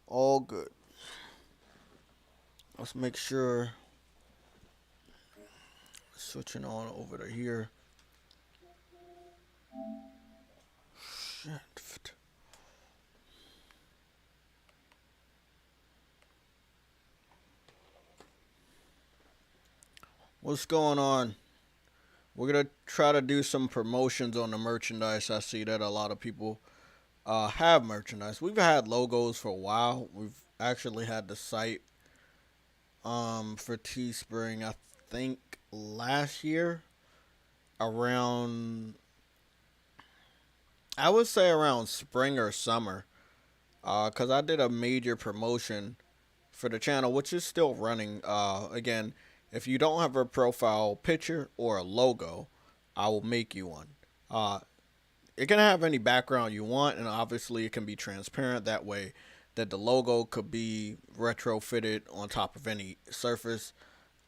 All good. Let's make sure switching on over to here. Shit. What's going on? We're gonna try to do some promotions on the merchandise. I see that a lot of people have merchandise. We've had logos for a while. We've actually had the site for Teespring. I think last year around, I would say around spring or summer, because I did a major promotion for the channel, which is still running. Again, if you don't have a profile picture or a logo, I will make you one. Uh, it can have any background you want, and obviously it can be transparent. That way, that the logo could be retrofitted on top of any surface.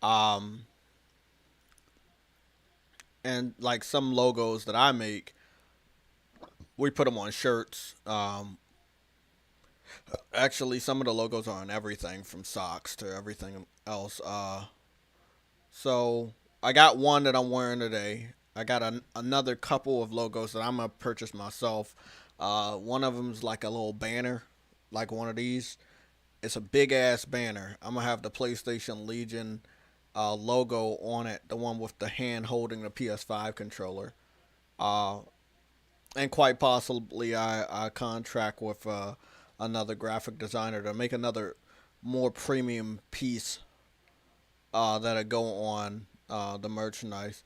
Um, and like some logos that I make, we put them on shirts. Actually, some of the logos are on everything from socks to everything else. So I got one that I'm wearing today. I got another couple of logos that I'm gonna purchase myself. One of them's like a little banner, like one of these. It's a big ass banner. I'm gonna have the PlayStation Legion logo on it, the one with the hand holding the PS5 controller. Uh, and quite possibly, I contract with another graphic designer to make another more premium piece that'll go on the merchandise.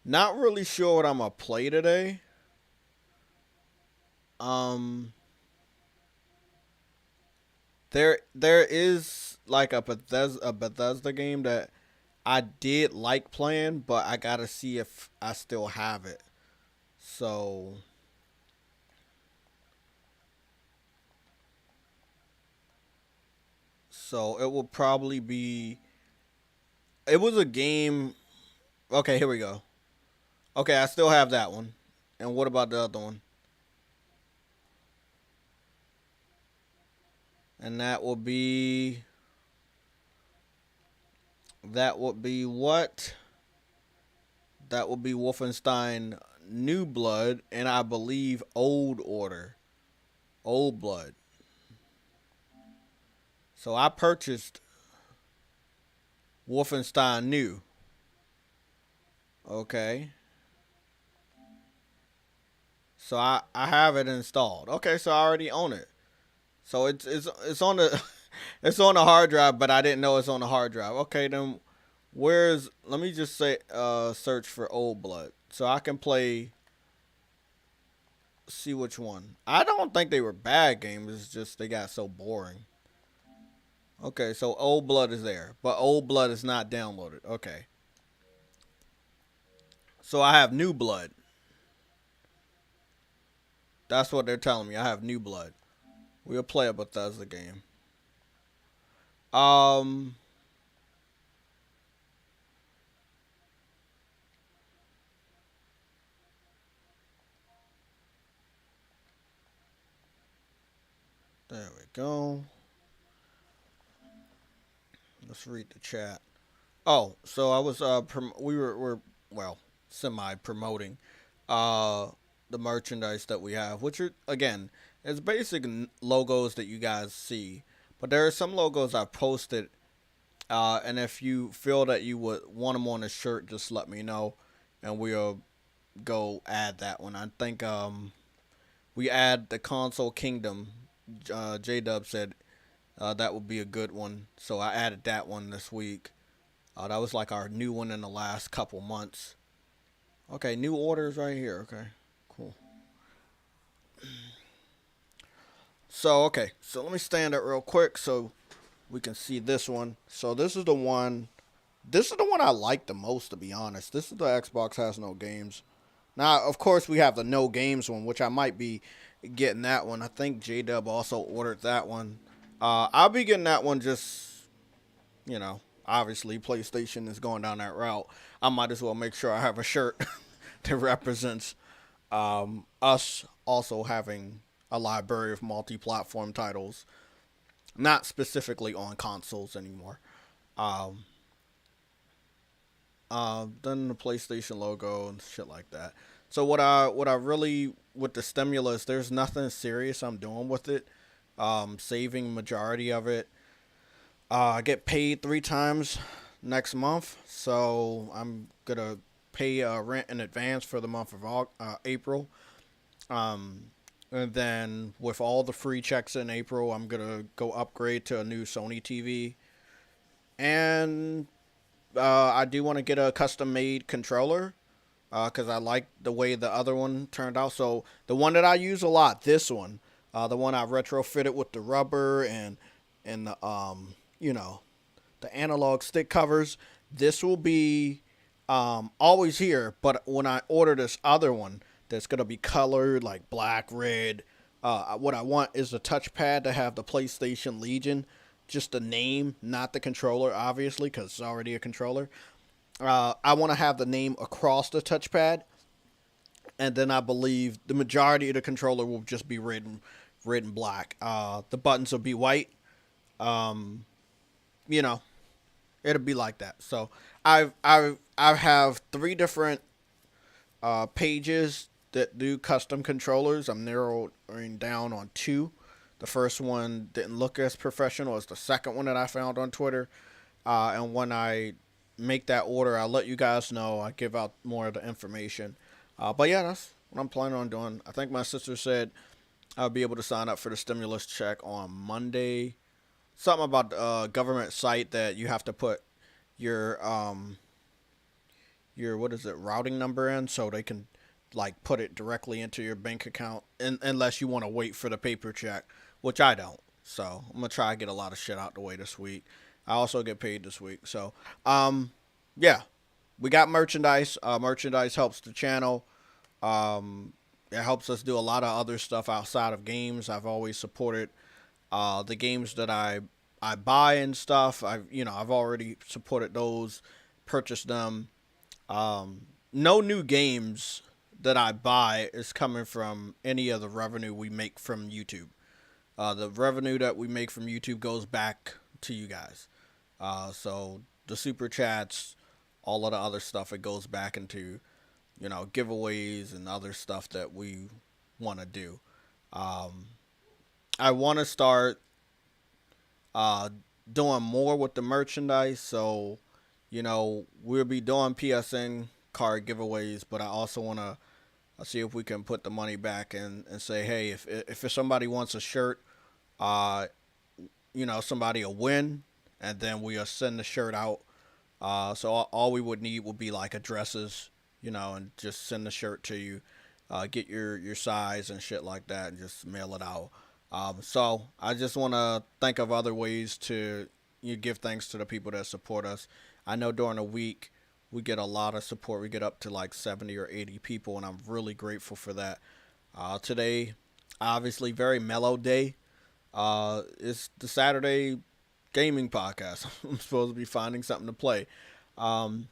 Not really sure what I'm gonna play today. Um, there is like a Bethesda game that I did like playing, but I gotta see if I still have it. So so it will probably be. It was a game. Okay, here we go. Okay, I still have that one. And what about the other one? And that would be what? That would be Wolfenstein New Blood, and I believe Old Order, Old Blood. So I purchased Wolfenstein New. Okay, so I have it installed. Okay, so I already own it. So it's on the it's on the hard drive, but I didn't know it's on the hard drive. Okay, then where's let me just say search for Old Blood so I can play, see which one. I don't think they were bad games. It's just they got so boring. Okay, so Old Blood is there, but Old Blood is not downloaded. Okay, so I have New Blood. That's what they're telling me. I have New Blood. We'll play a Bethesda game. Um, there we go. Let's read the chat. Oh, so I was we were well semi promoting uh the merchandise that we have, which are again it's basic logos that you guys see, but there are some logos I posted. And if you feel that you would want them on a shirt, just let me know, and we'll go add that one. I think we add the console kingdom. J Dub said that would be a good one, so I added that one this week. That was like our new one in the last couple months. Okay, new orders right here. Okay, cool. So okay, so let me stand it real quick so we can see this one. So this is the one. This is the one I like the most, to be honest. This is the Xbox has no games. Now, of course, we have the no games one, which I might be getting that one. I think J Dub also ordered that one. I'll be getting that one just, obviously PlayStation is going down that route. I might as well make sure I have a shirt that represents us also having a library of multi platform titles. not specifically on consoles anymore. Um, then the PlayStation logo and shit like that. So what I really with the stimulus, there's nothing serious I'm doing with it. Saving majority of it. I get paid 3 times next month, so I'm gonna pay rent in advance for the month of April. Um, and then with all the free checks in April, I'm gonna go upgrade to a new Sony TV, and I do want to get a custom made controller because I like the way the other one turned out. So the one that I use a lot, this one, the one I retrofitted with the rubber and the you know, the analog stick covers. This will be always here, but when I order this other one, that's gonna be colored like black, red. What I want is the touchpad to have the PlayStation Legion, just the name, not the controller, obviously, because it's already a controller. I want to have the name across the touchpad, and then I believe the majority of the controller will just be red and black. The buttons will be white. Um, you know, it'll be like that. So I have 3 different pages that do custom controllers. I'm narrowing down on 2. The first one didn't look as professional as the second one that I found on Twitter. And when I make that order, I'll let you guys know. I give out more of the information. But yeah, that's what I'm planning on doing. I think my sister said I'll be able to sign up for the stimulus check on Monday. Something about the government site that you have to put your what is it, routing number in so they can like put it directly into your bank account, unless you want to wait for the paper check, which I don't. So I'm gonna try to get a lot of shit out the way this week. I also get paid this week. So yeah, we got merchandise. Merchandise helps the channel. It helps us do a lot of other stuff outside of games. I've always supported the games that I buy and stuff. I've already supported those, purchased them. No new games that I buy is coming from any of the revenue we make from YouTube. The revenue that we make from YouTube goes back to you guys. So the super chats, all of the other stuff, it goes back into giveaways and other stuff that we want to do. Um, I want to start uh, doing more with the merchandise. So we'll be doing PSN card giveaways, but I also want to see if we can put the money back and say, hey, if somebody wants a shirt, uh, somebody will win, and then we'll send the shirt out. So all we would need would be like addresses, and just send the shirt to you, get your size and shit like that, and just mail it out. So I just want to think of other ways to give thanks to the people that support us. I know during the week we get a lot of support. We get up to like 70 or 80 people, and I'm really grateful for that. Today, obviously, very mellow day. It's the Saturday gaming podcast. I'm supposed to be finding something to play. Um,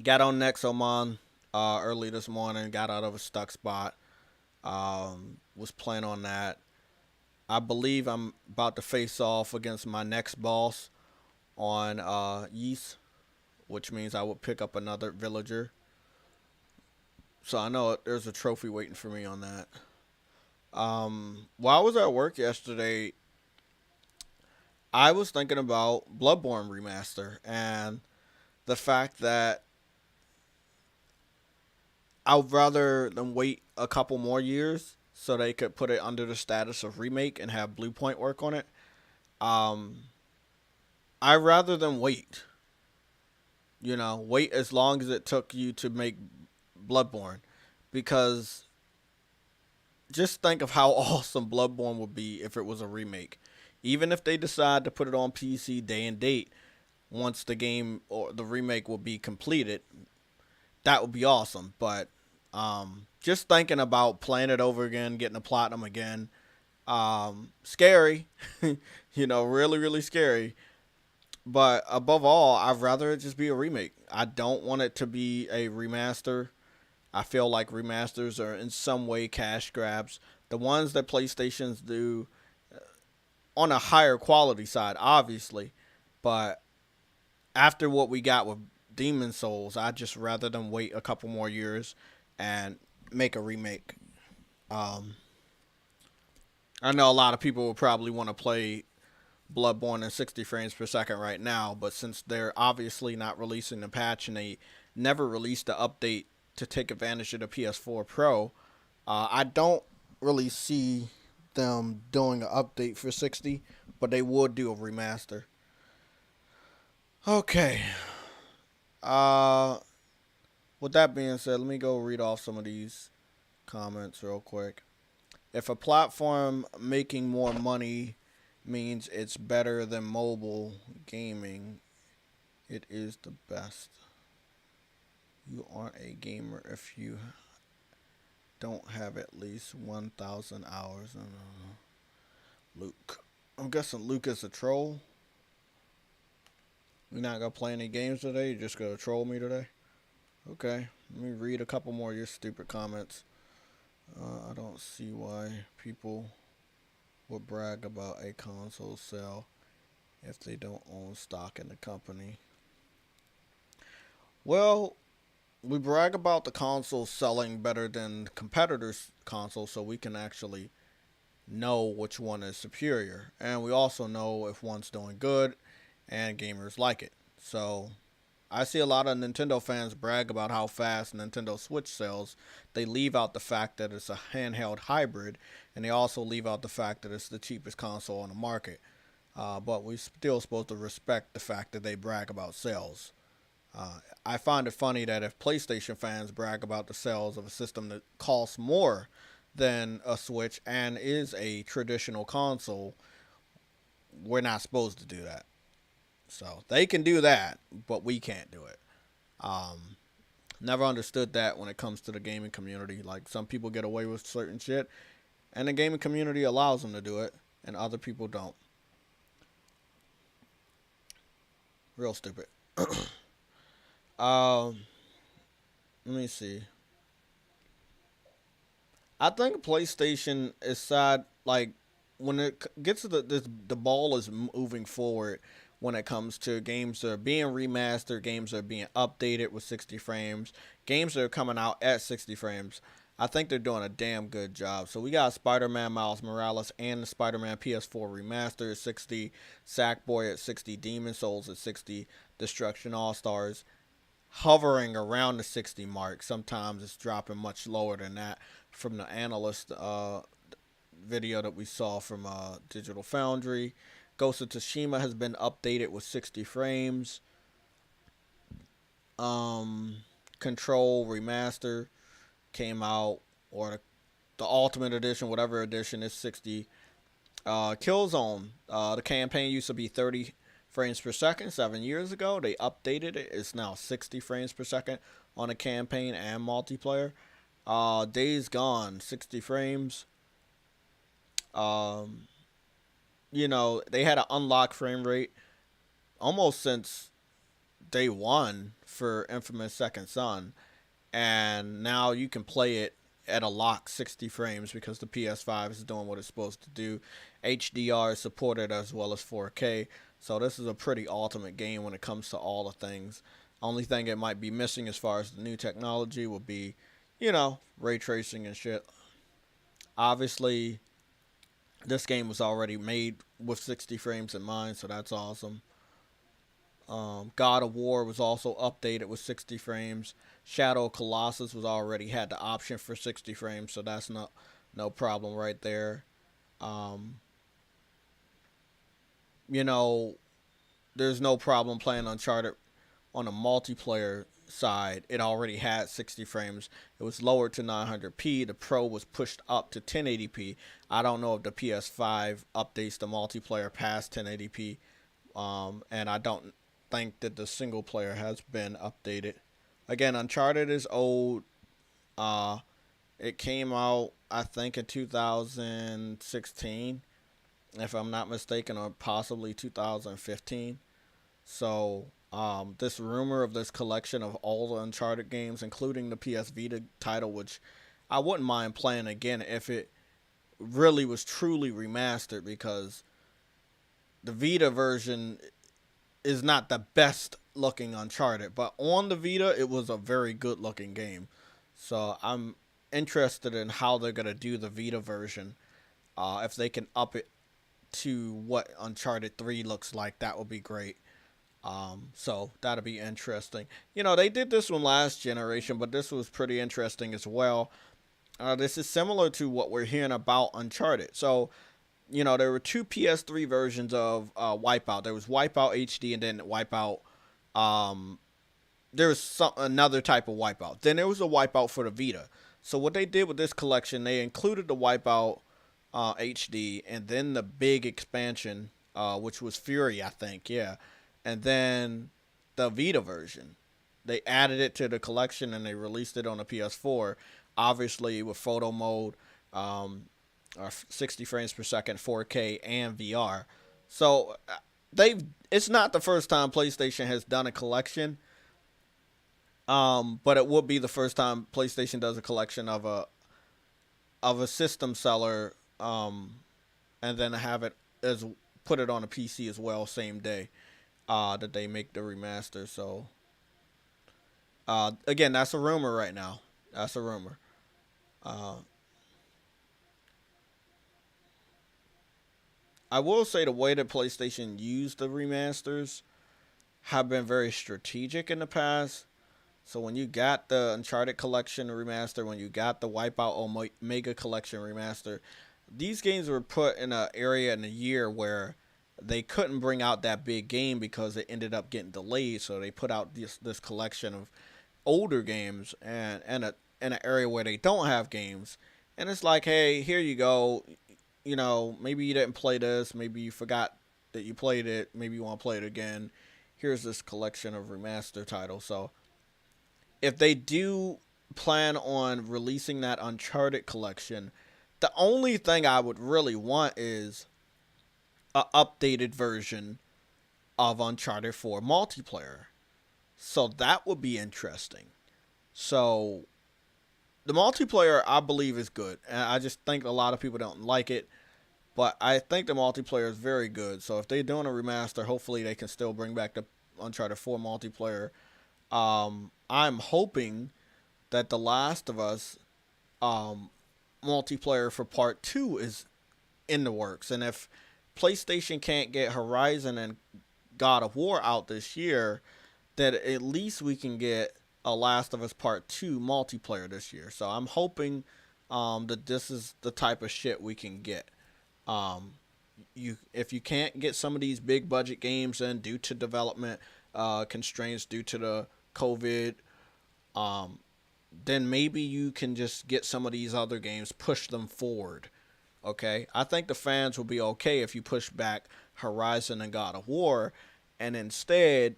got on Nexomon early this morning. Got out of a stuck spot. Was playing on that. I believe I'm about to face off against my next boss on Yeast, which means I will pick up another villager. So I know there's a trophy waiting for me on that. While I was at work yesterday, I was thinking about Bloodborne Remaster and the fact that I'd rather than wait a couple more years so they could put it under the status of remake and have Bluepoint work on it. Um, I rather than wait. Wait as long as it took you to make Bloodborne, because just think of how awesome Bloodborne would be if it was a remake. Even if they decide to put it on PC day and date, once the game or the remake will be completed, that would be awesome. But just thinking about playing it over again, getting a platinum again, scary, really, really scary. But above all, I'd rather it just be a remake. I don't want it to be a remaster. I feel like remasters are in some way cash grabs. The ones that PlayStations do, on a higher quality side, obviously. But after what we got with Demon Souls, I'd just rather them wait a couple more years and make a remake. Um, I know a lot of people will probably want to play Bloodborne in 60 frames per second right now, but since they're obviously not releasing the patch and they never released the update to take advantage of the PS4 Pro, I don't really see them doing an update for 60, but they would do a remaster. Okay. Uh, with that being said, let me go read off some of these comments real quick. If a platform making more money means it's better than mobile gaming, it is the best. You aren't a gamer if you don't have at least 1,000 hours. Luke. I'm guessing Luke is a troll. You're not going to play any games today? You're just going to troll me today? Okay. Let me read a couple more of your stupid comments. I don't see why people would brag about a console sale if they don't own stock in the company. Well, we brag about the console selling better than competitors' consoles so we can actually know which one is superior. And we also know if one's doing good and gamers like it. So I see a lot of Nintendo fans brag about how fast Nintendo Switch sells. They leave out the fact that it's a handheld hybrid, and they also leave out the fact that it's the cheapest console on the market. But we're still supposed to respect the fact that they brag about sales. I find it funny that if PlayStation fans brag about the sales of a system that costs more than a Switch and is a traditional console, we're not supposed to do that. So they can do that, but we can't do it. Um, Never understood that when it comes to the gaming community. Like some people get away with certain shit, and the gaming community allows them to do it, and other people don't. Real stupid. um, Let me see. I think PlayStation is sad. Like when it gets to the ball is moving forward when it comes to games that are being remastered, games that are being updated with 60 frames, games that are coming out at 60 frames. I think they're doing a damn good job. So we got Spider-Man Miles Morales and the Spider-Man PS4 remaster at 60, Sackboy at 60, Demon Souls at 60, Destruction All Stars hovering around the 60 mark. Sometimes it's dropping much lower than that from the analyst video that we saw from Digital Foundry. Ghost of Tsushima has been updated with 60 frames. Control Remaster came out, or the Ultimate Edition, whatever edition, is 60. Killzone, the campaign used to be 30 frames per second 7 years ago. They updated it. It's now 60 frames per second on a campaign and multiplayer. Days Gone, 60 frames. Um, they had an unlock frame rate almost since day one for Infamous Second Son, and now you can play it at a lock 60 frames because the PS5 is doing what it's supposed to do. HDR is supported as well as 4K, so this is a pretty ultimate game when it comes to all the things. Only thing it might be missing as far as the new technology would be, ray tracing and shit. Obviously, this game was already made with 60 frames in mind, so that's awesome. God of War was also updated with 60 frames. Shadow of Colossus was already had the option for 60 frames, so that's no problem right there. Um, there's no problem playing Uncharted on a multiplayer side. It already had 60 frames. It was lowered to 900p. The Pro was pushed up to 1080p. I don't know if the PS5 updates the multiplayer past 1080p, and I don't think that the single player has been updated. Again, Uncharted is old. It came out, I think, in 2016, if I'm not mistaken, or possibly 2015. So, this rumor of this collection of all the Uncharted games, including the PS Vita title, which I wouldn't mind playing again if it really was truly remastered, because the Vita version is not the best looking Uncharted, but on the Vita, it was a very good looking game. So I'm interested in how they're gonna do the Vita version. If they can up it to what Uncharted 3 looks like, that would be great. So that'll be interesting. You know, they did this one last generation, but this was pretty interesting as well. This is similar to what we're hearing about Uncharted. So, you know, there were two PS3 versions of Wipeout. There was Wipeout HD and then Wipeout. Um, there was another type of Wipeout. Then there was a Wipeout for the Vita. So what they did with this collection, they included the Wipeout HD and then the big expansion, which was Fury, I think, yeah, and then the Vita version. They added it to the collection and they released it on the PS4, obviously with photo mode, um, 60 frames per second, 4K, and VR. So they've. It's not the first time PlayStation has done a collection, but it would be the first time PlayStation does a collection of a system seller, and then have it as put it on a PC as well, same day that they make the remaster. So again, that's a rumor right now. That's a rumor. Uh, I will say the way that PlayStation used the remasters have been very strategic in the past. So when you got the Uncharted Collection remaster, when you got the Wipeout Omega Collection remaster, these games were put in an area in a year where they couldn't bring out that big game because it ended up getting delayed. So they put out this collection of older games and in an area where they don't have games. And it's like, hey, here you go. You know, maybe you didn't play this. Maybe you forgot that you played it. Maybe you want to play it again. Here's this collection of remaster titles. So if they do plan on releasing that Uncharted collection, the only thing I would really want is a updated version of Uncharted 4 multiplayer. So that would be interesting. So the multiplayer I believe is good. And I just think a lot of people don't like it. But I think the multiplayer is very good. So if they're doing a remaster, hopefully they can still bring back the Uncharted 4 multiplayer. I'm hoping that The Last of Us um, multiplayer for part two is in the works. And if PlayStation can't get Horizon and God of War out this year, that at least we can get a Last of Us Part 2 multiplayer this year. So I'm hoping that this is the type of shit we can get. Um, you if you can't get some of these big budget games in due to development constraints due to the COVID, um, then maybe you can just get some of these other games, push them forward. Okay, I think the fans will be okay if you push back Horizon and God of War, and instead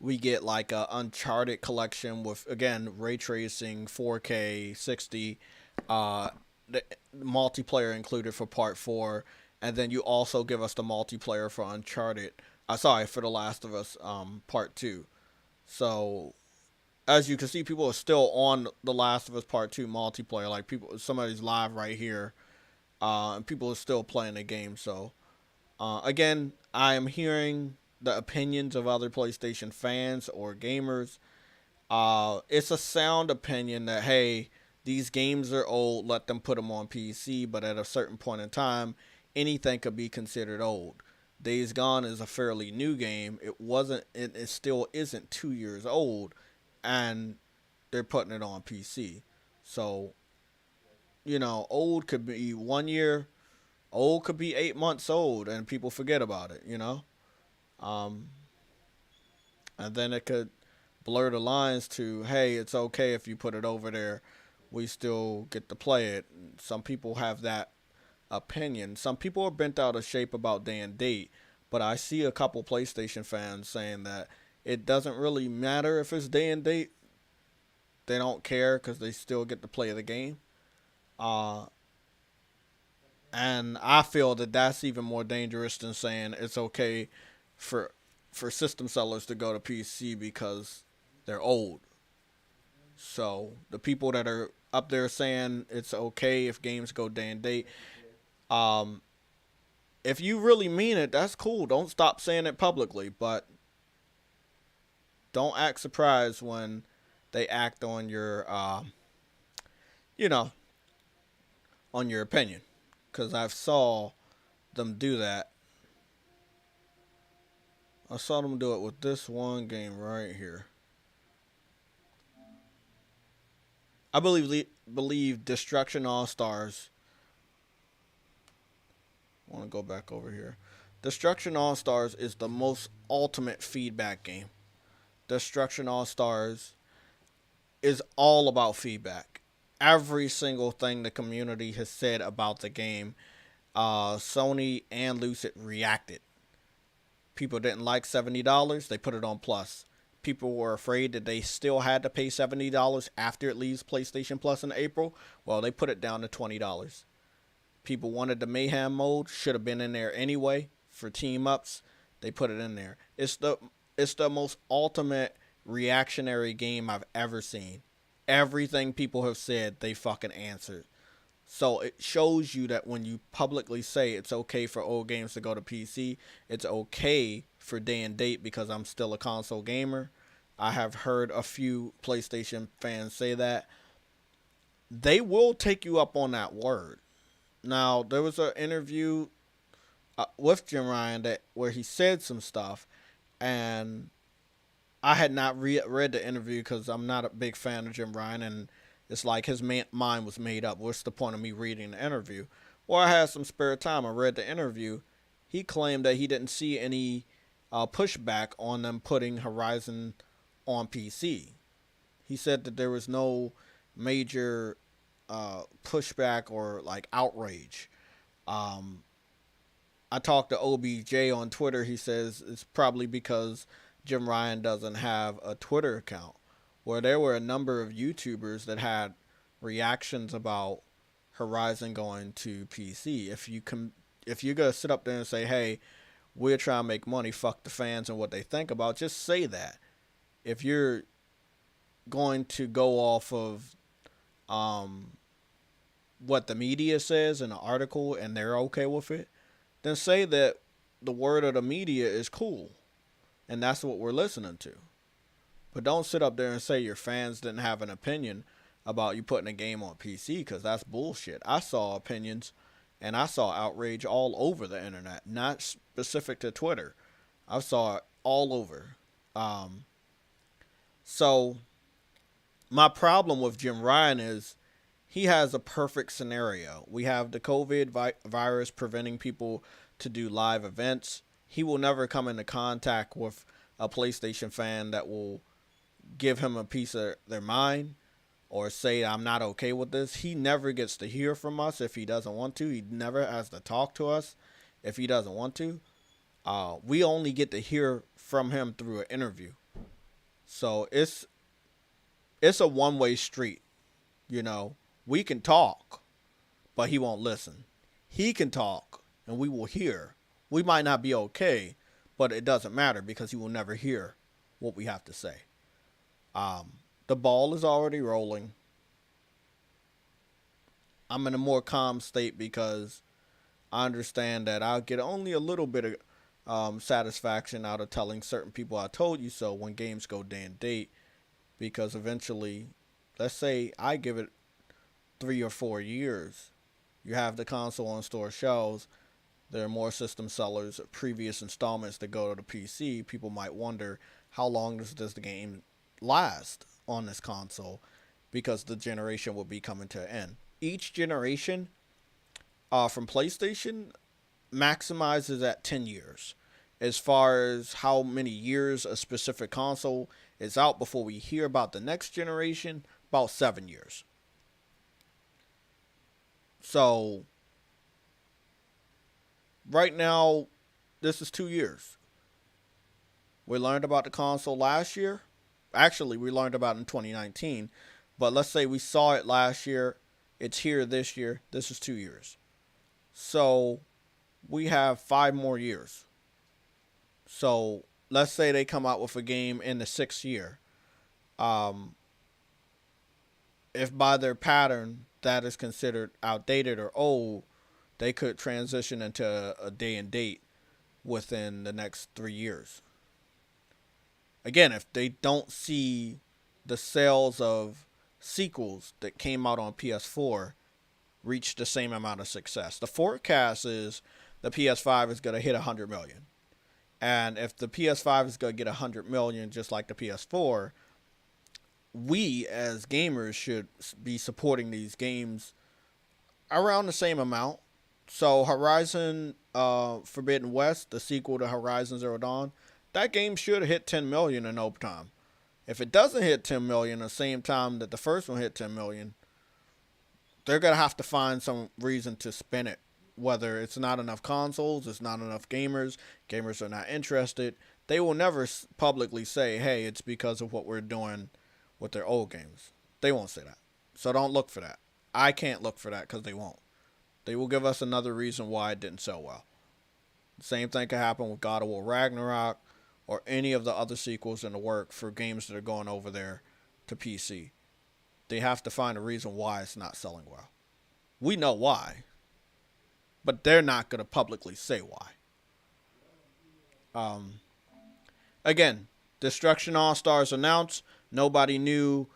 we get like a Uncharted collection with again ray tracing, 4K, 60, the multiplayer included for Part 4, and then you also give us the multiplayer for Uncharted. Sorry, for The Last of Us Part 2. So as you can see, people are still on The Last of Us Part 2 multiplayer. Like people, somebody's live right here, and people are still playing the game. So again, I am hearing the opinions of other PlayStation fans or gamers. It's a sound opinion that hey, these games are old. Let them put them on PC. But at a certain point in time, anything could be considered old. Days Gone is a fairly new game. It wasn't. It still isn't 2 years old, and they're putting it on PC. So you know, old could be 1 year. Old could be 8 months old, and people forget about it. You know, um, and then it could blur the lines to hey, it's okay if you put it over there. We still get to play it. Some people have that opinion. Some people are bent out of shape about day and date, but I see a couple PlayStation fans saying that it doesn't really matter if it's day and date. They don't care because they still get to play the game. Uh, and I feel that that's even more dangerous than saying it's okay for system sellers to go to PC because they're old. So the people that are up there saying it's okay if games go day and date, um, if you really mean it, that's cool. Don't stop saying it publicly, but don't act surprised when they act on your, you know, on your opinion. Because I've saw them do that. I saw them do it with this one game right here. I believe Destruction All Stars. I want to go back over here. Destruction All Stars is the most ultimate feedback game. Destruction All Stars is all about feedback. Every single thing the community has said about the game, Sony and Lucid reacted. People didn't like $70, they put it on Plus. People were afraid that they still had to pay $70 after it leaves PlayStation Plus in April. Well, they put it down to $20. People wanted the Mayhem mode, should have been in there anyway for team ups. They put it in there. It's the most ultimate reactionary game I've ever seen. Everything people have said, they fucking answered. So it shows you that when you publicly say it's okay for old games to go to PC, it's okay for day and date because I'm still a console gamer. I have heard a few PlayStation fans say that. They will take you up on that word. Now, there was an interview with Jim Ryan where he said some stuff, and I had not read the interview because I'm not a big fan of Jim Ryan, and it's like his mind was made up. What's the point of me reading the interview? Well, I had some spare time. I read the interview. He claimed that he didn't see any pushback on them putting Horizon on PC. He said that there was no major pushback or like outrage. Um, I talked to OBJ on Twitter. He says it's probably because Jim Ryan doesn't have a Twitter account. Where there were a number of YouTubers that had reactions about Horizon going to PC. If you're gonna sit up there and say, "Hey, we're trying to make money, fuck the fans and what they think about," just say that. If you're going to go off of what the media says in an article and they're okay with it, then say that the word of the media is cool, and that's what we're listening to. But don't sit up there and say your fans didn't have an opinion about you putting a game on PC, because that's bullshit. I saw opinions and I saw outrage all over the internet, not specific to Twitter. I saw it all over. So my problem with Jim Ryan is he has a perfect scenario. We have the COVID virus preventing people to do live events. He will never come into contact with a PlayStation fan that will give him a piece of their mind or say I'm not okay with this. He never gets to hear from us if he doesn't want to. He never has to talk to us if he doesn't want to. We only get to hear from him through an interview. So it's a one-way street. You know, we can talk, but he won't listen. He can talk and we will hear. We might not be okay, but it doesn't matter because he will never hear what we have to say. The ball is already rolling. I'm in a more calm state because I understand that I'll get only a little bit of satisfaction out of telling certain people I told you so when games go day and date, because eventually, let's say I give it 3 or 4 years, you have the console on store shelves, there are more system sellers, previous installments that go to the PC. People might wonder, how long does the game last on this console, because the generation will be coming to an end. Each generation from PlayStation maximizes at 10 years. As far as how many years a specific console is out before we hear about the next generation, about 7 years. So right now, this is 2 years. We learned about the console last year. Actually, we learned about it in 2019. But let's say we saw it last year. It's here this year. This is 2 years. So we have 5 more years. So let's say they come out with a game in the 6th year. If by their pattern that is considered outdated or old, they could transition into a day and date within the next 3 years. Again, if they don't see the sales of sequels that came out on PS4 reach the same amount of success. The forecast is the PS5 is going to hit 100 million. And if the PS5 is going to get 100 million just like the PS4, we as gamers should be supporting these games around the same amount. So Horizon Forbidden West, the sequel to Horizon Zero Dawn, that game should hit 10 million in no time. If it doesn't hit 10 million the same time that the first one hit 10 million, they're going to have to find some reason to spin it. Whether it's not enough consoles, it's not enough gamers, gamers are not interested. They will never publicly say, hey, it's because of what we're doing with their old games. They won't say that. So don't look for that. I can't look for that because they won't. They will give us another reason why it didn't sell well. The same thing could happen with God of War Ragnarok or any of the other sequels in the work for games that are going over there to PC. They have to find a reason why it's not selling well. We know why, but they're not going to publicly say why. Again, Destruction All-Stars announced. Nobody knew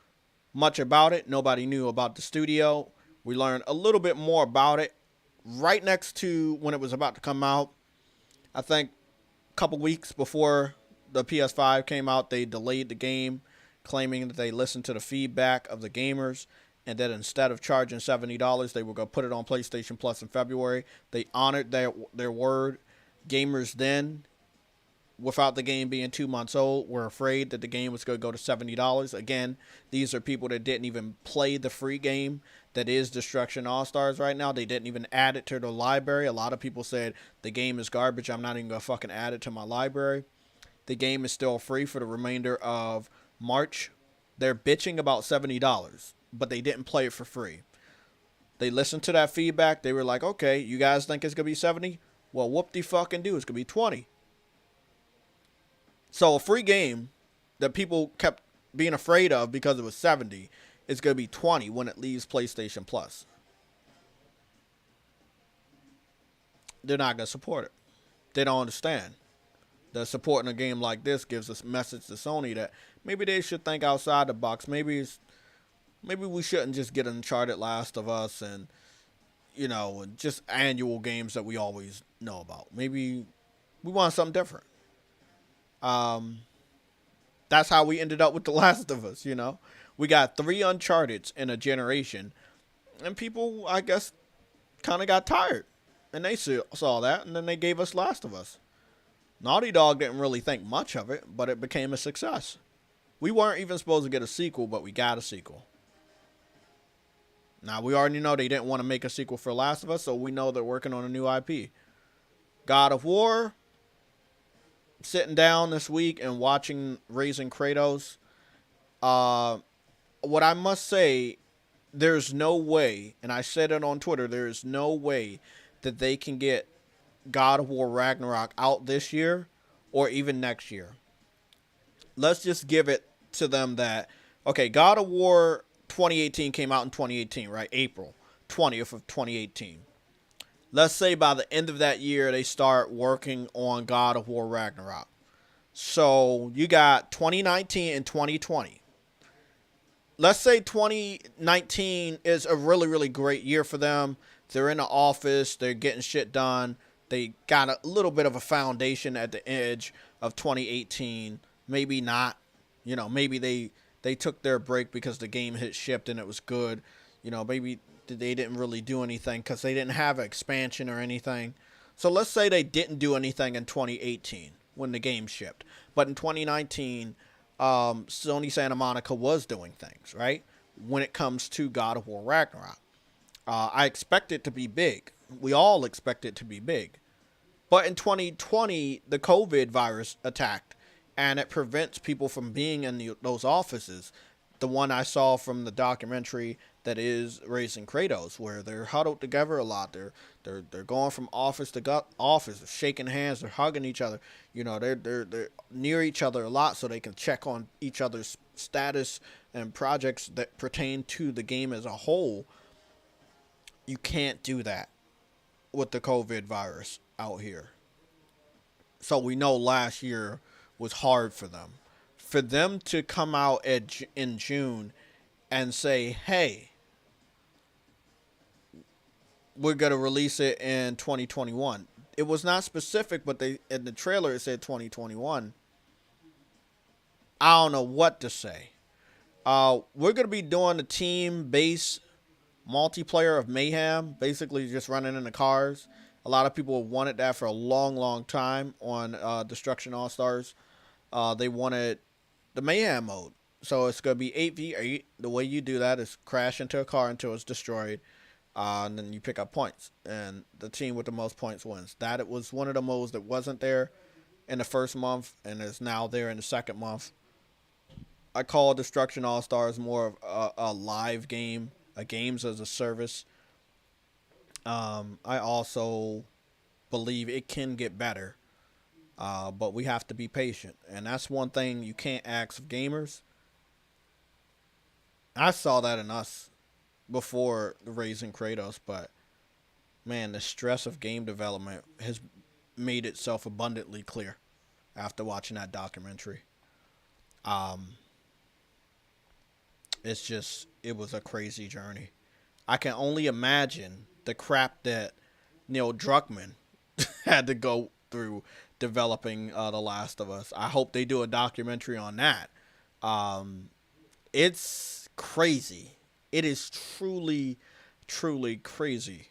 much about it. Nobody knew about the studio. We learned a little bit more about it right next to when it was about to come out. I think a couple weeks before the PS5 came out, they delayed the game, claiming that they listened to the feedback of the gamers and that instead of charging $70, they were going to put it on PlayStation Plus in February. They honored their word. Gamers then, without the game being 2 months old, were afraid that the game was going to go to $70. Again, these are people that didn't even play the free game that is Destruction All-Stars right now. They didn't even add it to their library. A lot of people said the game is garbage. I'm not even going to fucking add it to my library. The game is still free for the remainder of March. They're bitching about $70, but they didn't play it for free. They listened to that feedback. They were like, okay, you guys think it's going to be 70? Well, whoop-de-fucking-do. It's going to be 20. So a free game that people kept being afraid of because it was 70 is going to be 20 when it leaves PlayStation Plus. They're not going to support it. They don't understand that supporting a game like this gives a message to Sony that maybe they should think outside the box. Maybe we shouldn't just get Uncharted, Last of Us, and just annual games that we always know about. Maybe we want something different. That's how we ended up with The Last of Us, We got 3 Uncharteds in a generation, and people, I guess, kind of got tired. And they saw that, and then they gave us Last of Us. Naughty Dog didn't really think much of it, but it became a success. We weren't even supposed to get a sequel, but we got a sequel. Now, we already know they didn't want to make a sequel for Last of Us, so we know they're working on a new IP. God of War, sitting down this week and watching Raising Kratos. What I must say, there's no way, and I said it on Twitter, there is no way that they can get God of War Ragnarok out this year or even next year. Let's just give it to them that, okay, God of War 2018 came out in 2018, right? April 20th of 2018. Let's say by the end of that year, they start working on God of War Ragnarok. So you got 2019 and 2020. Let's say 2019 is a really, really great year for them. They're in the office. They're getting shit done. They got a little bit of a foundation at the edge of 2018. Maybe not. Maybe they took their break because the game had shipped and it was good. Maybe they didn't really do anything because they didn't have an expansion or anything. So let's say they didn't do anything in 2018 when the game shipped. But in 2019, Sony Santa Monica was doing things, right? When it comes to God of War Ragnarok. I expect it to be big. We all expect it to be big. But in 2020, the COVID virus attacked, and it prevents people from being in those offices. The one I saw from the documentary that is Raising Kratos, where they're huddled together a lot. They're going from office to office, they're shaking hands, they're hugging each other. They're near each other a lot so they can check on each other's status and projects that pertain to the game as a whole. You can't do that with the COVID virus out here. So we know last year was hard for them. For them to come out in June and say, "Hey, we're gonna release it in 2021." It was not specific, but they in the trailer it said 2021. I don't know what to say. We're gonna be doing the team-based multiplayer of Mayhem, basically just running in the cars. A lot of people wanted that for a long, long time on Destruction All Stars. They wanted the Mayhem mode. So it's going to be 8v8. The way you do that is crash into a car until it's destroyed. And then you pick up points. And the team with the most points wins. That it was one of the modes that wasn't there in the first month and is now there in the second month. I call Destruction All Stars more of a live game, a games as a service. I also believe it can get better, but we have to be patient. And that's one thing you can't ask of gamers. I saw that in us before raising Kratos, but man, the stress of game development has made itself abundantly clear after watching that documentary. Um, it was a crazy journey. I can only imagine the crap that Neil Druckmann had to go through developing The Last of Us. I hope they do a documentary on that. Um, it's crazy. It is truly, truly crazy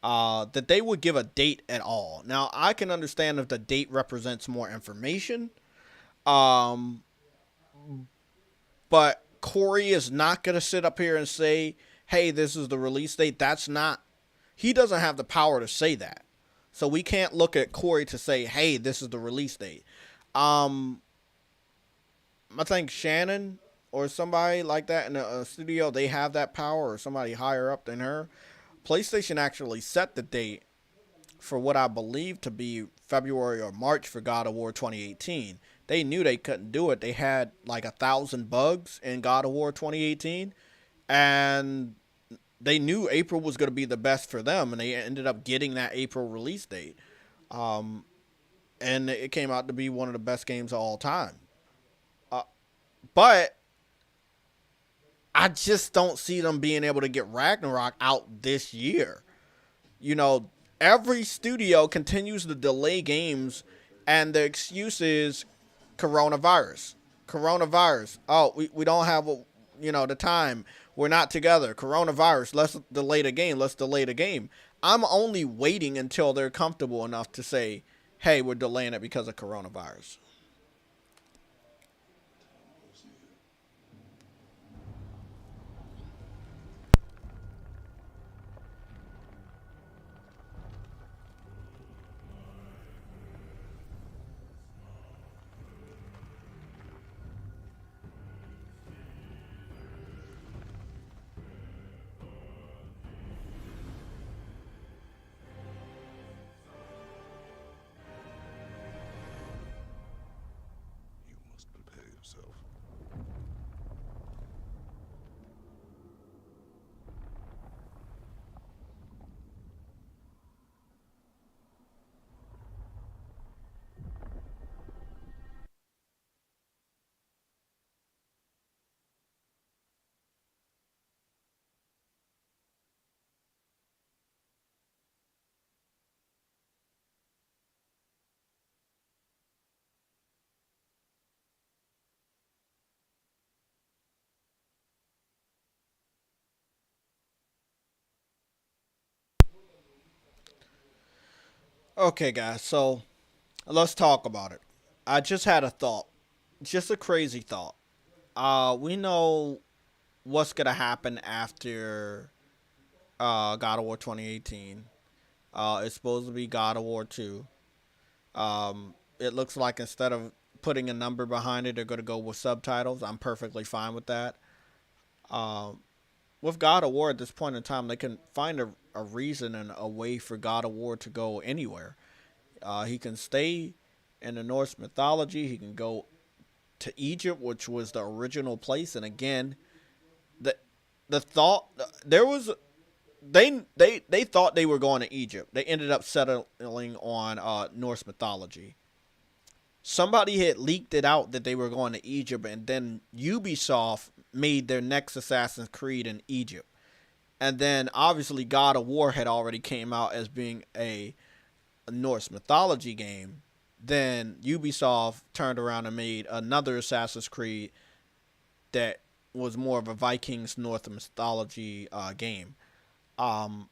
that they would give a date at all. Now, I can understand if the date represents more information, um, but Corey is not going to sit up here and say, hey, this is the release date. That's not, he doesn't have the power to say that. So we can't look at Corey to say, hey, this is the release date. I think Shannon or somebody like that in a studio, they have that power, or somebody higher up than her. PlayStation actually set the date for what I believe to be February or March for God of War 2018. They knew they couldn't do it. They had like 1,000 bugs in God of War 2018, and they knew April was going to be the best for them, and they ended up getting that April release date. And it came out to be one of the best games of all time. But I just don't see them being able to get Ragnarok out this year. You know, every studio continues to delay games, and the excuse is coronavirus. Coronavirus. Oh, we don't have, the time. We're not together. Coronavirus. Let's delay the game. Let's delay the game. I'm only waiting until they're comfortable enough to say, hey, we're delaying it because of coronavirus. You must prepare yourself. Okay, guys, so let's talk about it. I just had a thought. Just a crazy thought. We know what's going to happen after God of War 2018. It's supposed to be God of War 2. It looks like instead of putting a number behind it, they're going to go with subtitles. I'm perfectly fine with that. Um, with God of War at this point in time, they can find a reason and a way for God of War to go anywhere. He can stay in the Norse mythology. He can go to Egypt, which was the original place. And again, the the thought there was they thought they were going to Egypt. They ended up settling on Norse mythology. Somebody had leaked it out that they were going to Egypt, and then Ubisoft made their next Assassin's Creed in Egypt. And then obviously God of War had already came out as being a Norse mythology game. Then Ubisoft turned around and made another Assassin's Creed that was more of a Vikings Norse mythology game. Um,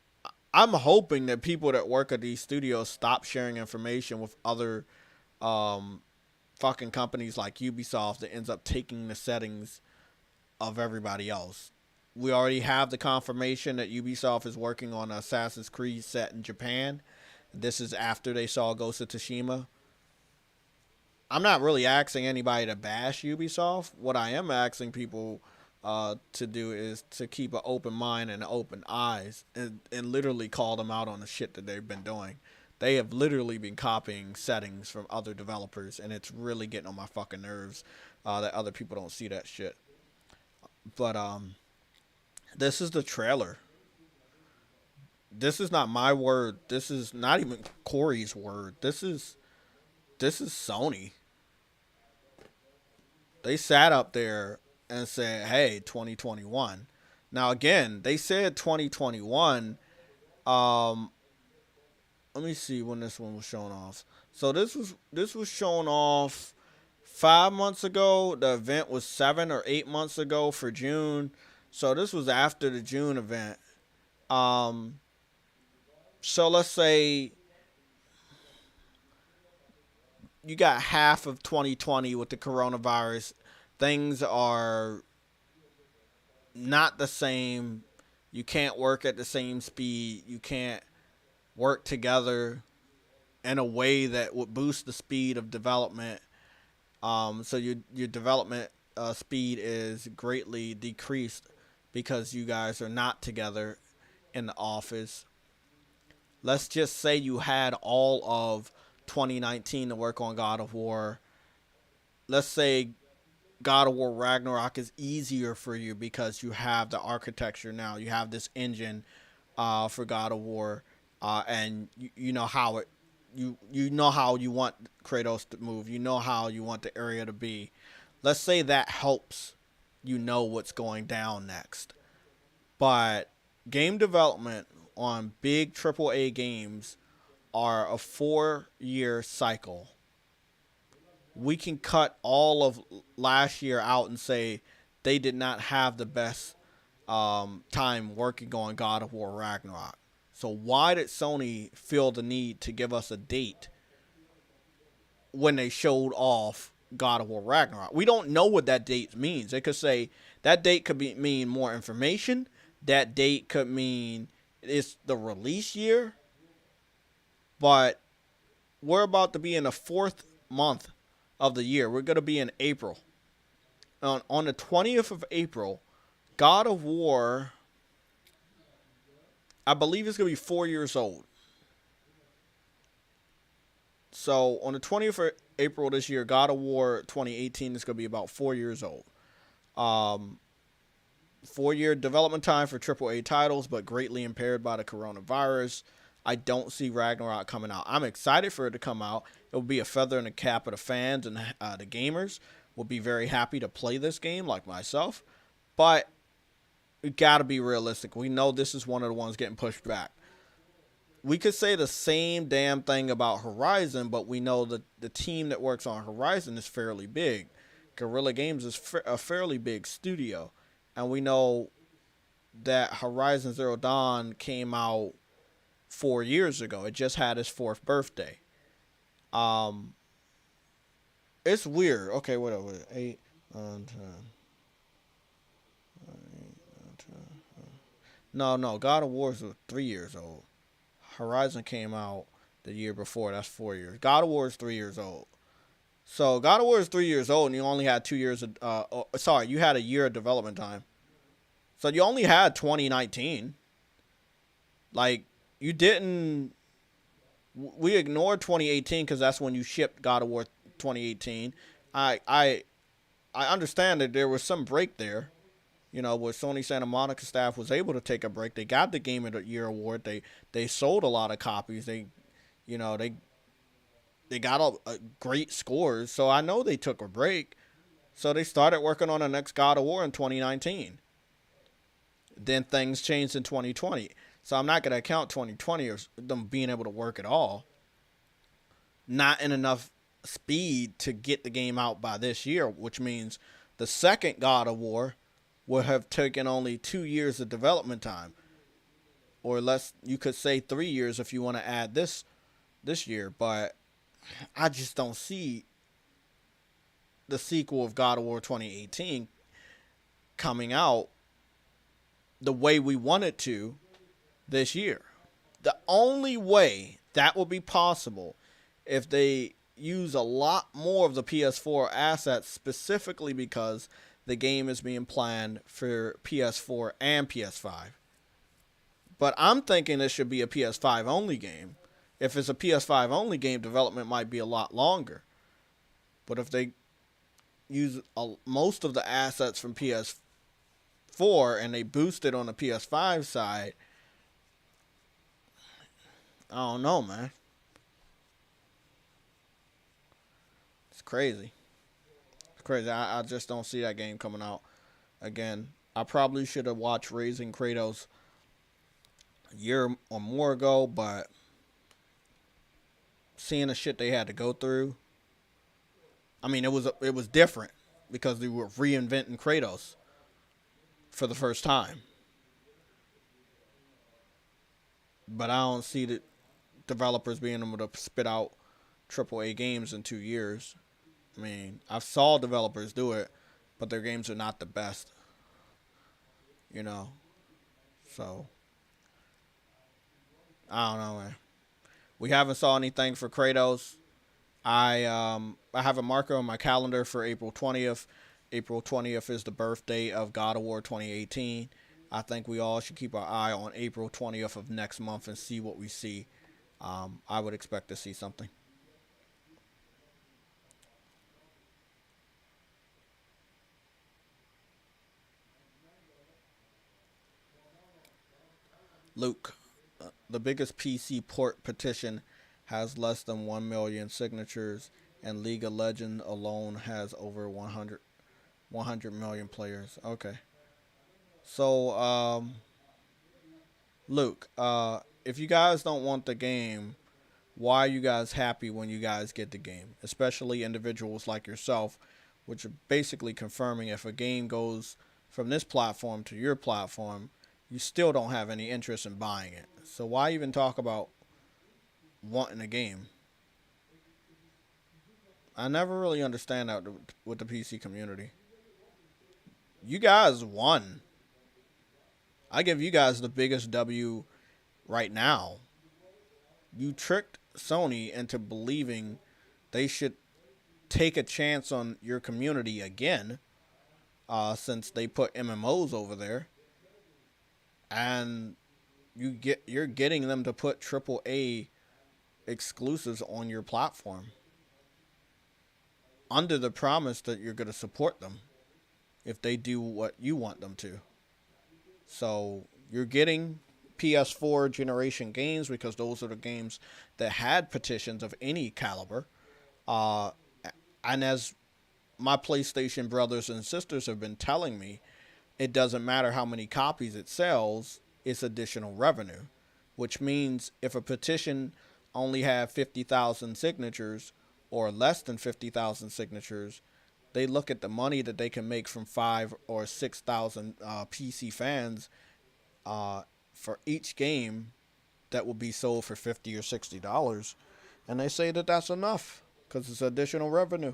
I'm hoping that people that work at these studios stop sharing information with other um, fucking companies like Ubisoft that ends up taking the settings of everybody else. We already have the confirmation that Ubisoft is working on an Assassin's Creed set in Japan. This is after they saw Ghost of Tsushima. I'm not really asking anybody to bash Ubisoft. What I am asking people to do is to keep an open mind and open eyes and literally call them out on the shit that they've been doing. They have literally been copying settings from other developers, and it's really getting on my fucking nerves that other people don't see that shit. But this is the trailer. This is not my word. This is not even Corey's word. This is Sony. They sat up there and said, "Hey, 2021." Now again, they said 2021. Um, Let me see when this one was shown off. So this was shown off 5 months ago. The event was 7 or 8 months ago for June. So this was after the June event. Um, so let's say you got half of 2020 with the coronavirus. Things are not the same. You can't work at the same speed. You can't work together in a way that would boost the speed of development. So your development speed is greatly decreased because you guys are not together in the office. Let's just say you had all of 2019 to work on God of War. Let's say God of War Ragnarok is easier for you because you have the architecture now. You have this engine for God of War, and you know how it. You know how you want Kratos to move. You know how you want the area to be. Let's say that helps you know what's going down next. But game development on big AAA games are a 4-year cycle. We can cut all of last year out and say they did not have the best time working on God of War Ragnarok. So why did Sony feel the need to give us a date when they showed off God of War Ragnarok? We don't know what that date means. They could say that date could mean more information. That date could mean it's the release year. But we're about to be in the 4th month of the year. We're going to be in April. On the 20th of April, God of War, I believe it's going to be 4 years old. So on the 20th of April this year, God of War 2018 is going to be about 4 years old. 4-year development time for AAA titles, but greatly impaired by the coronavirus. I don't see Ragnarok coming out. I'm excited for it to come out. It will be a feather in the cap of the fans, and the gamers will be very happy to play this game, like myself. But we got to be realistic. We know this is one of the ones getting pushed back. We could say the same damn thing about Horizon, but we know that the team that works on Horizon is fairly big. Guerrilla Games is a fairly big studio. And we know that Horizon Zero Dawn came out 4 years ago. It just had its 4th birthday. It's weird. Okay, whatever. 8, 10. No. God of War is 3 years old. Horizon came out the year before. That's 4 years. God of War is 3 years old. So God of War is 3 years old, and you only had 2 years of. You had a year of development time. So you only had 2019. Like, you didn't. We ignored 2018 because that's when you shipped God of War 2018. I understand that there was some break there, Where Sony Santa Monica staff was able to take a break. They got the Game of the Year award. They sold a lot of copies. You know, they got great scores. So I know they took a break. So they started working on the next God of War in 2019. Then things changed in 2020. So I'm not going to account 2020 as them being able to work at all. Not in enough speed to get the game out by this year, which means the second God of War would have taken only 2 years of development time, or less. You could say 3 years if you want to add this year. But I just don't see the sequel of God of War 2018 coming out the way we want it to this year. The only way that will be possible if they use a lot more of the PS4 assets, specifically because the game is being planned for PS4 and PS5. But I'm thinking this should be a PS5 only game. If it's a PS5 only game, development might be a lot longer. But if they use most of the assets from PS4 and they boost it on the PS5 side, I don't know, man. It's crazy. It's crazy. I just don't see that game coming out again. I probably should have watched Raising Kratos a year or more ago, but seeing the shit they had to go through, I mean, it was different because they were reinventing Kratos for the first time. But I don't see the developers being able to spit out AAA games in 2 years. I mean, I've saw developers do it, but their games are not the best. You know, so I don't know, man. We haven't saw anything for Kratos. I have a marker on my calendar for April 20th. April 20th is the birthday of God of War 2018. I think we all should keep our eye on April 20th of next month and see what we see. I would expect to see something. Luke, the biggest PC port petition has less than 1 million signatures, and League of Legends alone has over 100 million players. Okay. So, Luke, if you guys don't want the game, why are you guys happy when you guys get the game? Especially individuals like yourself, which are basically confirming if a game goes from this platform to your platform, you still don't have any interest in buying it. So why even talk about wanting a game? I never really understand that with the PC community. You guys won. I give you guys the biggest W right now. You tricked Sony into believing they should take a chance on your community again, since they put MMOs over there, and you're getting them to put AAA exclusives on your platform under the promise that you're going to support them if they do what you want them to. So you're getting PS4 generation games because those are the games that had petitions of any caliber. Uh, and as my PlayStation brothers and sisters have been telling me, it doesn't matter how many copies it sells, it's additional revenue. Which means if a petition only had 50,000 signatures or less than 50,000 signatures, they look at the money that they can make from 5 or 6,000 PC fans for each game that will be sold for $50 or $60, and they say that that's enough because it's additional revenue.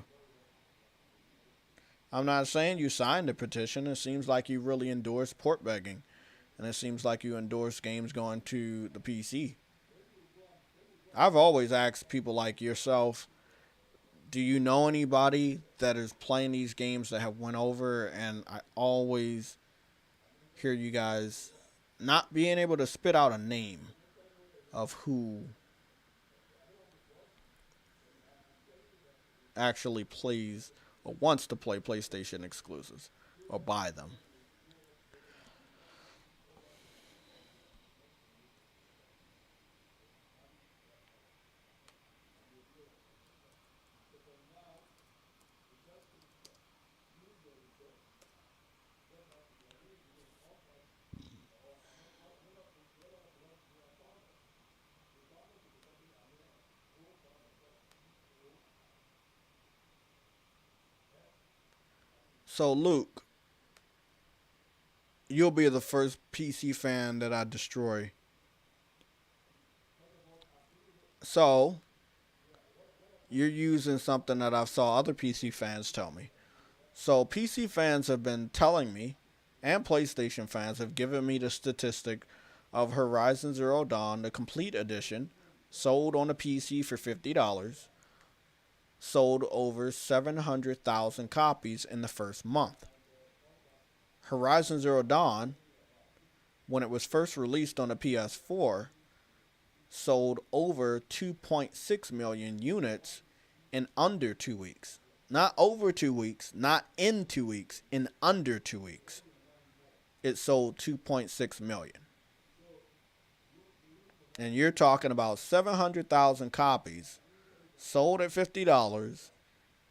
I'm not saying you signed the petition. It seems like you really endorse port begging, and it seems like you endorse games going to the PC. I've always asked people like yourself, do you know anybody that is playing these games that have went over? And I always hear you guys not being able to spit out a name of who actually plays or wants to play PlayStation exclusives or buy them. So Luke, you'll be the first PC fan that I destroy. So you're using something that I've saw other PC fans tell me. So PC fans have been telling me, and PlayStation fans have given me the statistic of Horizon Zero Dawn, the complete edition, sold on a PC for $50, sold over 700,000 copies in the first month. Horizon Zero Dawn, when it was first released on the PS4, sold over 2.6 million units in under 2 weeks. Not over 2 weeks, not in 2 weeks, in under 2 weeks. It sold 2.6 million. And you're talking about 700,000 copies sold at $50,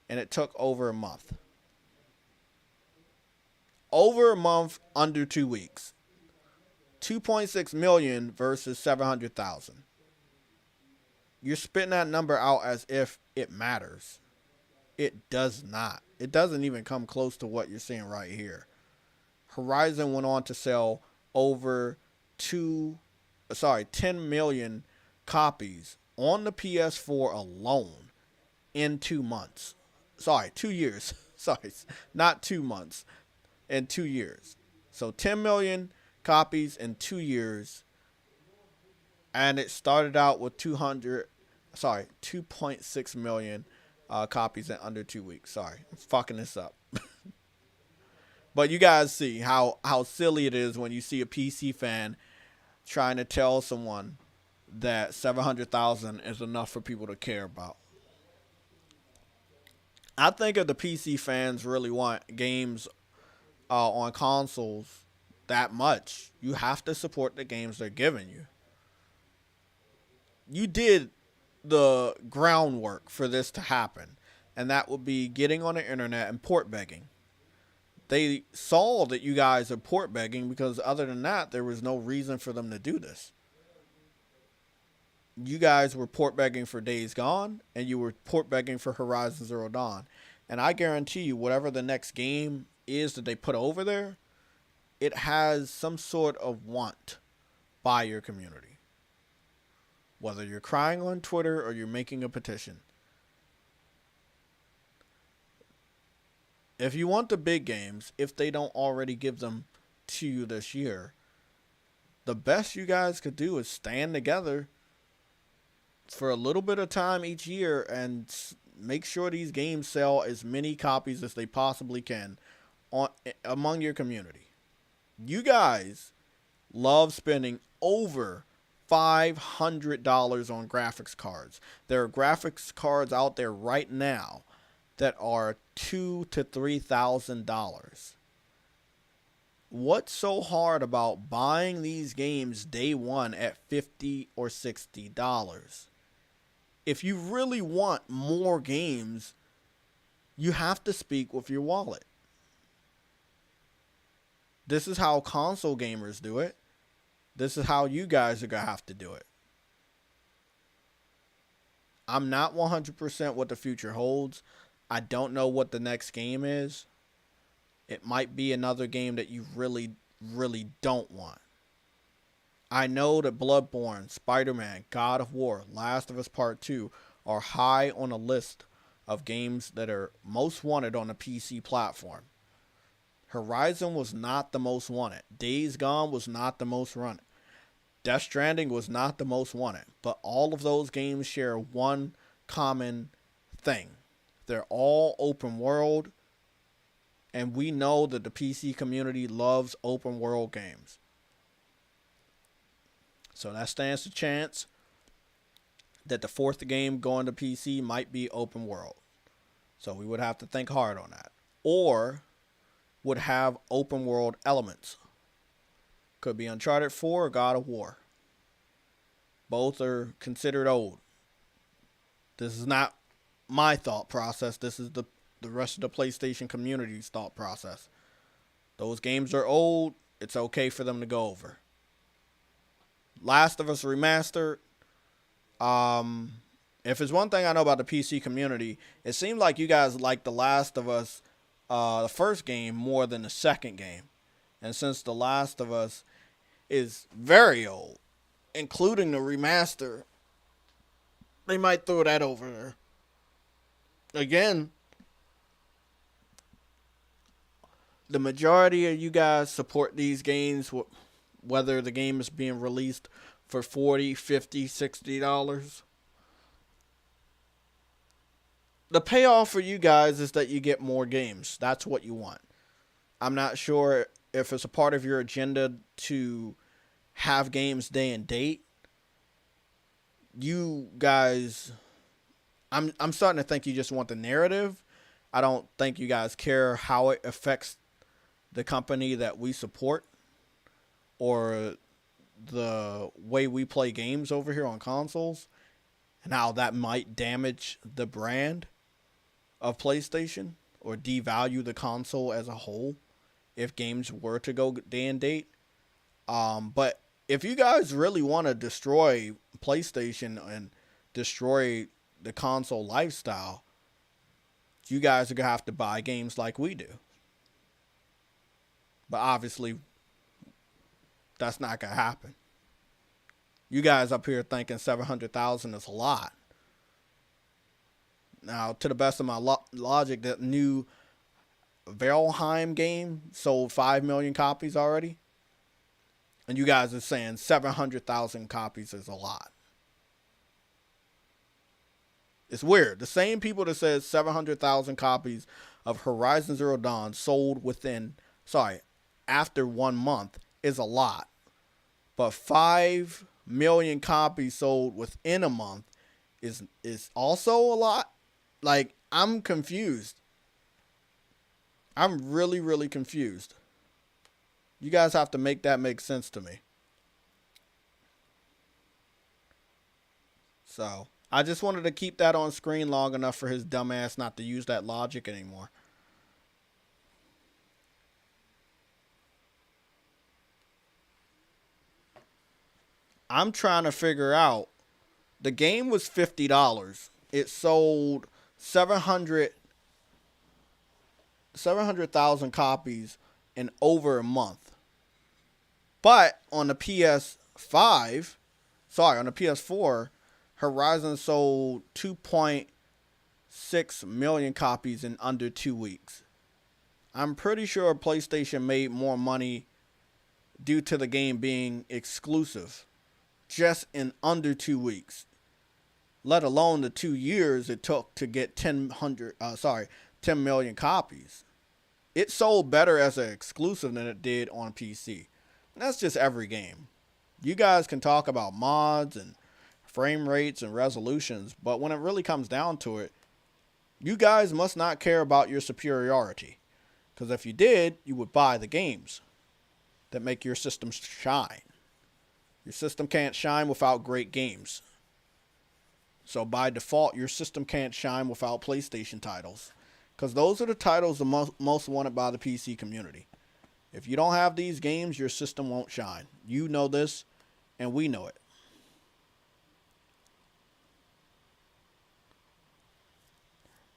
and it took over a month. Over a month, under 2 weeks. 2.6 million versus 700,000. You're spitting that number out as if it matters. It does not. It doesn't even come close to what you're seeing right here. Horizon went on to sell over 10 million copies on the PS4 alone in 2 months. 2 years. Not 2 months. In 2 years. So 10 million copies in 2 years. And it started out with 2.6 million copies in under 2 weeks. Sorry, I'm fucking this up. But you guys see how silly it is when you see a PC fan trying to tell someone that 700,000 is enough for people to care about. I think if the PC fans really want games on consoles that much, you have to support the games they're giving you. You did the groundwork for this to happen, and that would be getting on the internet and port begging. They saw that you guys are port begging because other than that, there was no reason for them to do this. You guys were port begging for Days Gone, and you were port begging for Horizon Zero Dawn. And I guarantee you, whatever the next game is that they put over there, it has some sort of want by your community. Whether you're crying on Twitter or you're making a petition. If you want the big games, if they don't already give them to you this year, the best you guys could do is stand together for a little bit of time each year and make sure these games sell as many copies as they possibly can among your community. You guys love spending over $500 on graphics cards. There are graphics cards out there right now that are $2,000 to $3,000. What's so hard about buying these games day one at $50 or $60? If you really want more games, you have to speak with your wallet. This is how console gamers do it. This is how you guys are going to have to do it. I'm not 100% what the future holds. I don't know what the next game is. It might be another game that you really, really don't want. I know that Bloodborne, Spider-Man, God of War, Last of Us Part 2 are high on a list of games that are most wanted on the PC platform. Horizon was not the most wanted. Days Gone was not the most wanted. Death Stranding was not the most wanted. But all of those games share one common thing. They're all open world. And we know that the PC community loves open world games. So that stands a chance that the fourth game going to PC might be open world. So we would have to think hard on that. Or would have open world elements. Could be Uncharted 4 or God of War. Both are considered old. This is not my thought process. This is the rest of the PlayStation community's thought process. Those games are old. It's okay for them to go over. Last of Us Remastered. If it's one thing I know about the PC community, it seemed like you guys like The Last of Us the first game more than the second game. And since The Last of Us is very old, including the remaster, they might throw that over there. Again, the majority of you guys support these games, whether the game is being released for $40, $50, $60. The payoff for you guys is that you get more games. That's what you want. I'm not sure if it's a part of your agenda to have games day and date. You guys, I'm starting to think you just want the narrative. I don't think you guys care how it affects the company that we support or the way we play games over here on consoles and how that might damage the brand of PlayStation or devalue the console as a whole if games were to go day and date. But if you guys really want to destroy PlayStation and destroy the console lifestyle, you guys are going to have to buy games like we do. But obviously, that's not going to happen. You guys up here thinking 700,000 is a lot. Now, to the best of my logic, that new Valheim game sold 5 million copies already. And you guys are saying 700,000 copies is a lot. It's weird. The same people that said 700,000 copies of Horizon Zero Dawn sold after 1 month is a lot. But 5 million copies sold within a month is also a lot. Like, I'm confused. I'm really, really confused. You guys have to make that make sense to me. So, I just wanted to keep that on screen long enough for his dumbass not to use that logic anymore. I'm trying to figure out. The game was $50. It sold 700,000 copies in over a month. But on the PS4, Horizon sold 2.6 million copies in under 2 weeks. I'm pretty sure PlayStation made more money due to the game being exclusive just in under 2 weeks. Let alone the 2 years it took to get 10 million copies. It sold better as an exclusive than it did on PC. And that's just every game. You guys can talk about mods and frame rates and resolutions, but when it really comes down to it, you guys must not care about your superiority. Because if you did, you would buy the games that make your system shine. Your system can't shine without great games. So by default, your system can't shine without PlayStation titles. Because those are the titles the most wanted by the PC community. If you don't have these games, your system won't shine. You know this, and we know it.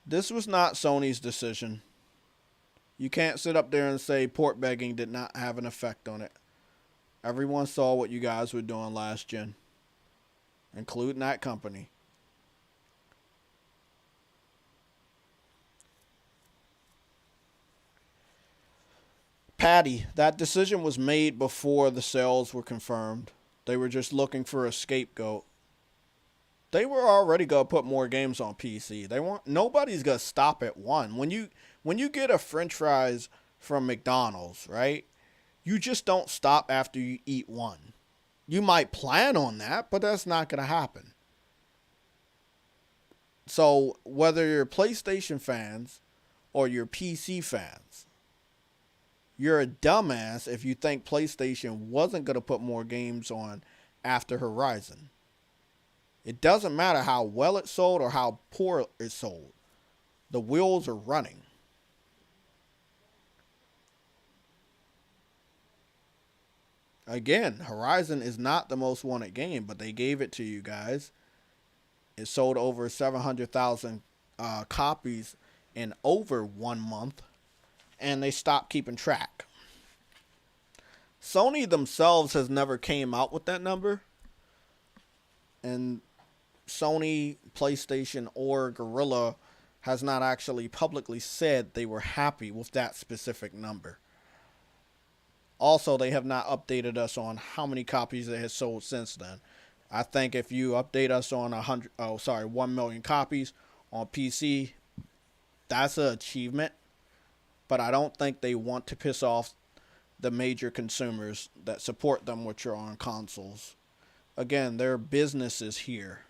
This was not Sony's decision. You can't sit up there and say port begging did not have an effect on it. Everyone saw what you guys were doing last gen, including that company. Patty, that decision was made before the sales were confirmed. They were just looking for a scapegoat. They were already gonna put more games on PC. Nobody's gonna stop at one. When you get a French fries from McDonald's, right? You just don't stop after you eat one. You might plan on that, but that's not gonna happen. So whether you're PlayStation fans or you're PC fans, you're a dumbass if you think PlayStation wasn't going to put more games on after Horizon. It doesn't matter how well it sold or how poor it sold. The wheels are running. Again, Horizon is not the most wanted game, but they gave it to you guys. It sold over 700,000 copies in over 1 month. and they stopped keeping track. Sony themselves has never came out with that number, and Sony, PlayStation, or Gorilla has not actually publicly said they were happy with that specific number. Also, they have not updated us on how many copies it has sold since then. I think if you update us on 1 million copies on PC, that's an achievement. But I don't think they want to piss off the major consumers that support them, which are on consoles. Again, their business is here.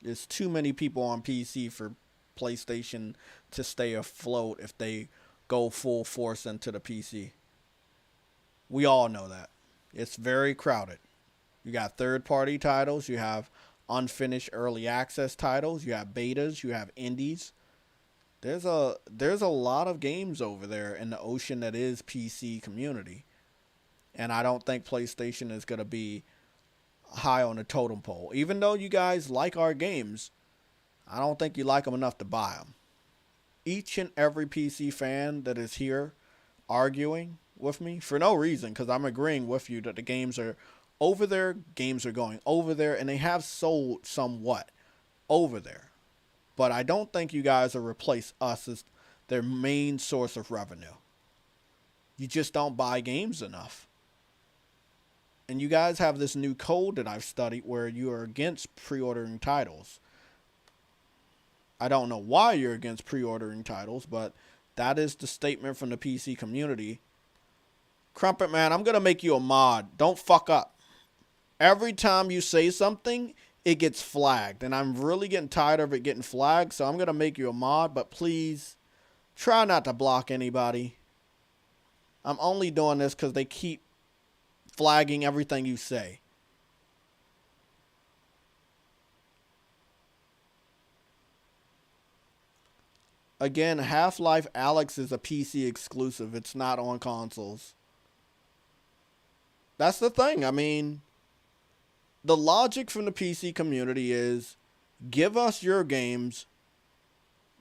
There's too many people on PC for PlayStation to stay afloat if they go full force into the PC. We all know that. It's very crowded. You got third-party titles, you have unfinished early access titles, you have betas, you have indies. There's a lot of games over there in the ocean that is PC community. And I don't think PlayStation is going to be high on the totem pole. Even though you guys like our games, I don't think you like them enough to buy them. Each and every PC fan that is here arguing with me for no reason, because I'm agreeing with you that the games are over there, games are going over there, and they have sold somewhat over there. But I don't think you guys will replace us as their main source of revenue. You just don't buy games enough. And you guys have this new code that I've studied where you are against pre-ordering titles. I don't know why you're against pre-ordering titles, but that is the statement from the PC community. Crumpet Man, I'm going to make you a mod. Don't fuck up. Every time you say something, it gets flagged. And I'm really getting tired of it getting flagged, so I'm going to make you a mod. But please, try not to block anybody. I'm only doing this because they keep flagging everything you say. Again, Half-Life Alyx is a PC exclusive. It's not on consoles. That's the thing. I mean, the logic from the PC community is give us your games,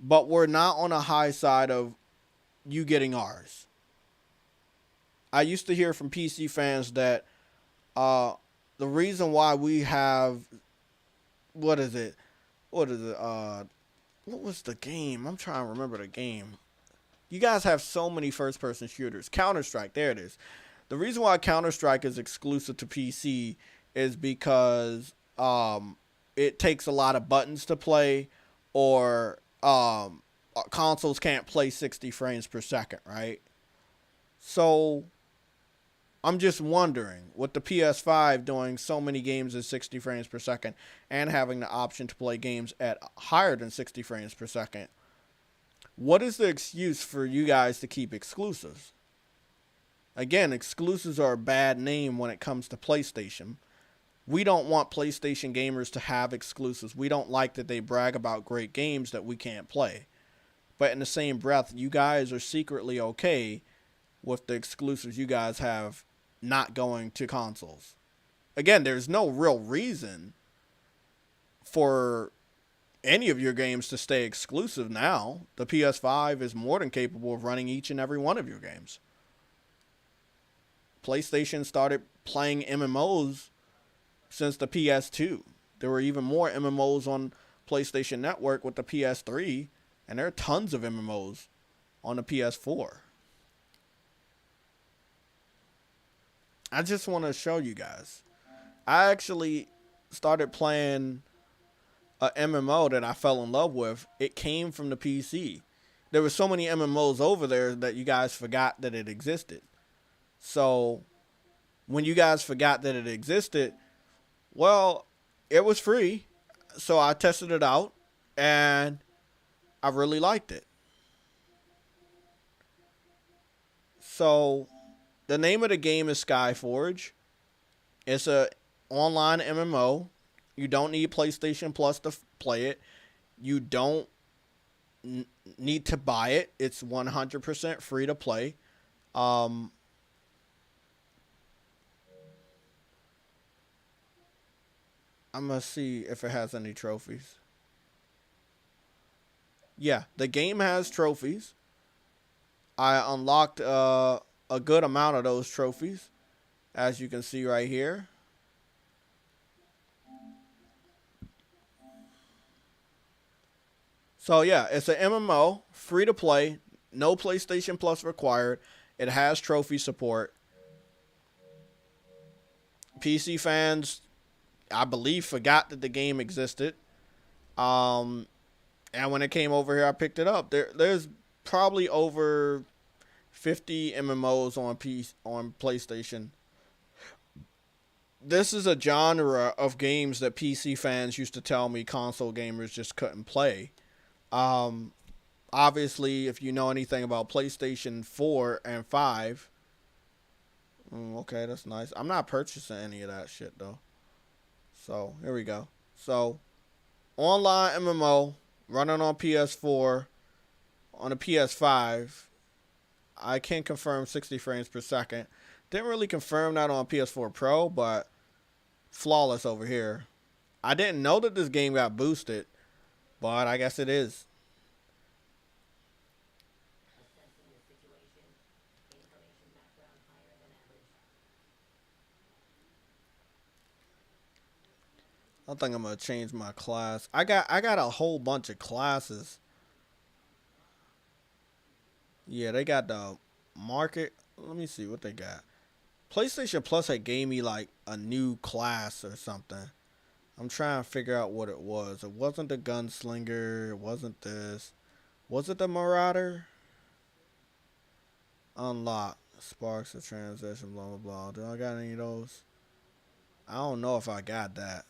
but we're not on a high side of you getting ours. I used to hear from PC fans that the reason why we have, what is it? What was the game? I'm trying to remember the game. You guys have so many first-person shooters. Counter-Strike, there it is. The reason why Counter-Strike is exclusive to PC is because it takes a lot of buttons to play, or consoles can't play 60 frames per second, right? So I'm just wondering, with the PS5 doing so many games at 60 frames per second and having the option to play games at higher than 60 frames per second, what is the excuse for you guys to keep exclusives? Again, exclusives are a bad name when it comes to PlayStation. We don't want PlayStation gamers to have exclusives. We don't like that they brag about great games that we can't play. But in the same breath, you guys are secretly okay with the exclusives you guys have not going to consoles. Again, there's no real reason for any of your games to stay exclusive now. The PS5 is more than capable of running each and every one of your games. PlayStation started playing MMOs since the PS2. There were even more MMOs on PlayStation Network with the PS3, and there are tons of MMOs on the PS4. I just want to show you guys. I actually started playing a MMO that I fell in love with. It came from the PC. There were so many MMOs over there that you guys forgot that it existed. So when you guys forgot that it existed, well, it was free. So I tested it out and I really liked it. So the name of the game is Skyforge. It's a online MMO. You don't need PlayStation Plus to play it. You don't need to buy it. It's 100% free to play. I'm going to see if it has any trophies. Yeah, the game has trophies. I unlocked a good amount of those trophies, as you can see right here. So yeah, it's an MMO, free to play, no PlayStation Plus required. It has trophy support. PC fans, I believe, forgot that the game existed. Um, and when it came over here, I picked it up. There's probably over 50 MMOs on PlayStation. This is a genre of games that PC fans used to tell me console gamers just couldn't play. Um, Obviously, if you know anything about PlayStation 4 and 5, okay, that's nice. I'm not purchasing any of that shit though. So here we go. So online MMO running on PS4, on a PS5. I can confirm 60 frames per second. Didn't really confirm that on PS4 Pro, but flawless over here. I didn't know that this game got boosted, but I guess it is. I think I'm gonna change my class. I got a whole bunch of classes. Yeah, they got the market. Let me see what they got. PlayStation Plus had gave me like a new class or something. I'm trying to figure out what it was. It wasn't the gunslinger. It wasn't this. Was it the marauder? Unlock. Sparks of transition. Blah blah blah. Do I got any of those? I don't know if I got that.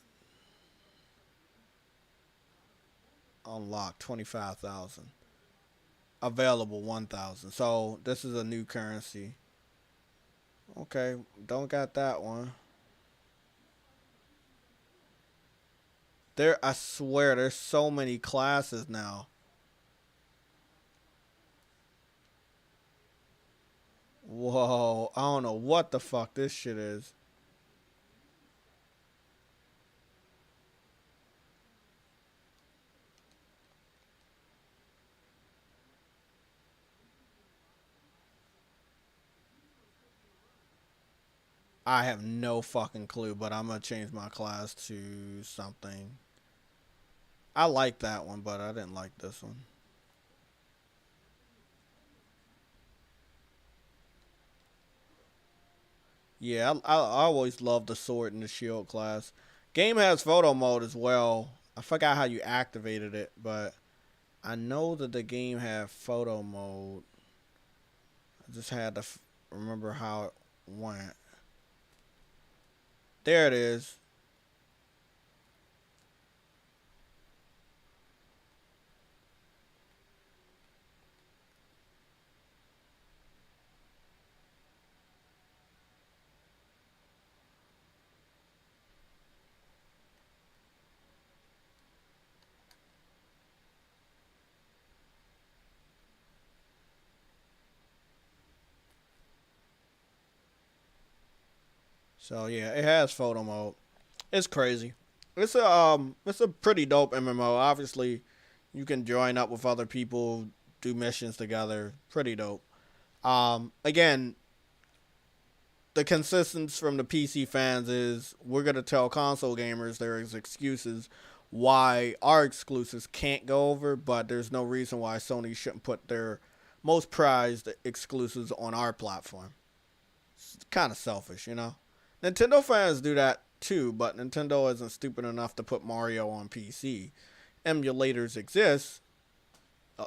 Unlock 25,000. Available 1,000. So this is a new currency. Okay, don't got that one. I swear, there's so many classes now. Whoa, I don't know what the fuck this shit is. I have no fucking clue, but I'm gonna change my class to something. I like that one, but I didn't like this one. Yeah, I always loved the sword and the shield class. Game has photo mode as well. I forgot how you activated it, but I know that the game had photo mode. I just had to remember how it went. There it is. So yeah, it has photo mode. It's crazy. It's a pretty dope MMO. Obviously, you can join up with other people, do missions together. Pretty dope. Again, the consistency from the PC fans is we're gonna tell console gamers there is excuses why our exclusives can't go over, but there's no reason why Sony shouldn't put their most prized exclusives on our platform. It's kind of selfish, you know. Nintendo fans do that too, but Nintendo isn't stupid enough to put Mario on PC. Emulators exist. Uh,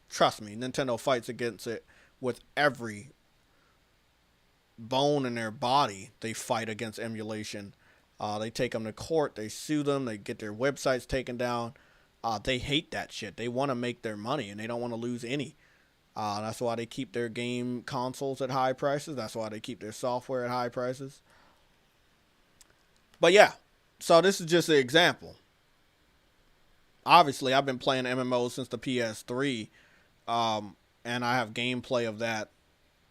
Trust me, Nintendo fights against it with every bone in their body. They fight against emulation. They take them to court. They sue them. They get their websites taken down. They hate that shit. They want to make their money and they don't want to lose any. That's why they keep their game consoles at high prices. That's why they keep their software at high prices. But yeah, so this is just an example. Obviously, I've been playing MMOs since the PS3, and I have gameplay of that.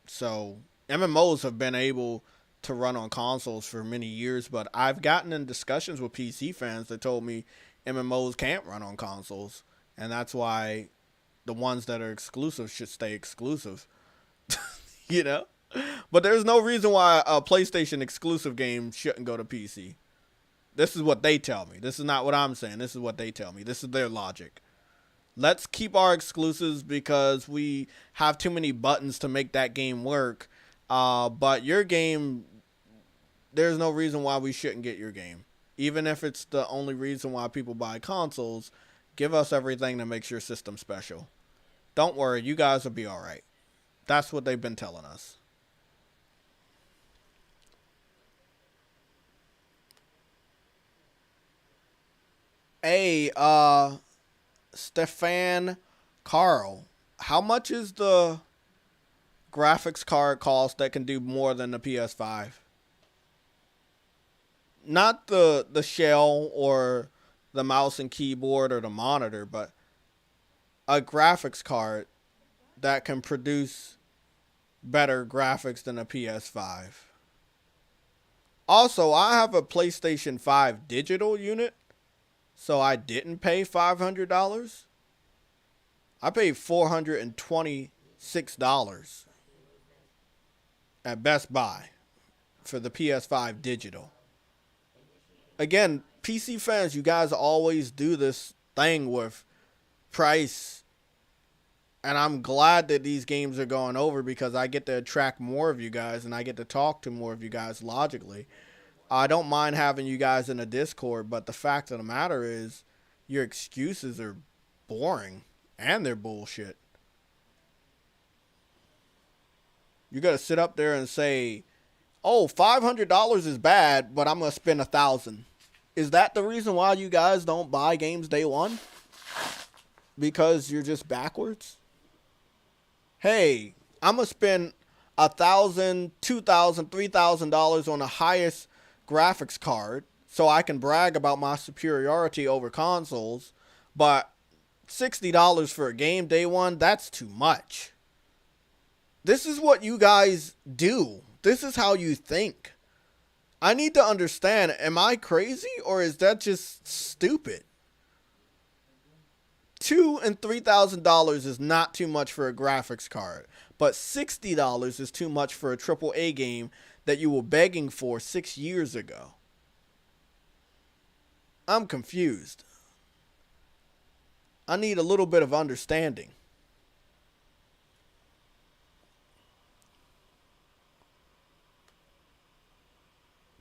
So MMOs have been able to run on consoles for many years, but I've gotten in discussions with PC fans that told me MMOs can't run on consoles, and that's why the ones that are exclusive should stay exclusive. You know? But there's no reason why a PlayStation exclusive game shouldn't go to PC. This is what they tell me. This is not what I'm saying. This is what they tell me. This is their logic. Let's keep our exclusives because we have too many buttons to make that game work. But your game, there's no reason why we shouldn't get your game. Even if it's the only reason why people buy consoles, give us everything that makes your system special. Don't worry, you guys will be alright. That's what they've been telling us. Hey, Stefan Carl, how much is the graphics card cost that can do more than the PS5? Not the shell or the mouse and keyboard or the monitor, but a graphics card that can produce better graphics than a PS5. Also, I have a PlayStation 5 digital unit, so I didn't pay $500. I paid $426 at Best Buy for the PS5 digital. Again, PC fans, you guys always do this thing with price. And I'm glad that these games are going over because I get to attract more of you guys and I get to talk to more of you guys logically. I don't mind having you guys in a Discord, but the fact of the matter is your excuses are boring and they're bullshit. You got to sit up there and say, oh, $500 is bad, but I'm going to spend $1,000. Is that the reason why you guys don't buy games day one? Because you're just backwards? Hey, I'm going to spend $1,000, $2,000, $3,000 on the highest graphics card so I can brag about my superiority over consoles, but $60 for a game day one, that's too much. This is what you guys do. This is how you think. I need to understand, am I crazy or is that just stupid? $2,000 and $3,000 is not too much for a graphics card, but $60 is too much for a AAA game that you were begging for 6 years ago. I'm confused. I need a little bit of understanding.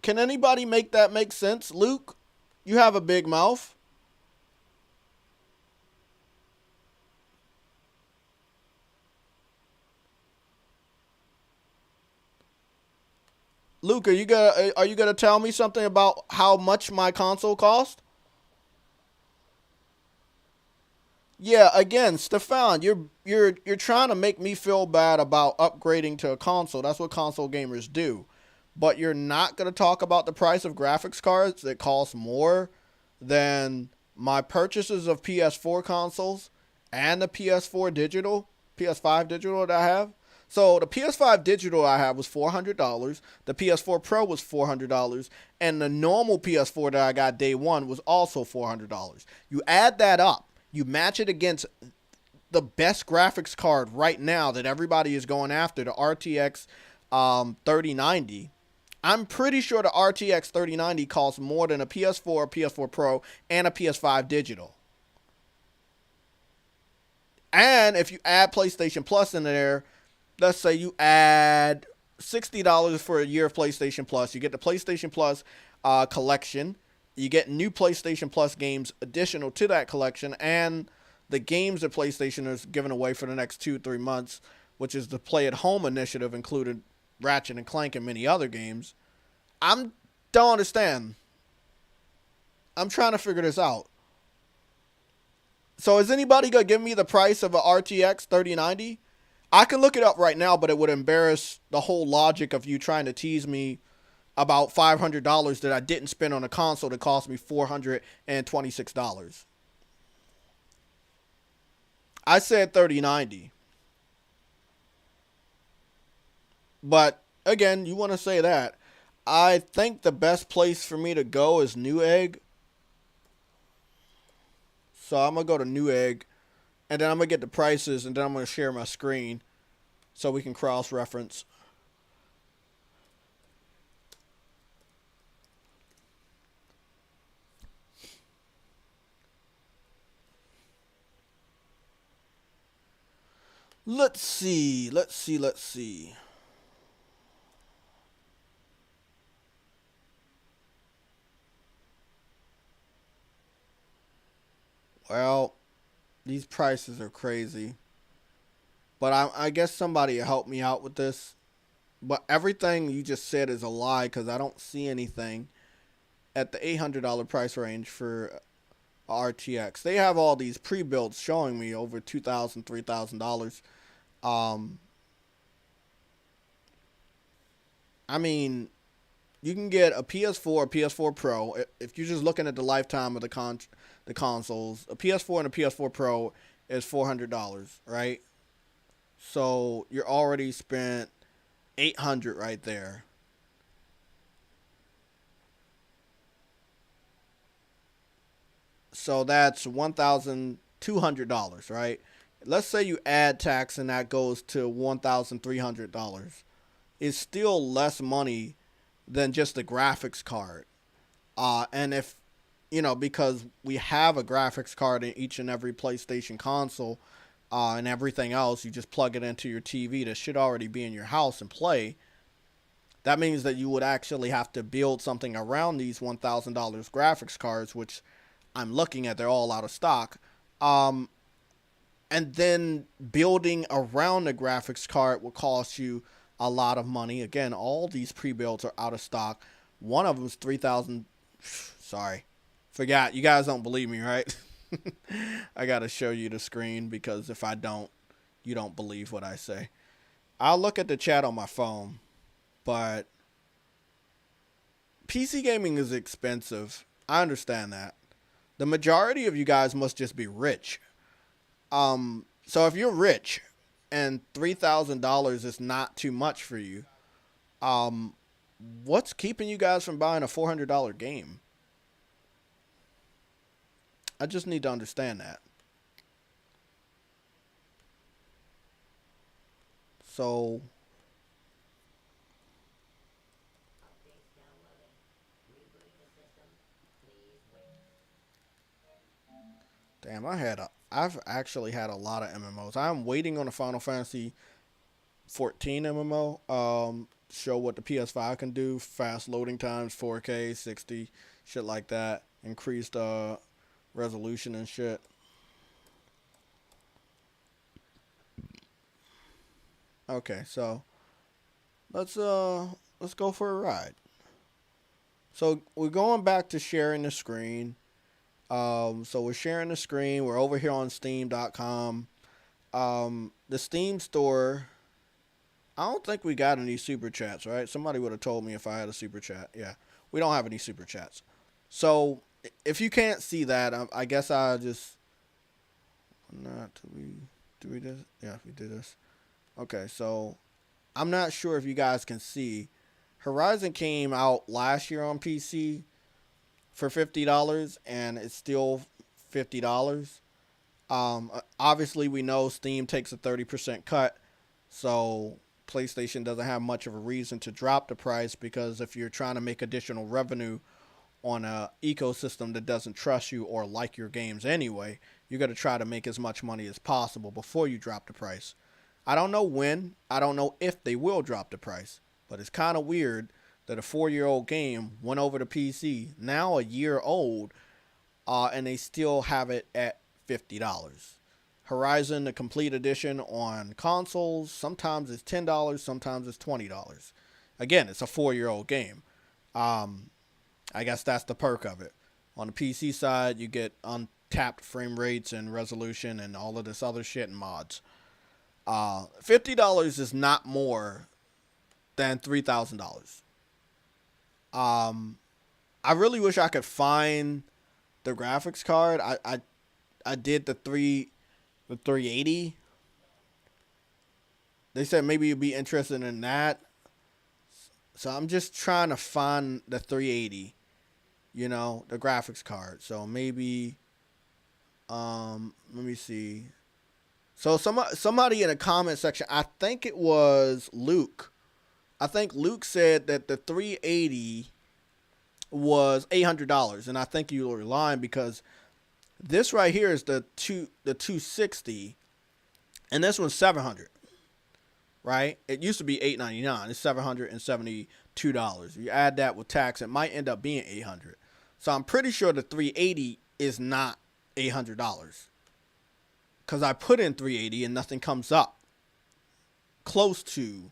Can anybody make that make sense? Luke, you have a big mouth. Luke, are you gonna tell me something about how much my console cost? Yeah, again, Stefan, you're trying to make me feel bad about upgrading to a console. That's what console gamers do. But you're not going to talk about the price of graphics cards that cost more than my purchases of PS4 consoles and the PS4 digital, PS5 digital that I have. So the PS5 digital I have was $400. The PS4 Pro was $400. And the normal PS4 that I got day one was also $400. You add that up. You match it against the best graphics card right now that everybody is going after, the RTX 3090. I'm pretty sure the RTX 3090 costs more than a PS4, PS4 Pro, and a PS5 digital. And if you add PlayStation Plus in there, let's say you add $60 for a year of PlayStation Plus. You get the PlayStation Plus collection. You get new PlayStation Plus games additional to that collection. And the games that PlayStation is giving away for the next 2-3 months, which is the Play at Home initiative, included Ratchet and Clank and many other games. Don't understand. I'm trying to figure this out. So is anybody going to give me the price of a RTX 3090? I can look it up right now, but it would embarrass the whole logic of you trying to tease me about $500 that I didn't spend on a console that cost me $426. I said 3090. But again, you want to say that. I think the best place for me to go is Newegg. So I'm going to go to Newegg and then I'm gonna get the prices, and then I'm gonna share my screen so we can cross reference. Let's see. Let's see. Let's see. Well, these prices are crazy. But I guess somebody helped me out with this. But everything you just said is a lie because I don't see anything at the $800 price range for RTX. They have all these pre-builds showing me over $2,000, $3,000. Um, I mean, you can get a PS4, a PS4 Pro. If you're just looking at the lifetime of the consoles, a PS4 and a PS4 Pro is $400, right? So you're already spent 800 right there. So that's $1,200, right? Let's say you add tax and that goes to $1,300. It's still less money than just a graphics card. And if because we have a graphics card in each and every PlayStation console, and everything else, you just plug it into your TV that should already be in your house and play. That means that you would actually have to build something around these $1,000 graphics cards, which I'm looking at, they're all out of stock. Um, and then building around the graphics card will cost you a lot of money. Again, all these pre-builds are out of stock. One of them is 3,000. Sorry, forgot. You guys don't believe me, right? I gotta show you the screen because if I don't, you don't believe what I say. I'll look at the chat on my phone, but PC gaming is expensive. I understand that. The majority of you guys must just be rich. So if you're rich and $3,000 is not too much for you, um, what's keeping you guys from buying a $400 game? I just need to understand that. So, damn, I've actually had a lot of MMOs. I'm waiting on a Final Fantasy 14 MMO. Show what the PS5 can do, fast loading times, 4K, 60, shit like that, increased resolution and shit. Okay, so let's go for a ride. So we're going back to sharing the screen. So we're sharing the screen. We're over here on Steam.com. The Steam store. I don't think we got any super chats, right? Somebody would have told me if I had a super chat. Yeah, we don't have any super chats. So if you can't see that, I guess I just not do we this? Yeah, we did this. Okay, so I'm not sure if you guys can see. Horizon came out last year on PC for $50, and it's still $50. Obviously, we know Steam takes a 30% cut, so PlayStation doesn't have much of a reason to drop the price because if you're trying to make additional revenue on a ecosystem that doesn't trust you or like your games anyway, you're going to try to make as much money as possible before you drop the price. I don't know when, I don't know if they will drop the price, but it's kind of weird that a 4-year-old game went over to PC, now a year old, and they still have it at $50. Horizon, the complete edition on consoles, sometimes it's $10, sometimes it's $20. Again, it's a 4-year-old game. I guess that's the perk of it. On the PC side, you get untapped frame rates and resolution and all of this other shit and mods. $50 is not more than $3,000. I really wish I could find the graphics card. I did the 380. They said maybe you'd be interested in that. So I'm just trying to find the 380, the graphics card. So maybe let me see. So somebody in the comment section, I think it was Luke. I think Luke said that the 380 was $800, and I think you were lying because this right here is the 260, and this one's 700. Right? It used to be $899. It's $772. You add that with tax, it might end up being $800. So I'm pretty sure the 380 is not $800 because I put in 380 and nothing comes up close to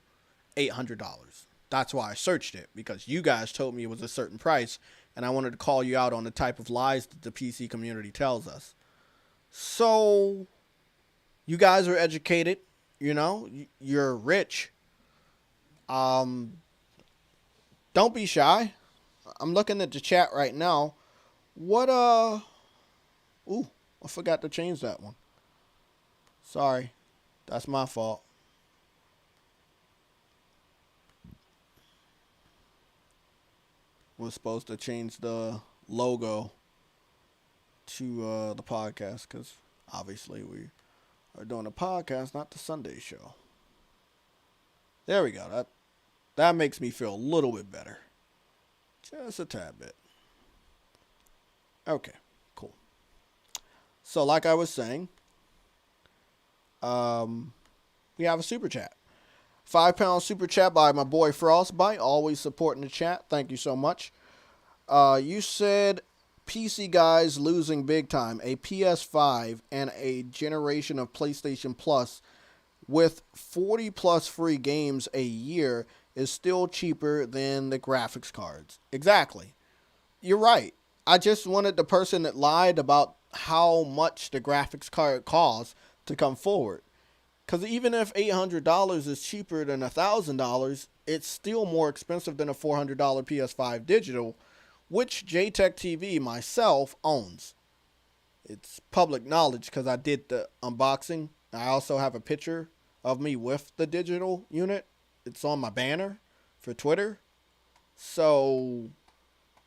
$800. That's why I searched it, because you guys told me it was a certain price, and I wanted to call you out on the type of lies that the PC community tells us. So you guys are educated. You know, you're rich. Don't be shy. I'm looking at the chat right now. What, ooh, I forgot to change that one. Sorry. That's my fault. We're supposed to change the logo to the podcast because obviously we are doing a podcast, not the Sunday show. There we go. That makes me feel a little bit better. Just a tad bit. Okay, cool. So like I was saying, we have a super chat. £5 super chat by my boy Frostbite, always supporting the chat. Thank you so much. You said PC guys losing big time. A PS5 and a generation of PlayStation Plus with 40 plus free games a year is still cheaper than the graphics cards. Exactly. You're right. I just wanted the person that lied about how much the graphics card costs to come forward. Because even if $800 is cheaper than $1,000, it's still more expensive than a $400 PS5 digital, which JaytechTV myself owns. It's public knowledge because I did the unboxing. I also have a picture of me with the digital unit. It's on my banner for Twitter. So,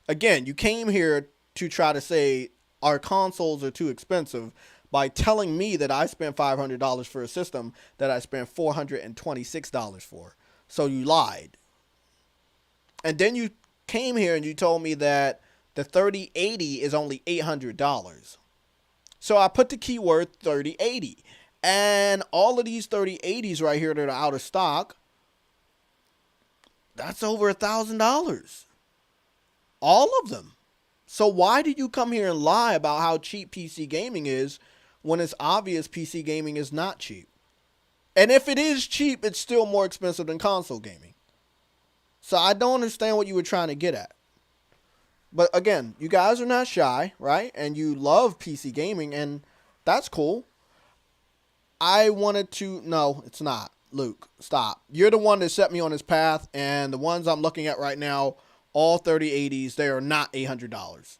again, you came here to try to say our consoles are too expensive by telling me that I spent $500 for a system that I spent $426 for. So you lied. And then you came here and you told me that the 3080 is only $800. So I put the keyword 3080. And all of these 3080s right here that are out of stock, that's over $1,000. All of them. So why did you come here and lie about how cheap PC gaming is when it's obvious PC gaming is not cheap? And if it is cheap, it's still more expensive than console gaming. So I don't understand what you were trying to get at. But again, you guys are not shy, right? And you love PC gaming, and that's cool. I wanted to... No, it's not. Luke, stop. You're the one that set me on this path, and the ones I'm looking at right now, all 3080s, they are not $800.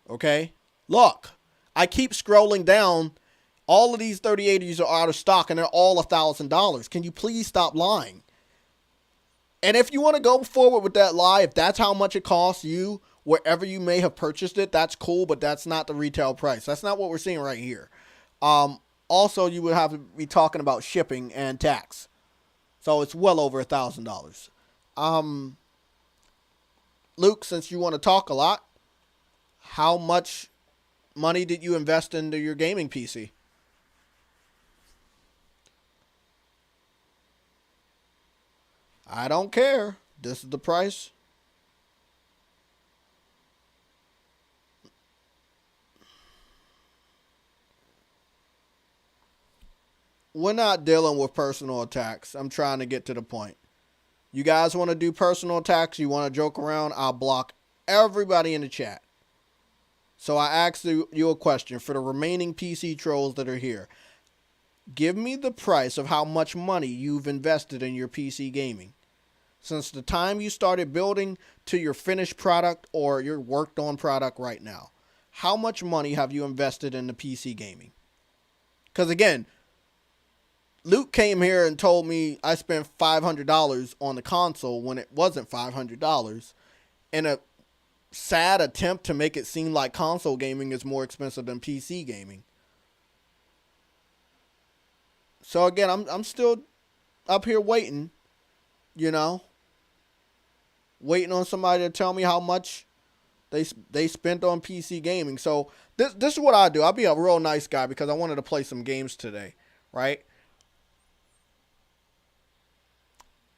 Okay? Look, I keep scrolling down. All of these 3080s are out of stock, and they're all $1,000. Can you please stop lying? And if you want to go forward with that lie, if that's how much it costs you, wherever you may have purchased it, that's cool, but that's not the retail price. That's not what we're seeing right here. Also, you would have to be talking about shipping and tax. So it's well over $1,000. Luke, since you want to talk a lot, how much money did you invest into your gaming PC? I don't care. This is the price. We're not dealing with personal attacks. I'm trying to get to the point. You guys want to do personal attacks? You want to joke around? I'll block everybody in the chat. So I asked you a question for the remaining PC trolls that are here. Give me the price of how much money you've invested in your PC gaming. Since the time you started building to your finished product or your worked on product right now. How much money have you invested in the PC gaming? Because again, Luke came here and told me I spent $500 on the console when it wasn't $500 in a sad attempt to make it seem like console gaming is more expensive than PC gaming. So again, I'm still up here waiting, you know, waiting on somebody to tell me how much they spent on PC gaming. So this is what I do. I'll be a real nice guy because I wanted to play some games today, right?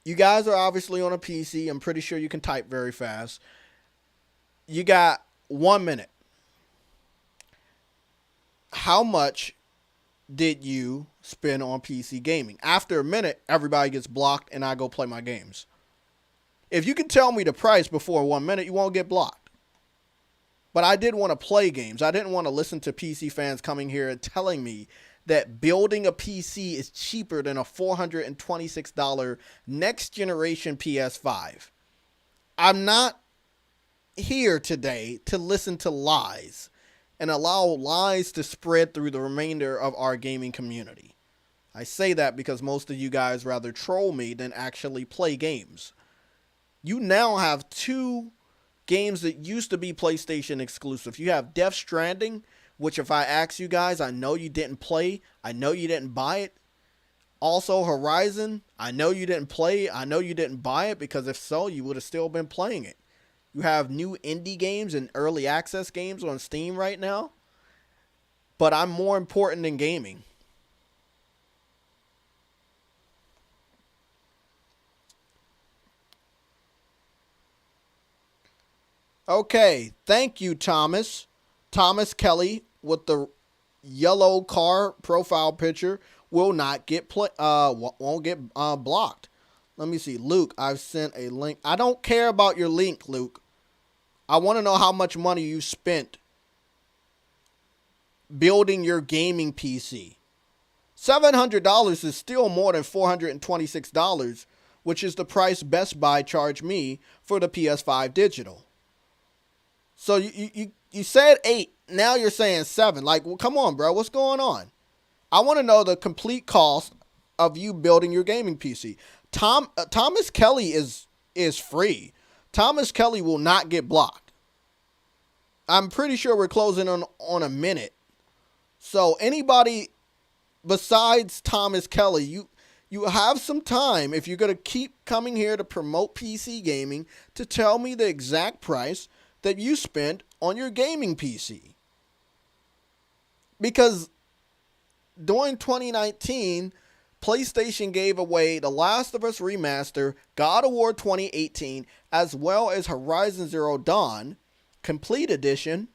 You guys are obviously on a PC. I'm pretty sure you can type very fast. You got 1 minute. How much did you spend on PC gaming? After a minute, everybody gets blocked and I go play my games. If you can tell me the price before 1 minute, you won't get blocked. But I did want to play games. I didn't want to listen to PC fans coming here and telling me that building a PC is cheaper than a $426 next generation PS5. I'm not here today to listen to lies and allow lies to spread through the remainder of our gaming community. I say that because most of you guys rather troll me than actually play games. You now have two games that used to be PlayStation exclusive. You have Death Stranding, which if I ask you guys, I know you didn't play. I know you didn't buy it. Also, Horizon, I know you didn't play. I know you didn't buy it because if so, you would have still been playing it. You have new indie games and early access games on Steam right now. But I'm more important than gaming. Okay, thank you, Thomas. Thomas Kelly with the yellow car profile picture will not get won't get blocked. Let me see, Luke. I've sent a link. I don't care about your link, Luke. I want to know how much money you spent building your gaming PC. $700 is still more than $426, which is the price Best Buy charged me for the PS5 digital. So you said 8, now you're saying 7. Like, well, come on, bro. What's going on? I want to know the complete cost of you building your gaming PC. Thomas Kelly is free. Thomas Kelly will not get blocked. I'm pretty sure we're closing on a minute. So anybody besides Thomas Kelly, you have some time if you're going to keep coming here to promote PC gaming to tell me the exact price that you spent on your gaming PC. Because during 2019, PlayStation gave away The Last of Us Remaster, God of War 2018, as well as Horizon Zero Dawn Complete Edition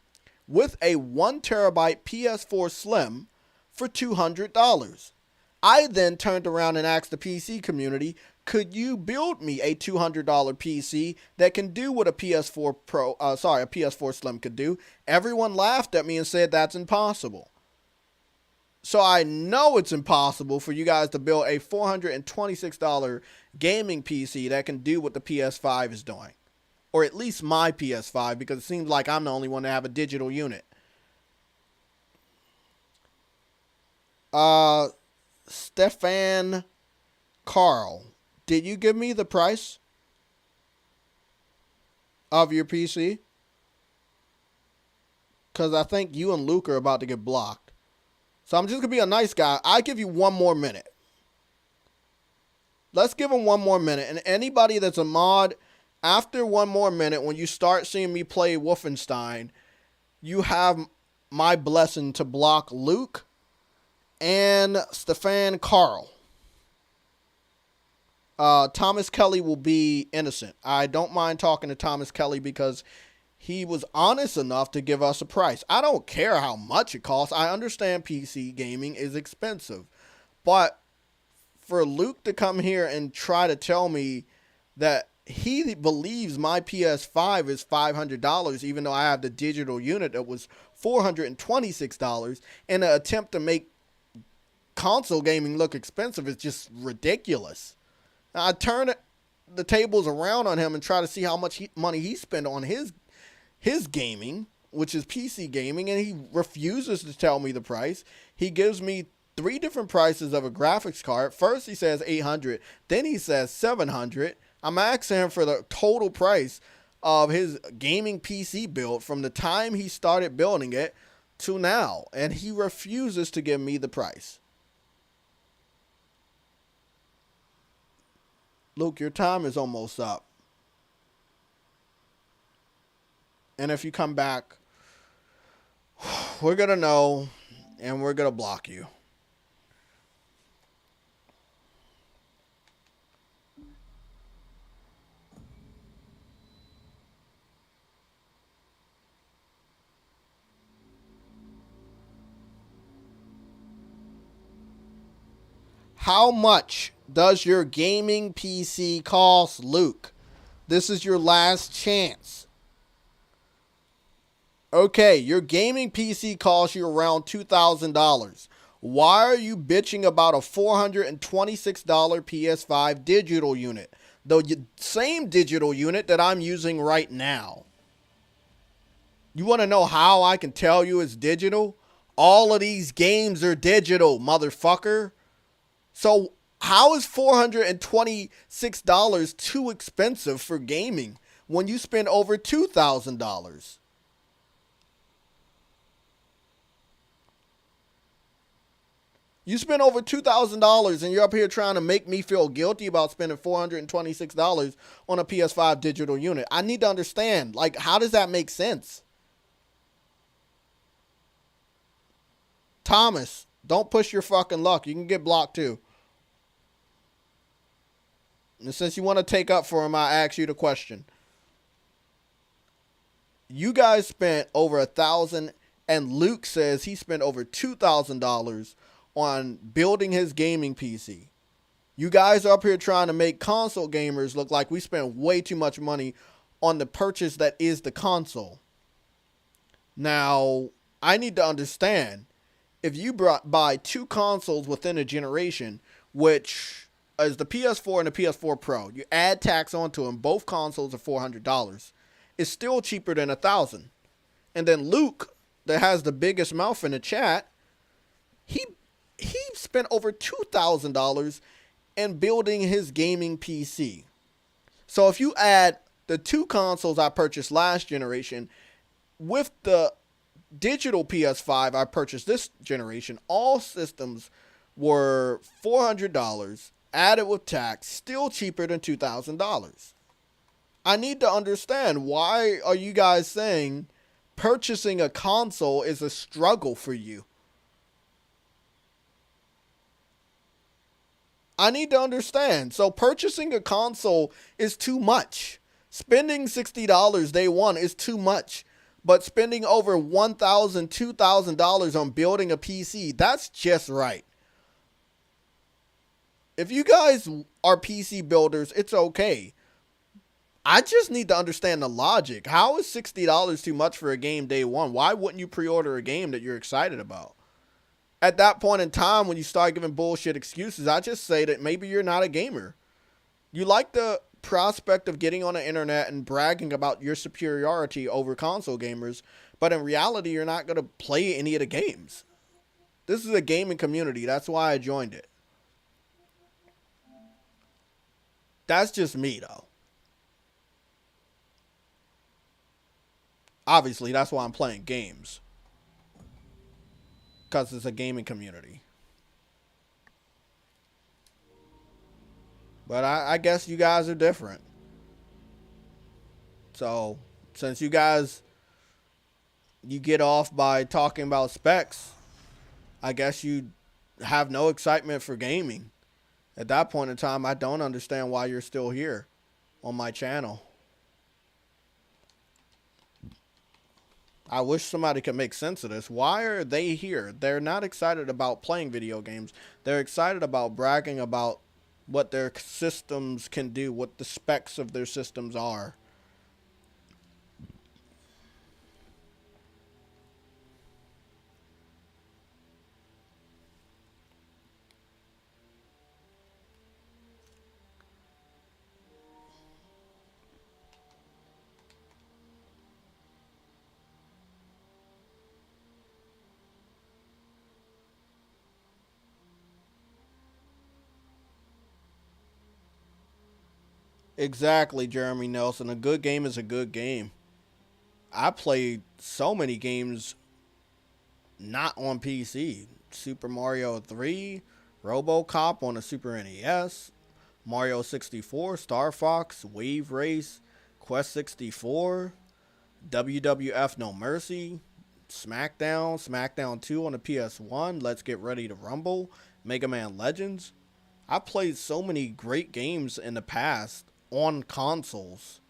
with a 1TB PS4 Slim for $200. I then turned around and asked the PC community, could you build me a $200 PC that can do what a PS4 a PS4 Slim could do? Everyone laughed at me and said that's impossible. So I know it's impossible for you guys to build a $426 gaming PC that can do what the PS5 is doing. Or at least my PS5, because it seems like I'm the only one to have a digital unit. Stefan Carl, did you give me the price of your PC? Because I think you and Luke are about to get blocked. So I'm just going to be a nice guy. I give you 1 more minute. Let's give him 1 more minute. And anybody that's a mod, after 1 more minute, when you start seeing me play Wolfenstein, you have my blessing to block Luke and Stefan Carl. Thomas Kelly will be innocent. I don't mind talking to Thomas Kelly because he was honest enough to give us a price. I don't care how much it costs. I understand PC gaming is expensive. But for Luke to come here and try to tell me that he believes my PS5 is $500, even though I have the digital unit that was $426, in an attempt to make console gaming look expensive is just ridiculous. I turn the tables around on him and try to see how much money he spent on his gaming, which is PC gaming, and he refuses to tell me the price. He gives me 3 different prices of a graphics card. First he says $800, then he says $700. I'm asking him for the total price of his gaming PC build from the time he started building it to now, and he refuses to give me the price. Luke, your time is almost up. And if you come back, we're going to know and we're going to block you. How much does your gaming PC cost, Luke? This is your last chance. Okay, your gaming PC costs you around $2,000. Why are you bitching about a $426 PS5 digital unit? The same digital unit that I'm using right now. You want to know how I can tell you it's digital? All of these games are digital, motherfucker. So how is $426 too expensive for gaming when you spend over $2,000? You spend over $2,000 and you're up here trying to make me feel guilty about spending $426 on a PS5 digital unit. I need to understand, like, how does that make sense? Thomas, don't push your fucking luck. You can get blocked too. And since you want to take up for him, I ask you the question. You guys spent over $1,000, and Luke says he spent over $2,000 on building his gaming PC. You guys are up here trying to make console gamers look like we spent way too much money on the purchase that is the console. Now, I need to understand, if you buy two consoles within a generation, which is the PS4 and the PS4 Pro, you add tax onto them, both consoles are $400. It's still cheaper than $1,000. And then Luke, that has the biggest mouth in the chat, he spent over $2,000 in building his gaming PC. So if you add the two consoles I purchased last generation with the digital PS5 I purchased this generation, all systems were $400, added with tax, still cheaper than $2,000. I need to understand, why are you guys saying purchasing a console is a struggle for you? I need to understand. So purchasing a console is too much. Spending $60 day one is too much. But spending over $1,000, $2,000 on building a PC, that's just right. If you guys are PC builders, it's okay. I just need to understand the logic. How is $60 too much for a game day one? Why wouldn't you pre-order a game that you're excited about? At that point in time, when you start giving bullshit excuses, I just say that maybe you're not a gamer. You like the prospect of getting on the internet and bragging about your superiority over console gamers, but in reality, you're not going to play any of the games. This is a gaming community. That's why I joined it. That's just me, though. Obviously, that's why I'm playing games. Because it's a gaming community. But I guess you guys are different. So, since you guys, you get off by talking about specs, I guess you have no excitement for gaming. At that point in time, I don't understand why you're still here on my channel. I wish somebody could make sense of this. Why are they here? They're not excited about playing video games. They're excited about bragging about what their systems can do, what the specs of their systems are. Exactly, Jeremy Nelson. A good game is a good game. I played so many games not on PC. Super Mario 3, RoboCop on the Super NES, Mario 64, Star Fox, Wave Race, Quest 64, WWF No Mercy, SmackDown, SmackDown 2 on the PS1, Let's Get Ready to Rumble, Mega Man Legends. I played so many great games in the past on consoles.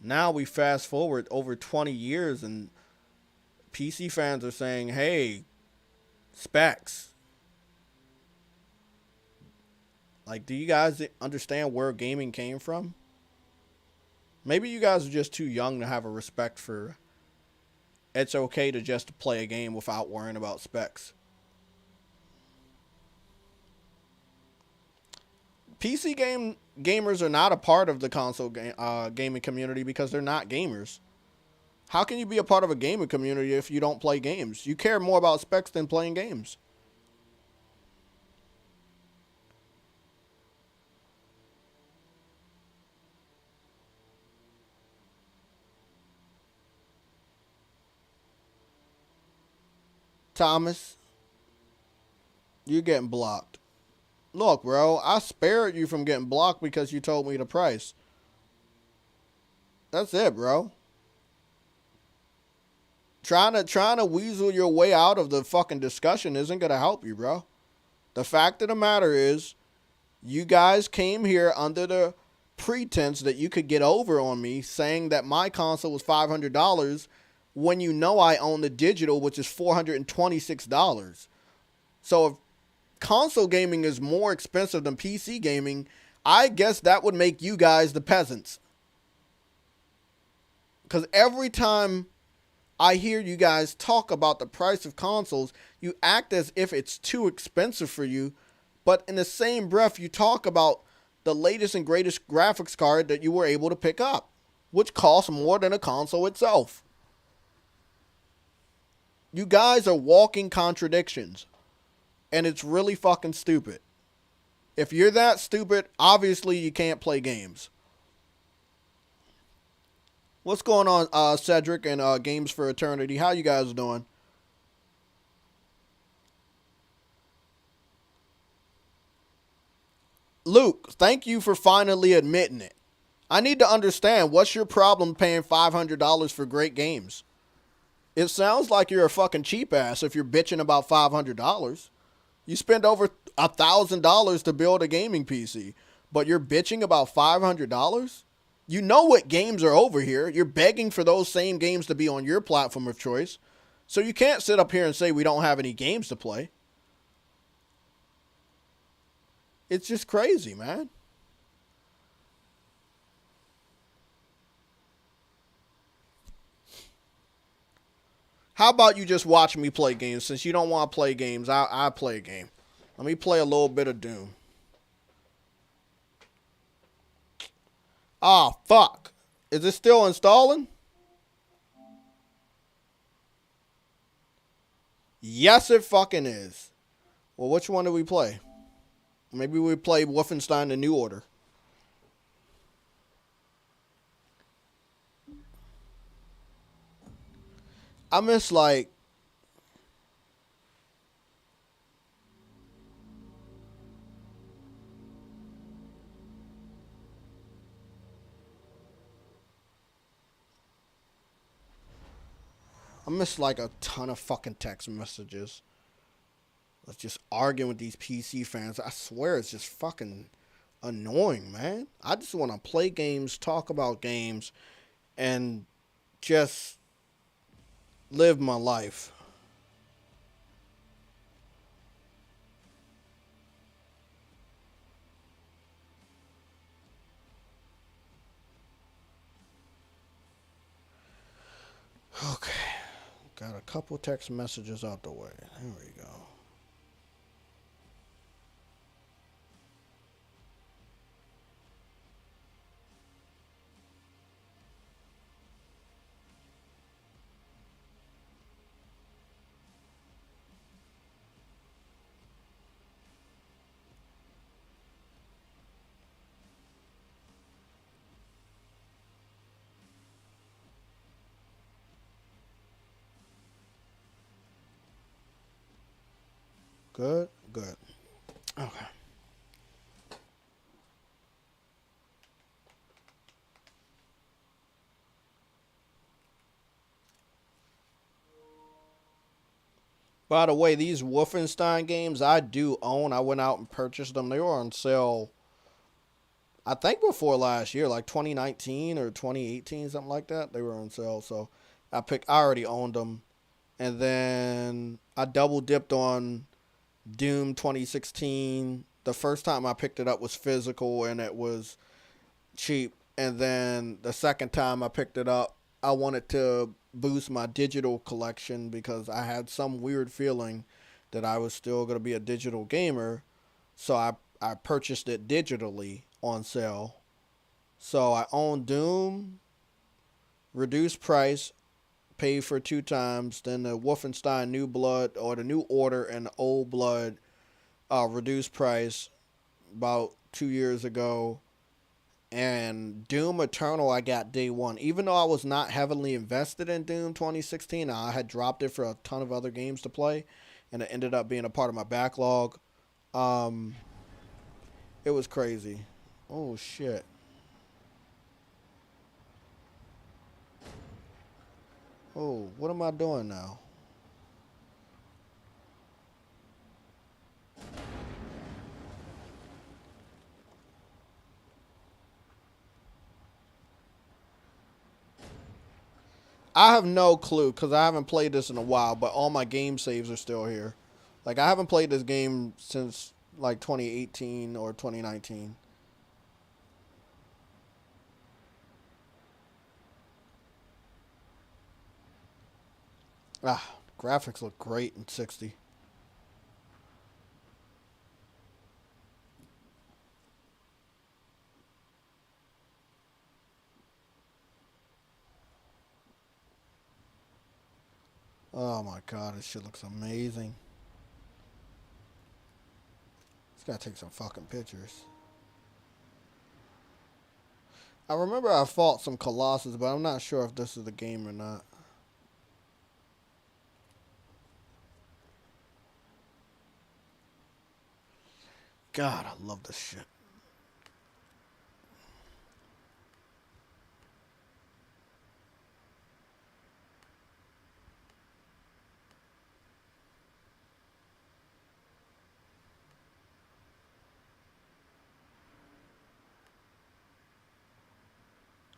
Now we fast forward over 20 years and PC fans are saying, hey, specs. Like, do you guys understand where gaming came from? Maybe you guys are just too young to have a respect for it's okay to just play a game without worrying about specs. Gamers are not a part of the console gaming community because they're not gamers. How can you be a part of a gaming community if you don't play games? You care more about specs than playing games. Thomas, you're getting blocked. Look, bro, I spared you from getting blocked because you told me the price. That's it, bro. Trying to weasel your way out of the fucking discussion isn't gonna help you, bro. The fact of the matter is, you guys came here under the pretense that you could get over on me saying that my console was $500 when you know I own the digital, which is $426. So if console gaming is more expensive than PC gaming, I guess that would make you guys the peasants. Because every time I hear you guys talk about the price of consoles, you act as if it's too expensive for you, but in the same breath, you talk about the latest and greatest graphics card that you were able to pick up, which costs more than a console itself. You guys are walking contradictions, and it's really fucking stupid. If you're that stupid, obviously you can't play games. What's going on, Cedric and Games for Eternity? How you guys doing? Luke, thank you for finally admitting it. I need to understand, what's your problem paying $500 for great games? It sounds like you're a fucking cheap ass if you're bitching about $500. You spend over $1,000 to build a gaming PC, but you're bitching about $500? You know what games are over here. You're begging for those same games to be on your platform of choice. So you can't sit up here and say we don't have any games to play. It's just crazy, man. How about you just watch me play games? Since you don't want to play games, I play a game. Let me play a little bit of Doom. Ah, fuck. Is it still installing? Yes, it fucking is. Well, which one do we play? Maybe we play Wolfenstein The New Order. I miss, like, a ton of fucking text messages. Let's just arguing with these PC fans. I swear it's just fucking annoying, man. I just want to play games, talk about games, and just live my life. Okay. Got a couple text messages out the way. There we go. Good, good. Okay. By the way, these Wolfenstein games I do own. I went out and purchased them. They were on sale, I think before last year, like 2019 or 2018, something like that. They were on sale, so I already owned them, and then I double dipped on Doom 2016. The first time I picked it up was physical, and it was cheap. And then the second time I picked it up, I wanted to boost my digital collection because I had some weird feeling that I was still going to be a digital gamer. So I purchased it digitally on sale. So I own Doom, reduced price, paid for two times. Then the Wolfenstein New Blood or the New Order and the Old Blood, reduced price about 2 years ago. And Doom Eternal I got day one. Even though I was not heavily invested in Doom 2016, I had dropped it for a ton of other games to play, and it ended up being a part of my backlog. Um, it was crazy. Oh shit. Oh, what am I doing now? I have no clue because I haven't played this in a while, but all my game saves are still here. Like, I haven't played this game since like 2018 or 2019. Ah, graphics look great in 60. Oh my god, this shit looks amazing. Just gotta take some fucking pictures. I remember I fought some Colossus, but I'm not sure if this is the game or not. God, I love this shit.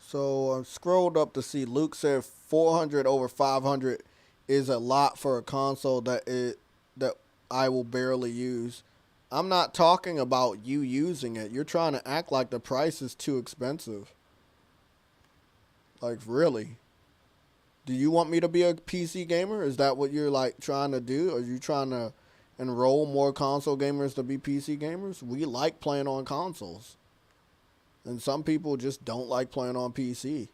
So I scrolled up to see Luke said 400 over 500 is a lot for a console that I will barely use. I'm not talking about you using it. You're trying to act like the price is too expensive. Like, really? Do you want me to be a PC gamer? Is that what you're like trying to do? Are you trying to enroll more console gamers to be PC gamers? We like playing on consoles. And some people just don't like playing on PC.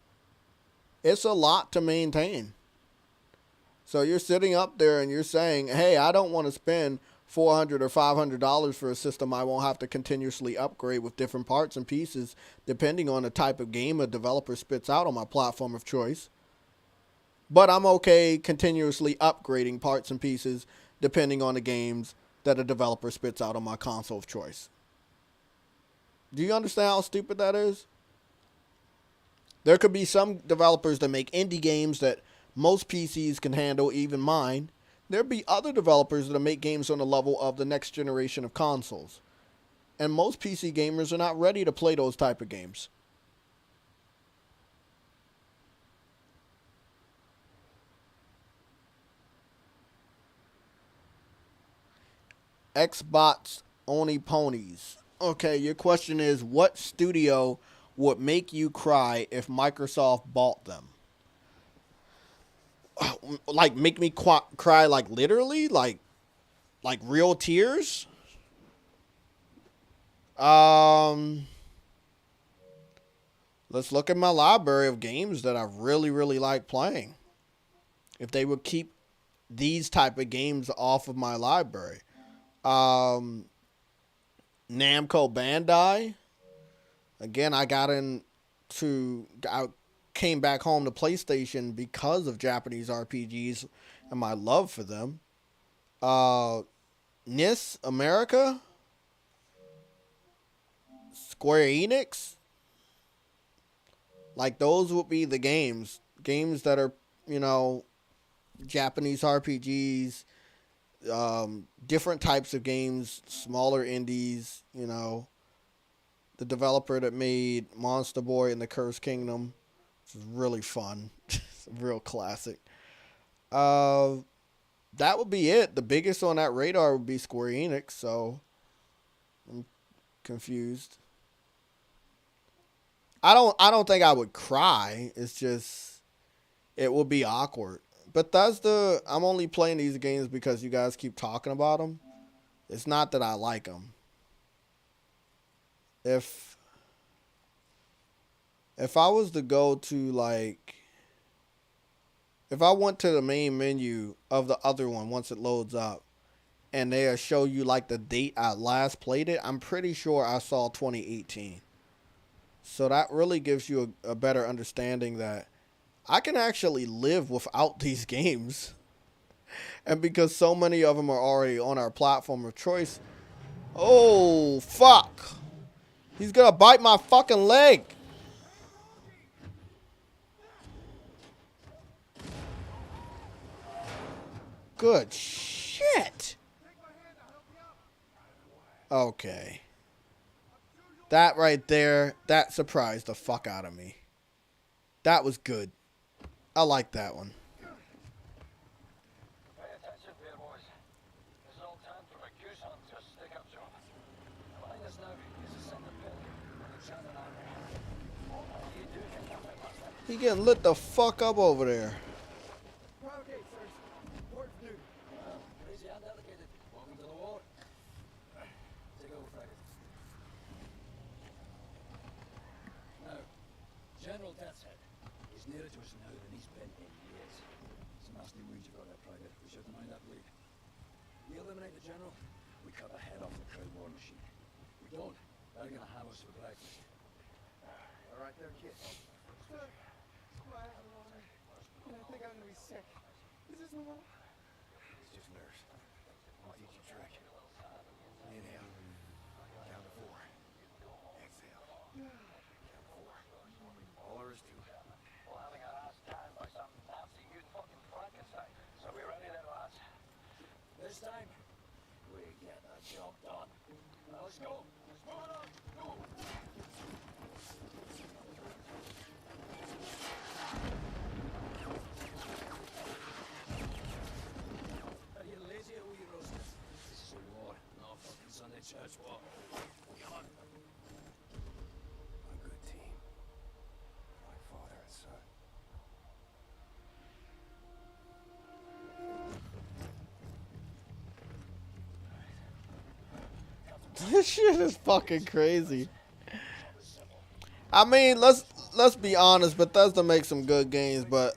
It's a lot to maintain. So you're sitting up there and you're saying, hey, I don't want to spend $400 or $500 for a system I won't have to continuously upgrade with different parts and pieces depending on the type of game a developer spits out on my platform of choice. But I'm okay continuously upgrading parts and pieces depending on the games that a developer spits out on my console of choice. Do you understand how stupid that is? There could be some developers that make indie games that most PCs can handle, even mine. There'd be other developers that make games on the level of the next generation of consoles. And most PC gamers are not ready to play those type of games. Xbox only ponies. Okay, your question is what studio would make you cry if Microsoft bought them? Like make me cry like literally like real tears? Um let's look at my library of games that I really like playing. If they would keep these type of games off of my library. Um Namco Bandai. Again, I came back home to PlayStation because of Japanese RPGs and my love for them. Uh, NIS America, Square Enix, like those would be the games that are, you know, Japanese RPGs different types of games, smaller indies. The developer that made Monster Boy and the Cursed Kingdom, which is really fun. It's a real classic. Uh, that would be it. The biggest on that radar would be Square Enix. So I'm confused. I don't think I would cry. It's just it would be awkward. Bethesda, I'm only playing these games because you guys keep talking about them. It's not that I like them. If if I was to go to if I went to the main menu of the other one once it loads up and they show you like the date I last played it, I'm pretty sure I saw 2018. So that really gives you a better understanding that I can actually live without these games. And because so many of them are already on our platform of choice. Oh, fuck. He's gonna bite my fucking leg. Good shit. Okay. That right there, that surprised the fuck out of me. That was good. I like that one. Pay attention, dear boys. This is all time for a goose hunt to a stick-up job. Behind us now is a center pit with a Shannon army. You do think I'm a bastard? He getting lit the fuck up over there. Proudgate, sirs. Port new. Crazy and delegated. Welcome to the war. Take over, fragate. Now, General Deathshead is nearer to us now than he's been in years. Some nasty wounds you've got there, Private. We should mind that bleed. We eliminate the General, we cut the head off the crowd war machine. We don't, they're gonna have us for breakfast. All right there, kid. Sir, my water. And I think I'm gonna be sick. Is this normal? It's just nerves. I'll teach you a trick. Inhale. Count to 4. Exhale. Count 4. All there is to it. We're having our ass tied by some Nazi mutant fucking Frankenstein. So we're ready then, lads. This time, we get the job done. Now let's go. Let's move it on. Go. Are you lazy or will you roast us? This is a war, not a fucking Sunday church war. Come on. A good team. Like father and son. This shit is fucking crazy. I mean, let's be honest. Bethesda makes some good games, but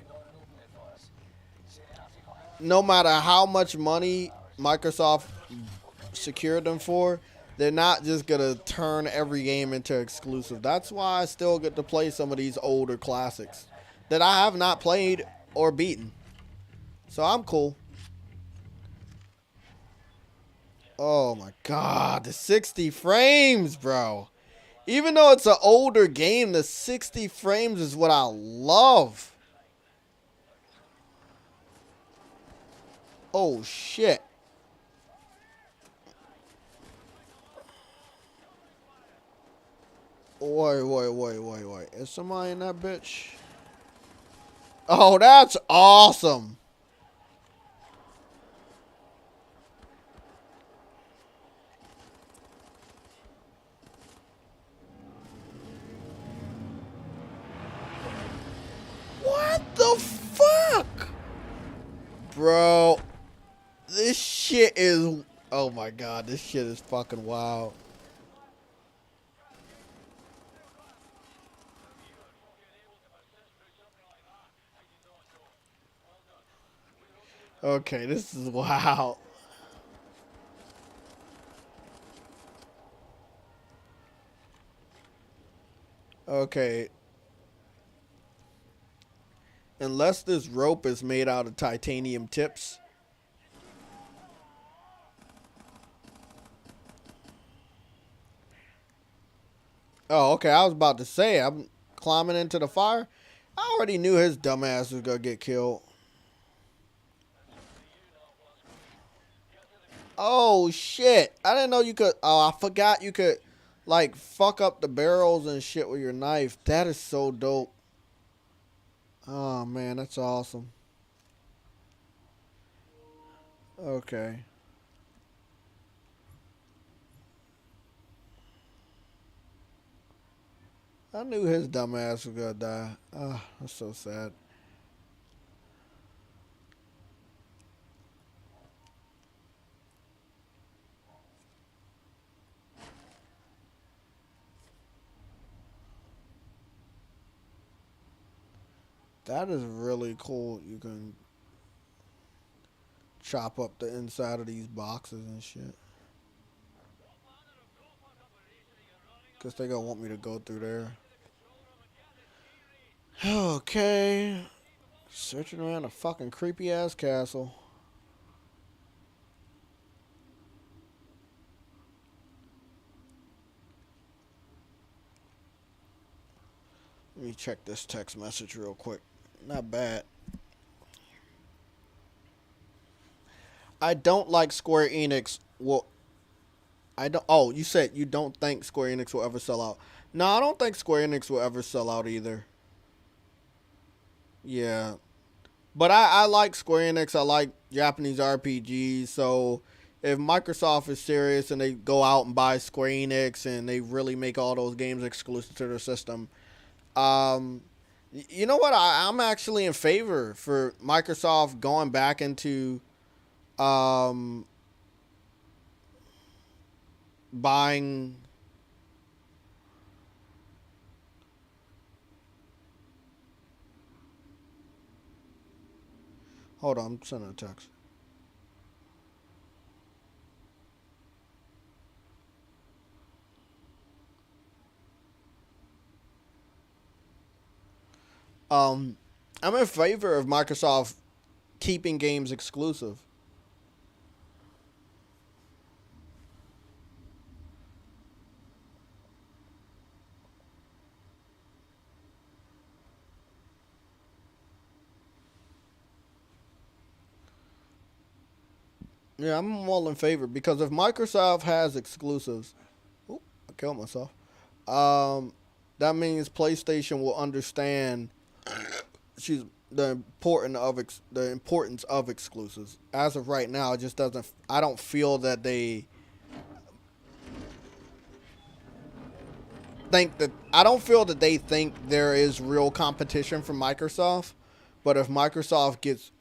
no matter how much money Microsoft secured them for, they're not just gonna turn every game into exclusive. That's why I still get to play some of these older classics that I have not played or beaten. So I'm cool. Oh my god, the 60 frames, bro. Even though it's an older game, the 60 frames is what I love. Oh shit. Wait. Is somebody in that bitch? Oh, that's awesome. What the fuck? Bro, this shit is... Oh my god, this shit is fucking wild. Okay, this is wild. Okay. Unless this rope is made out of titanium tips. Oh, okay. I was about to say, I'm climbing into the fire. I already knew his dumbass was going to get killed. Oh shit! I didn't know you could. Oh, I forgot you could, like, fuck up the barrels and shit with your knife. That is so dope. Oh man, that's awesome. Okay. I knew his dumb ass was gonna die. Ah, that's so sad. That is really cool. You can chop up the inside of these boxes and shit. Cause they gonna want me to go through there. Okay. Searching around a fucking creepy ass castle. Let me check this text message real quick. Not bad. I don't like Square Enix. Well, I don't. Oh, you said you don't think Square Enix will ever sell out. No, I don't think Square Enix will ever sell out either. Yeah. But I like Square Enix. I like Japanese RPGs. So if Microsoft is serious and they go out and buy Square Enix and they really make all those games exclusive to their system, you know what? I'm actually in favor for Microsoft going back into um, buying. Hold on, I'm sending a text. Um, I'm in favor of Microsoft keeping games exclusive. Yeah, I'm all in favor because if Microsoft has exclusives, oh, I killed myself. Um, that means PlayStation will understand she's the importance of exclusives. As of right now, it just doesn't. I don't feel that they think that. I don't feel that they think there is real competition from Microsoft. But if Microsoft gets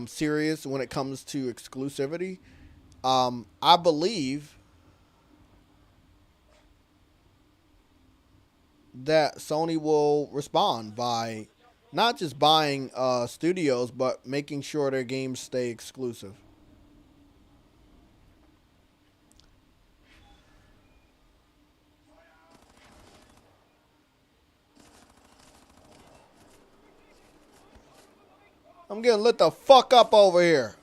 serious when it comes to exclusivity, I believe that Sony will respond by not just buying studios, but making sure their games stay exclusive. I'm getting lit the fuck up over here.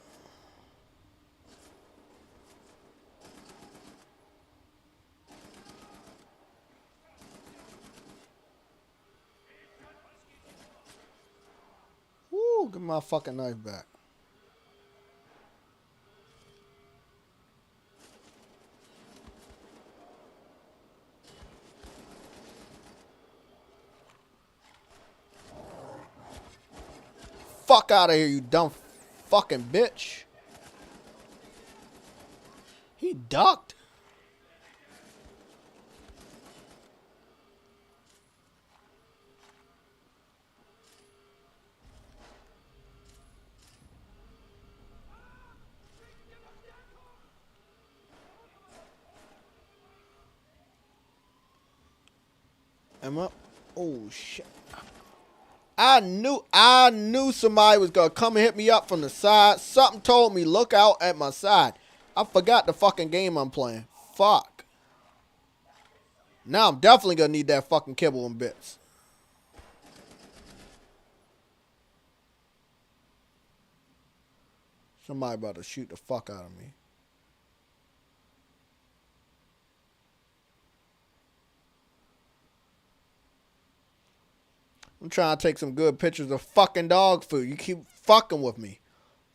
Woo, give me my fucking knife back. Fuck out of here, you dumb fucking bitch. He ducked. Am I? Oh shit. I knew somebody was gonna come and hit me up from the side. Something told me look out at my side. I forgot the fucking game I'm playing. Fuck. Now I'm definitely gonna need that fucking kibble and bits. Somebody about to shoot the fuck out of me. I'm trying to take some good pictures of fucking dog food. You keep fucking with me.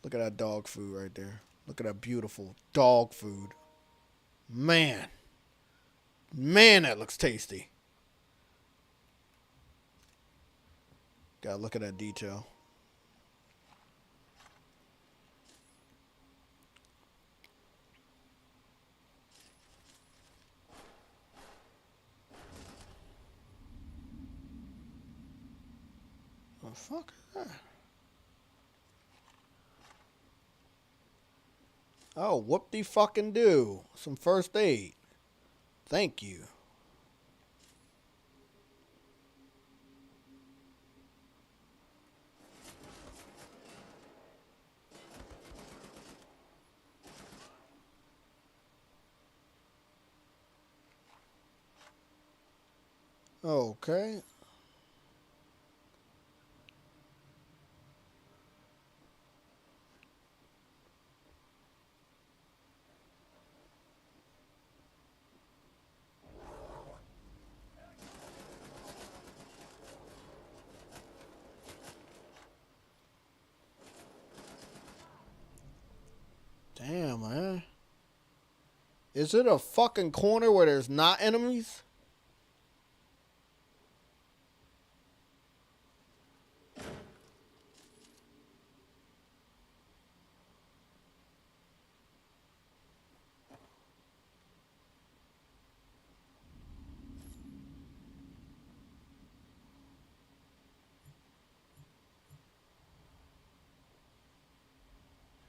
Look at that dog food right there. Look at that beautiful dog food. Man. Man, that looks tasty. Gotta look at that detail. What the fuck is that? Oh, whoop-de-fucking-do. Some first aid. Thank you. Okay. Damn, man. Is it a fucking corner where there's not enemies?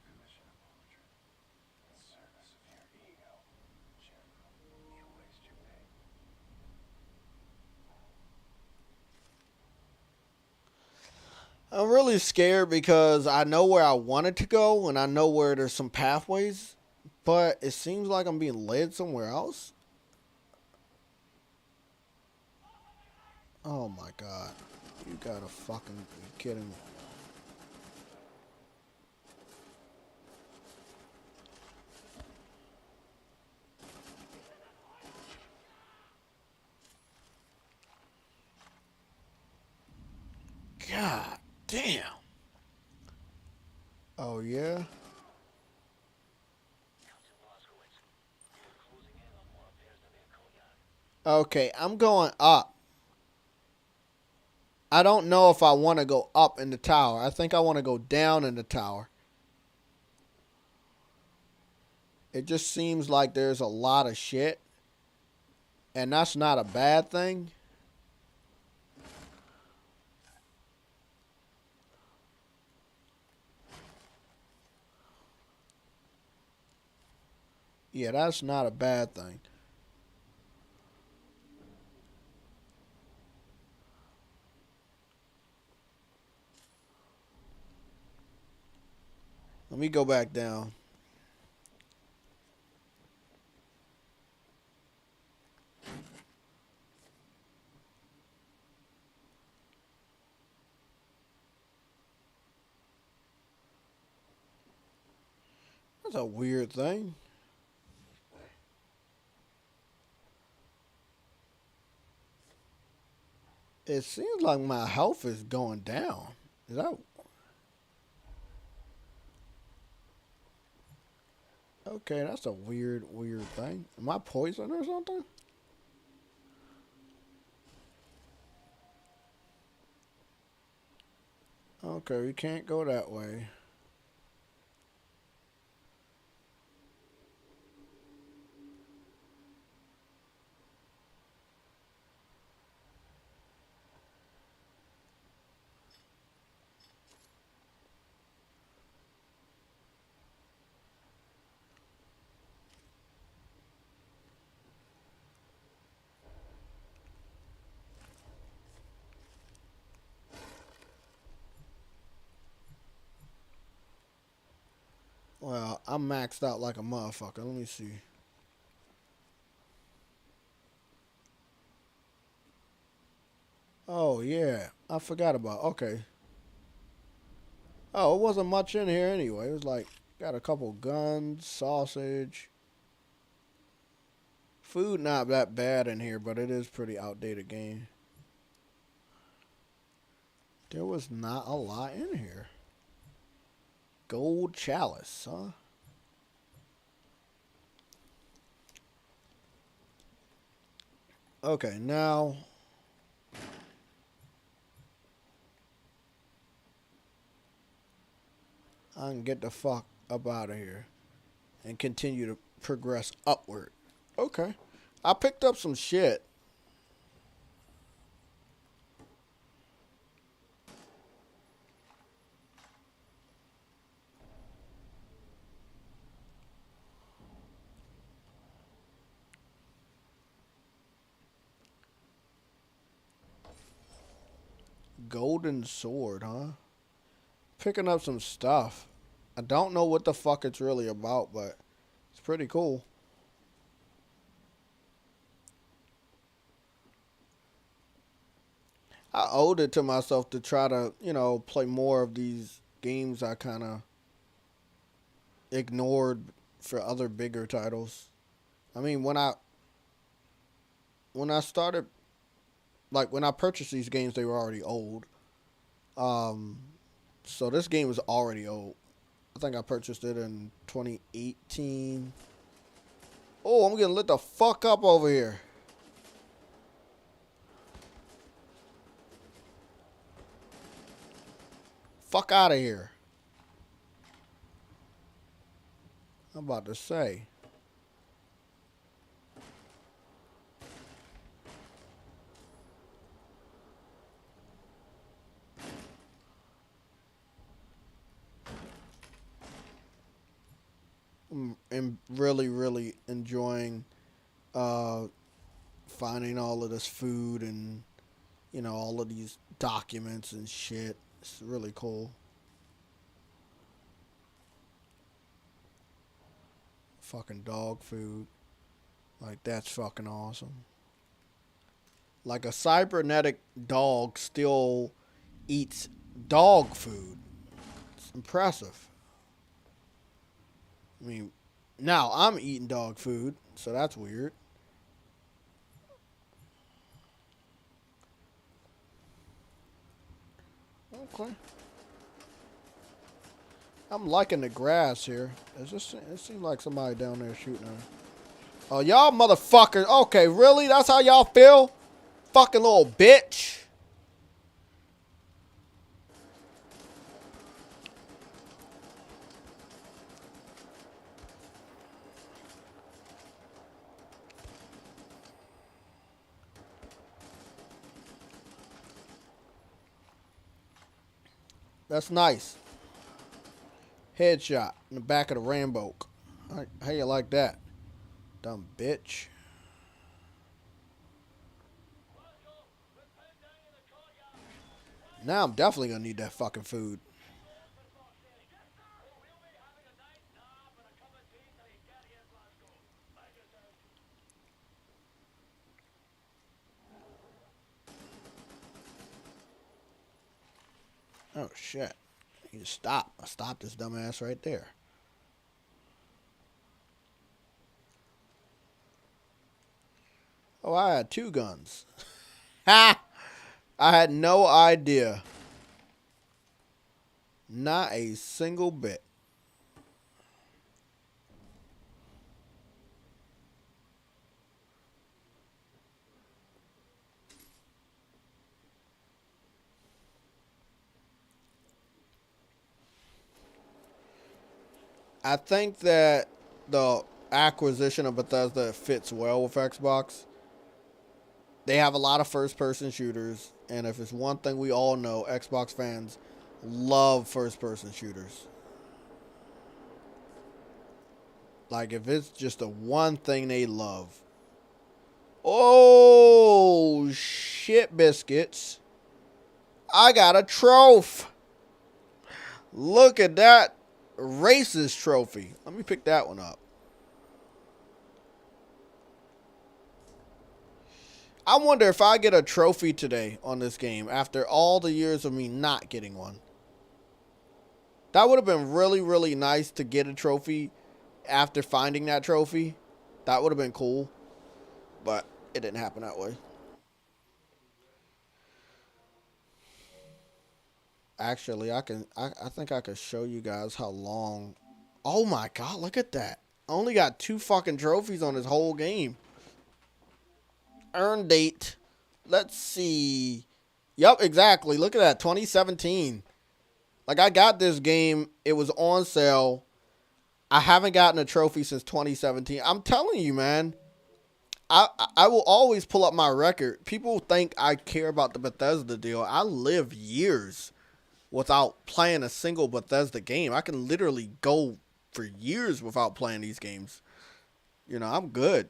Commission a portrait in service of your ego. General, you waste your pay. I'm really scared because I know where I wanted to go and I know where there's some pathways, but it seems like I'm being led somewhere else. Oh my god. You gotta fucking be kidding me. God damn. Oh yeah? Okay, I'm going up. I don't know if I want to go up in the tower. I think I want to go down in the tower. It just seems like there's a lot of shit. And that's not a bad thing. Yeah, that's not a bad thing. Let me go back down. That's a weird thing. It seems like my health is going down. Is that... Okay, that's a weird thing. Am I poisoned or something? Okay, we can't go that way. Well, I'm maxed out like a motherfucker. Let me see. Oh, yeah. I forgot about... Okay. Oh, it wasn't much in here anyway. It was like... Got a couple guns, sausage. Food not that bad in here, but it is pretty outdated game. There was not a lot in here. Gold chalice, huh? Okay, now I can get the fuck up out of here and continue to progress upward. Okay. I picked up some shit. Golden sword, huh? Picking up some stuff. I don't know what the fuck it's really about, but it's pretty cool. I owed it to myself to try to, play more of these games I kind of ignored for other bigger titles. I mean, when I started, like when I purchased these games, they were already old. Um, so this game is already old. I think I purchased it in 2018. Oh, I'm getting lit the fuck up over here. Fuck out of here. I'm about to say. I'm really, really enjoying finding all of this food and, all of these documents and shit. It's really cool. Fucking dog food. Like, that's fucking awesome. Like, a cybernetic dog still eats dog food. It's impressive. I mean, now I'm eating dog food, so that's weird. Okay. I'm liking the grass here. It seems like somebody down there shooting at. Oh, y'all motherfuckers. Okay, really? That's how y'all feel? Fucking little bitch. That's nice. Headshot in the back of the Rambo. How you like that? Dumb bitch. Now I'm definitely gonna need that fucking food. Oh shit. You just stop. I stopped this dumbass right there. Oh, I had two guns. Ha! I had no idea. Not a single bit. I think that the acquisition of Bethesda fits well with Xbox. They have a lot of first person shooters, and if it's one thing we all know, Xbox fans love first person shooters. Like, if it's just the one thing they love. Oh, shit biscuits. I got a trophy. Look at that racist trophy. Let me pick that one up. I wonder if I get a trophy today on this game after all the years of me not getting one. That would have been really, really nice to get a trophy after finding that trophy. That would have been cool. But it didn't happen that way. Actually, I think I could show you guys how long. Oh my god, look at that. I only got 2 fucking trophies on this whole game. Earn date. Let's see. Yep, exactly. Look at that. 2017. Like, I got this game. It was on sale. I haven't gotten a trophy since 2017. I'm telling you, man. I will always pull up my record. People think I care about the Bethesda deal. I live years without playing a single Bethesda game. I can literally go for years without playing these games. You know, I'm good.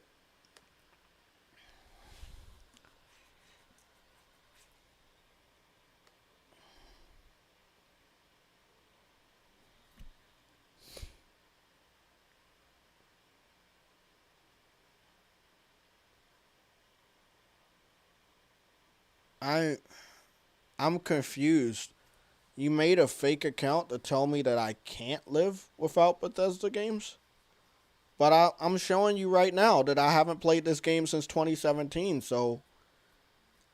I I'm confused. You made a fake account to tell me that I can't live without Bethesda games? But I'm showing you right now that I haven't played this game since 2017. So,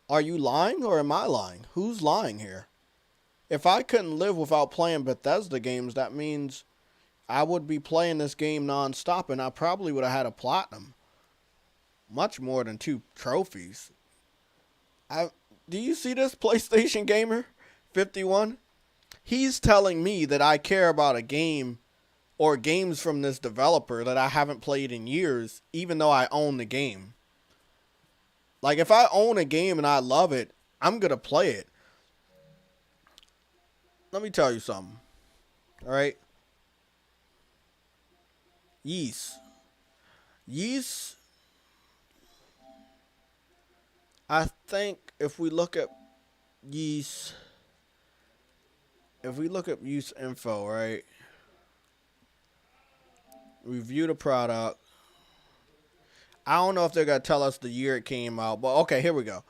are you lying or am I lying? Who's lying here? If I couldn't live without playing Bethesda games, that means I would be playing this game nonstop and I probably would have had a platinum. Much more than 2 trophies. Do you see this, PlayStation Gamer 51? He's telling me that I care about a game or games from this developer that I haven't played in years, even though I own the game. Like, if I own a game and I love it, I'm going to play it. Let me tell you something. All right? Yeast. I think if we look at Yeast, use info, right? Review the product. I don't know if they're going to tell us the year it came out, but okay, here we go.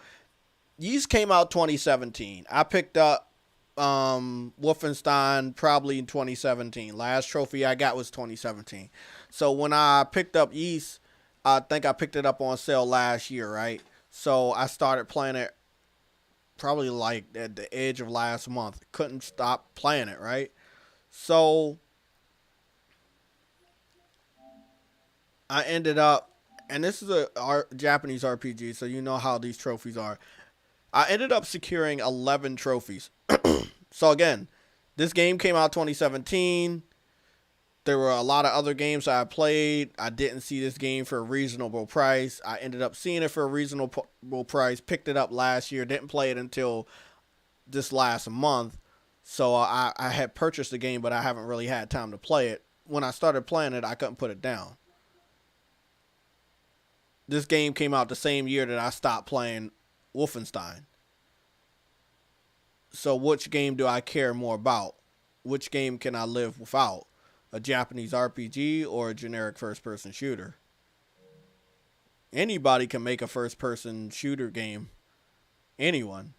Yeast came out 2017. I picked up Wolfenstein probably in 2017. Last trophy I got was 2017. So when I picked up Yeast, I think I picked it up on sale last year, right? So I started playing it probably like at the edge of last month. Couldn't stop playing it, right? So I ended up, and this is a Japanese RPG, so you know how these trophies are. I ended up securing 11 trophies. So again, this game came out 2017. There were a lot of other games I played. I didn't see this game for a reasonable price. I ended up seeing it for a reasonable price. Picked it up last year. Didn't play it until this last month. So I had purchased the game, but I haven't really had time to play it. When I started playing it, I couldn't put it down. This game came out the same year that I stopped playing Wolfenstein. So which game do I care more about? Which game can I live without? A Japanese RPG or a generic first-person shooter? Anybody can make a first-person shooter game. Anyone.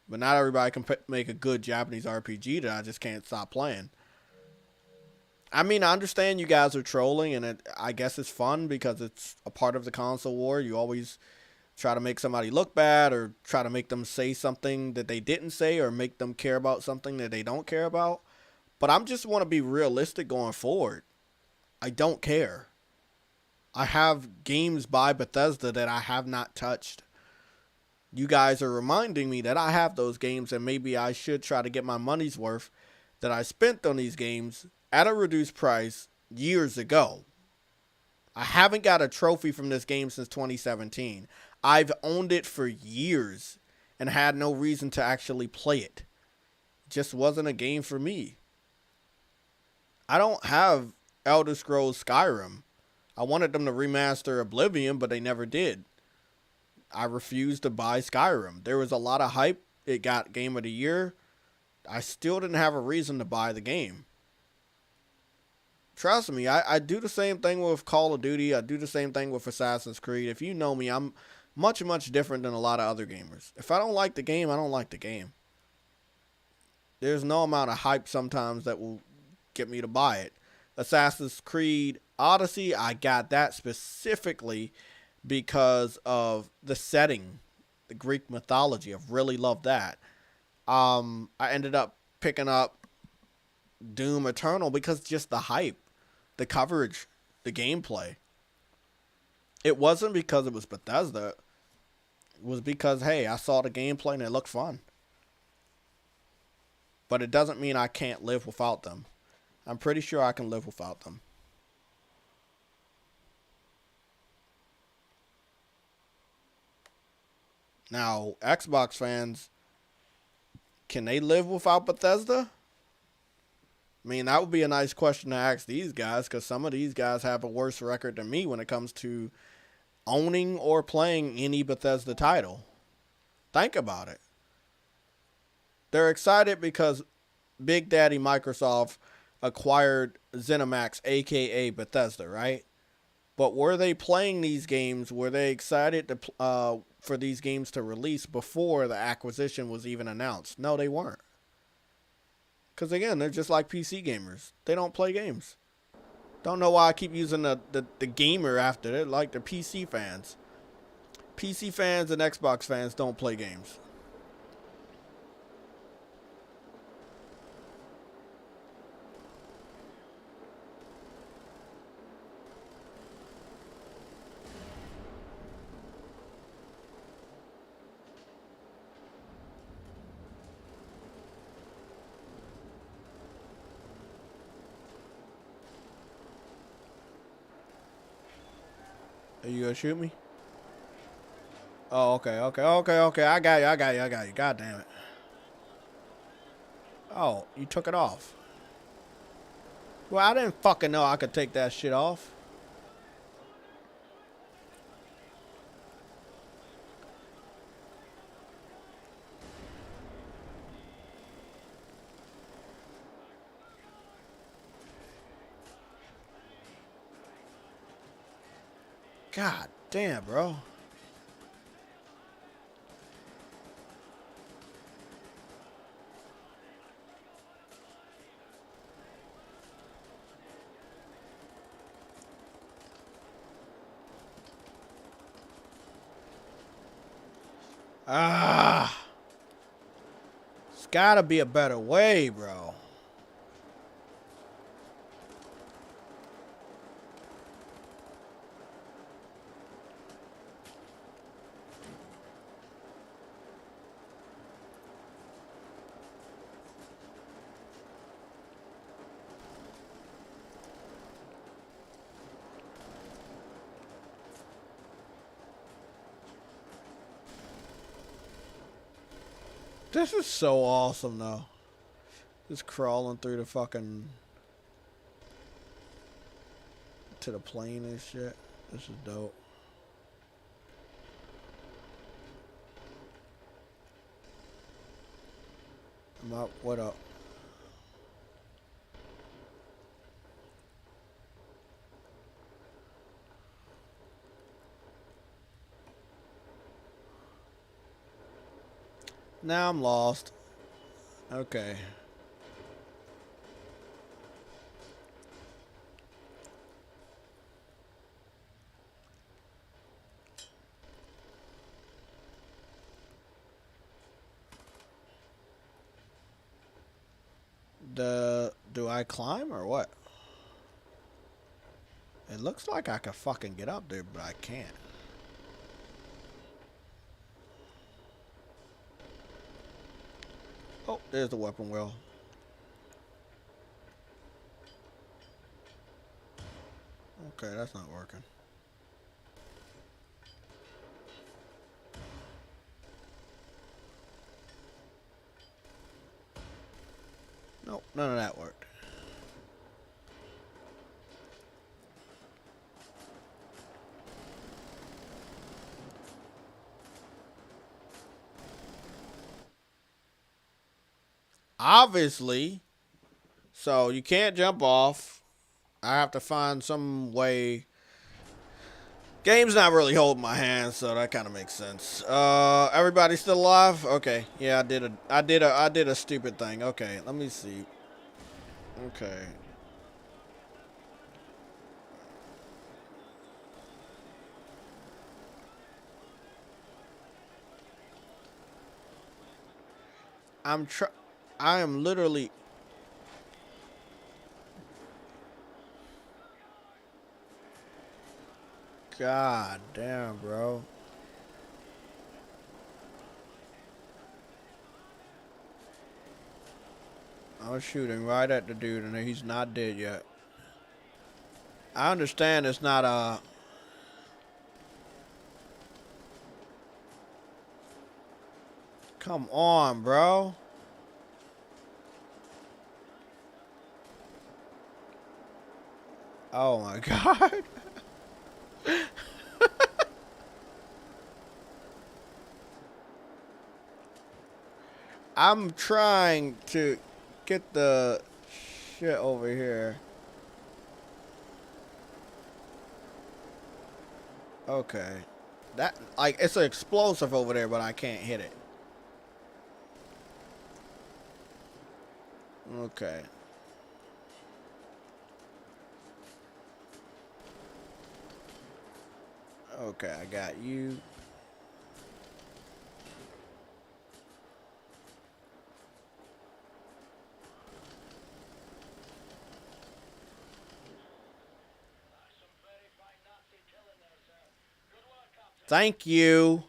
But not everybody can make a good Japanese RPG that I just can't stop playing. I mean, I understand you guys are trolling, and I guess it's fun because it's a part of the console war. You always try to make somebody look bad or try to make them say something that they didn't say or make them care about something that they don't care about. But I just want to be realistic going forward. I don't care. I have games by Bethesda that I have not touched. You guys are reminding me that I have those games and maybe I should try to get my money's worth that I spent on these games at a reduced price years ago. I haven't got a trophy from this game since 2017. I've owned it for years and had no reason to actually play it. It just wasn't a game for me. I don't have Elder Scrolls Skyrim. I wanted them to remaster Oblivion, but they never did. I refused to buy Skyrim. There was a lot of hype. It got Game of the Year. I still didn't have a reason to buy the game. Trust me, I do the same thing with Call of Duty. I do the same thing with Assassin's Creed. If you know me, I'm much, much different than a lot of other gamers. If I don't like the game, I don't like the game. There's no amount of hype sometimes that will get me to buy it. Assassin's Creed Odyssey, I got that specifically because of the setting, the Greek mythology. I've really loved that. I ended up picking up Doom Eternal because just the hype, the coverage, the gameplay. It wasn't because it was Bethesda. was because, hey, I saw the gameplay and it looked fun. But it doesn't mean I can't live without them. I'm pretty sure I can live without them. Now, Xbox fans, can they live without Bethesda? I mean, that would be a nice question to ask these guys, because some of these guys have a worse record than me when it comes to owning or playing any Bethesda title. Think about it. They're excited because Big Daddy Microsoft acquired ZeniMax, aka Bethesda, right? But were they playing these games? Were they excited to for these games to release before the acquisition was even announced? No, they weren't. Because again, they're just like PC gamers. They don't play games. Don't know why I keep using the gamer after it, like the PC fans. PC fans and Xbox fans don't play games. Are you gonna shoot me? Oh, okay. I got you. God damn it. Oh, you took it off. Well, I didn't fucking know I could take that shit off. God damn, bro. Ah. It's gotta be a better way, bro. This is so awesome, though. Just crawling through the fucking... to the plane and shit. This is dope. I'm up. What up? Now I'm lost. Okay. Do I climb or what? It looks like I could fucking get up there, but I can't. Oh, there's the weapon wheel. Okay, that's not working. Nope, none of that worked. Obviously, so you can't jump off. I have to find some way. Game's not really holding my hand, so that kind of makes sense. Everybody still alive? Okay. Yeah, I did a stupid thing. Okay, let me see. Okay. I am literally. God damn, bro. I was shooting right at the dude, and he's not dead yet. I understand it's not a... Come on, bro. Oh my god. I'm trying to get the shit over here. Okay. That, like, it's an explosive over there, but I can't hit it. Okay. Okay, I got you. Thank you.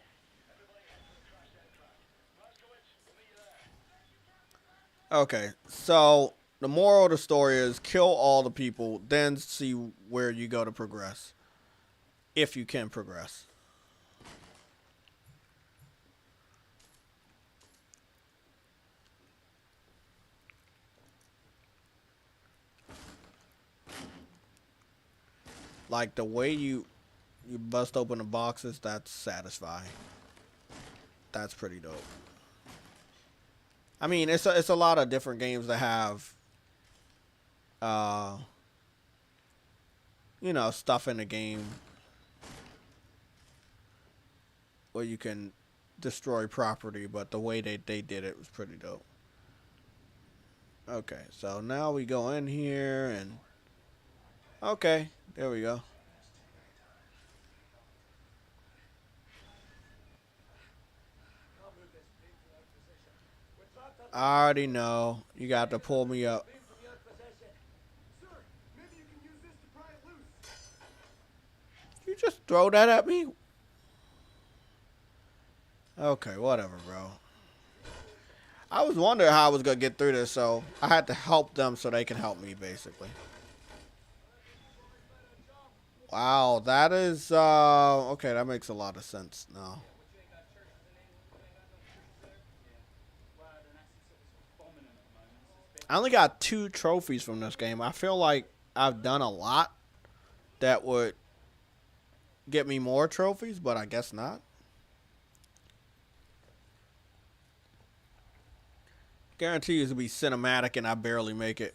Okay, so the moral of the story is kill all the people, then see where you go to progress. If you can progress. Like the way you bust open the boxes, that's satisfying. That's pretty dope. I mean, it's a lot of different games that have, uh, you know, stuff in the game where you can destroy property, but the way they did it was pretty dope. Okay, so now we go in here and okay, there we go. I already know. You got to pull me up. Sir, maybe you can use this to pry it loose. You just throw that at me? Okay, whatever, bro. I was wondering how I was going to get through this, so I had to help them so they can help me, basically. Wow, that is, okay, that makes a lot of sense now. I only got 2 trophies from this game. I feel like I've done a lot that would get me more trophies, but I guess not. Guarantee you it's going to be cinematic and I barely make it.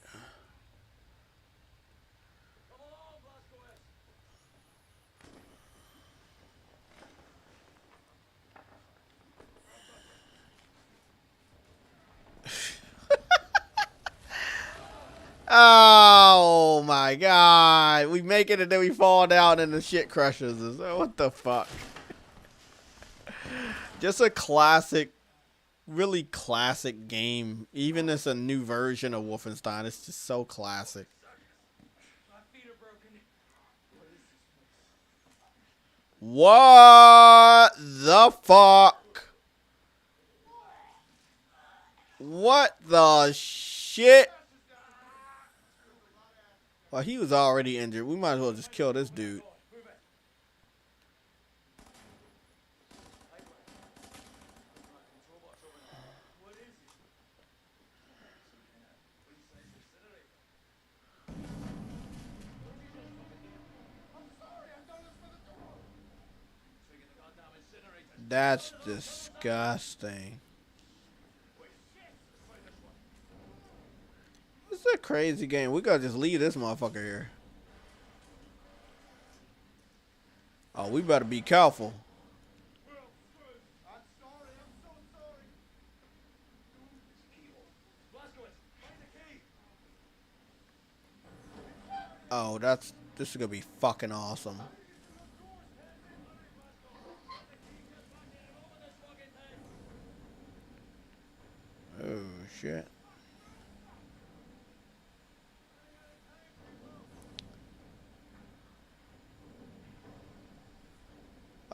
Oh my god. We make it and then we fall down and the shit crushes us. What the fuck? Just a classic, really classic game. Even as a new version of Wolfenstein, it's just so classic. My feet are broken. What the fuck? What the shit? Well, he was already injured. We might as well just kill this dude. That's disgusting. This is a crazy game. We gotta just leave this motherfucker here. Oh, we better be careful. I'm sorry. I'm so sorry. Oh, this is gonna be fucking awesome. Oh shit.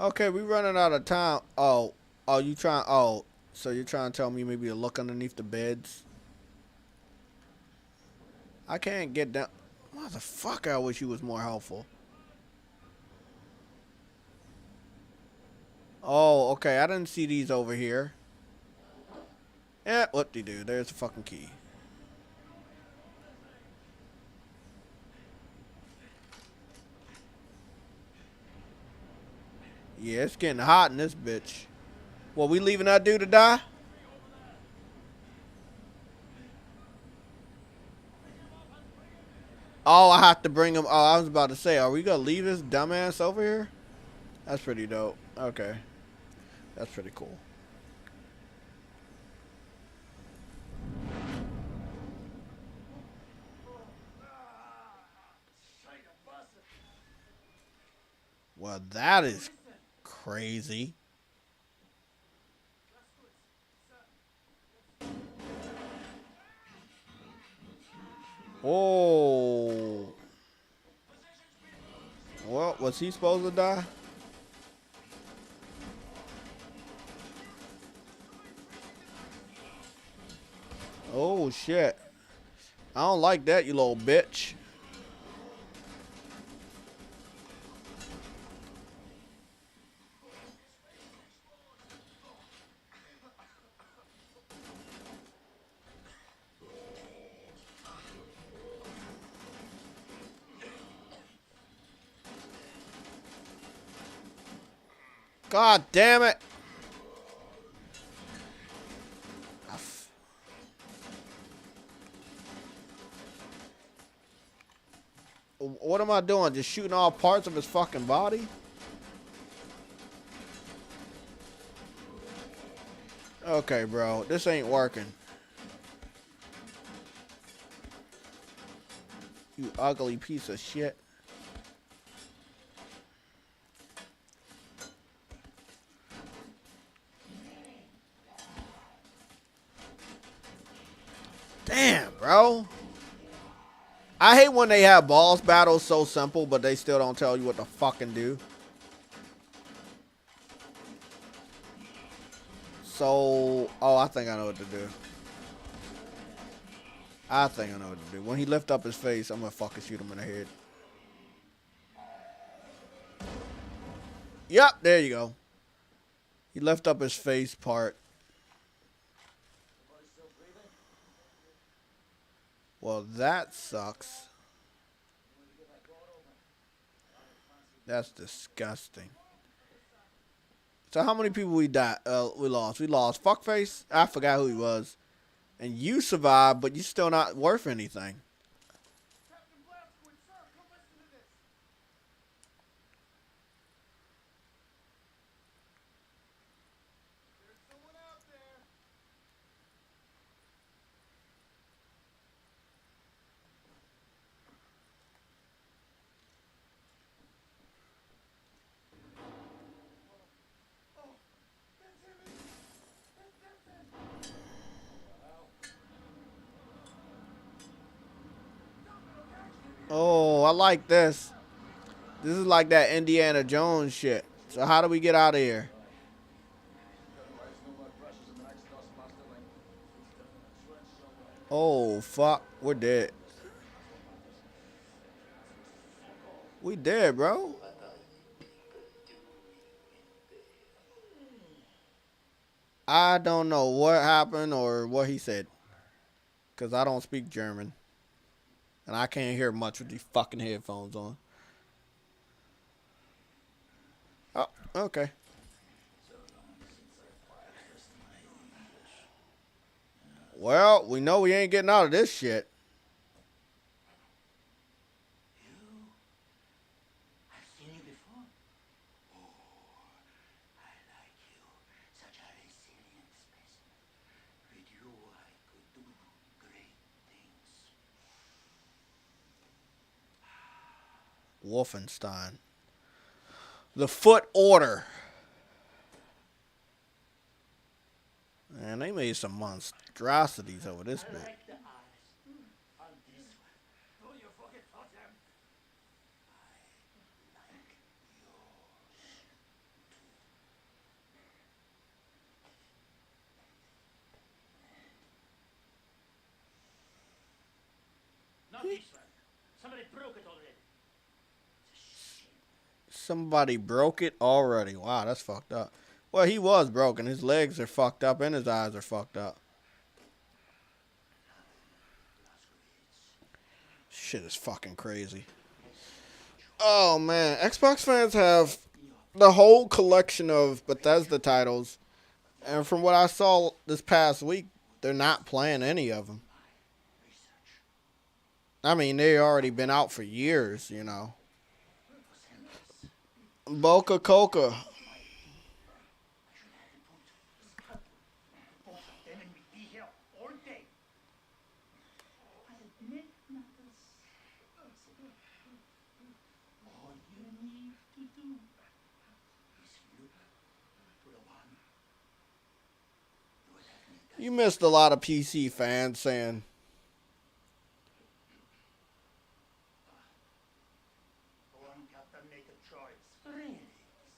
Okay, we running out of time. Oh, you trying? Oh, so you're trying to tell me maybe to look underneath the beds? I can't get down. Motherfucker, I wish he was more helpful. Oh, okay. I didn't see these over here. Yeah, whoop-de-doo. There's the fucking key. Yeah, it's getting hot in this bitch. Well, we leaving that dude to die? Oh, I have to bring him. Oh, I was about to say, are we gonna leave this dumbass over here? That's pretty dope. Okay. That's pretty cool. Well, that is crazy. Oh. Well, was he supposed to die? Oh, shit. I don't like that, you little bitch. God damn it. What am I doing? Just shooting all parts of his fucking body? Okay, bro. This ain't working. You ugly piece of shit. Damn, bro. I hate when they have boss battles so simple, but they still don't tell you what to fucking do. So, oh, I think I know what to do. I think I know what to do. When he lift up his face, I'm gonna fucking shoot him in the head. Yep, there you go. He lift up his face part. Well, that sucks. That's disgusting. So how many people we lost? We lost Fuckface. I forgot who he was. And you survived, but you're still not worth anything. Captain Blazkowicz, sir, come listen to this. There's someone out there. Oh, that's him. That's him. Oh, I like this. This is like that Indiana Jones shit. So how do we get out of here? Oh, fuck. We're dead. We dead, bro. I don't know what happened or what he said. Because I don't speak German. And I can't hear much with these fucking headphones on. Oh, okay. Well, we know we ain't getting out of this shit. I've seen you before. Oh, I like you. Such a resilient specimen. With you, I could do great things. Wolfenstein. The Foot Order. Man, they made some monstrosities over this I bit. like the eyes on this one. Don't you fucking touch him. Like yours. Not this one. Somebody broke it already. Somebody broke it already. Wow, that's fucked up. Well, he was broken. His legs are fucked up and his eyes are fucked up. Shit is fucking crazy. Oh man, Xbox fans have the whole collection of Bethesda titles, and from what I saw this past week, they're not playing any of them. I mean, they already been out for years, you know. Boca Coca. Then and we'd be here all day. I admit matters. All you need to do is look to the one you would have me. You missed a lot of PC fans saying, One captain make a choice. Really?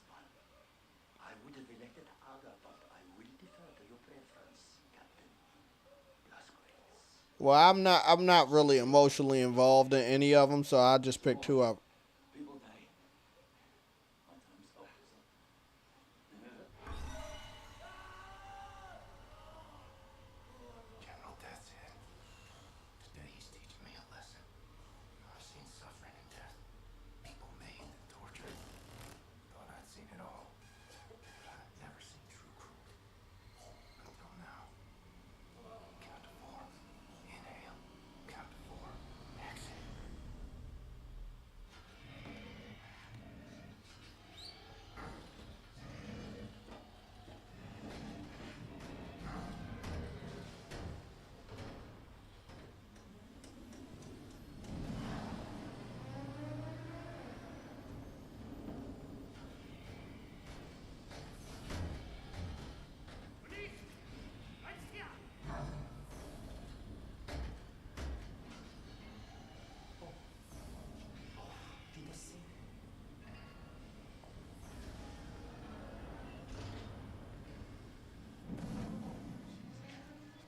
Son, I would have elected Aga, but I will defer to your preference, Captain Blasquez. well, I'm not really emotionally involved in any of them, so I just picked two up. People die. My time's up. General, that's it. Today he's teaching me a lesson. I've seen suffering and death. People maimed and tortured. Thought I'd seen it all. But I've never seen true cruelty. Until now. Count to 4. Inhale. Count to 4. Exhale.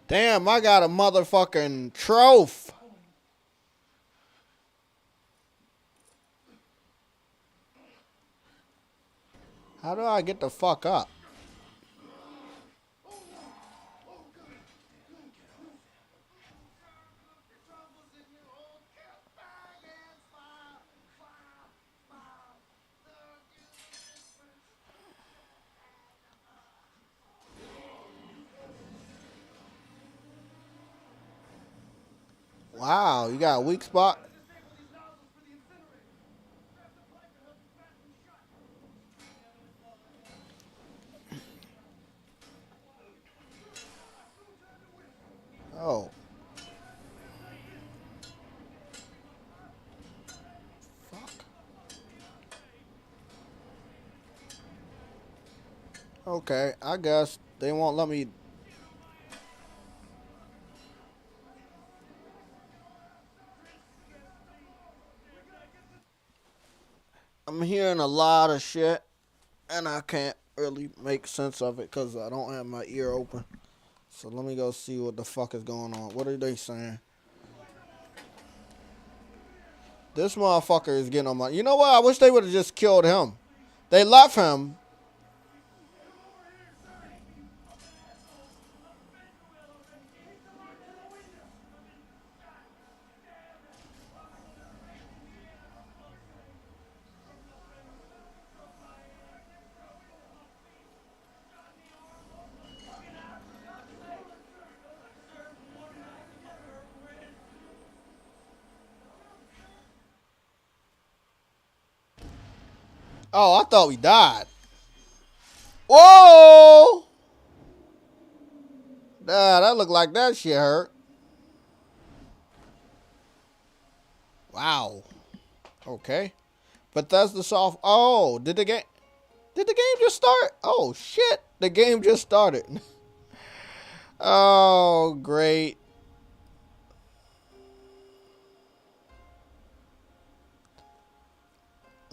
Damn, I got a motherfucking trophy. How do I get the fuck up? Wow, you got a weak spot? Oh. Fuck. Okay, I guess they won't let me. I'm hearing a lot of shit, and I can't really make sense of it because I don't have my ear open. So let me go see what the fuck is going on. What are they saying? This motherfucker is getting on my... You know what? I wish they would have just killed him. They left him. Oh, I thought we died. Whoa! That looked like that shit hurt. Wow. Okay. Bethesda soft. Oh, did the game just start? Oh shit. The game just started. Oh, great.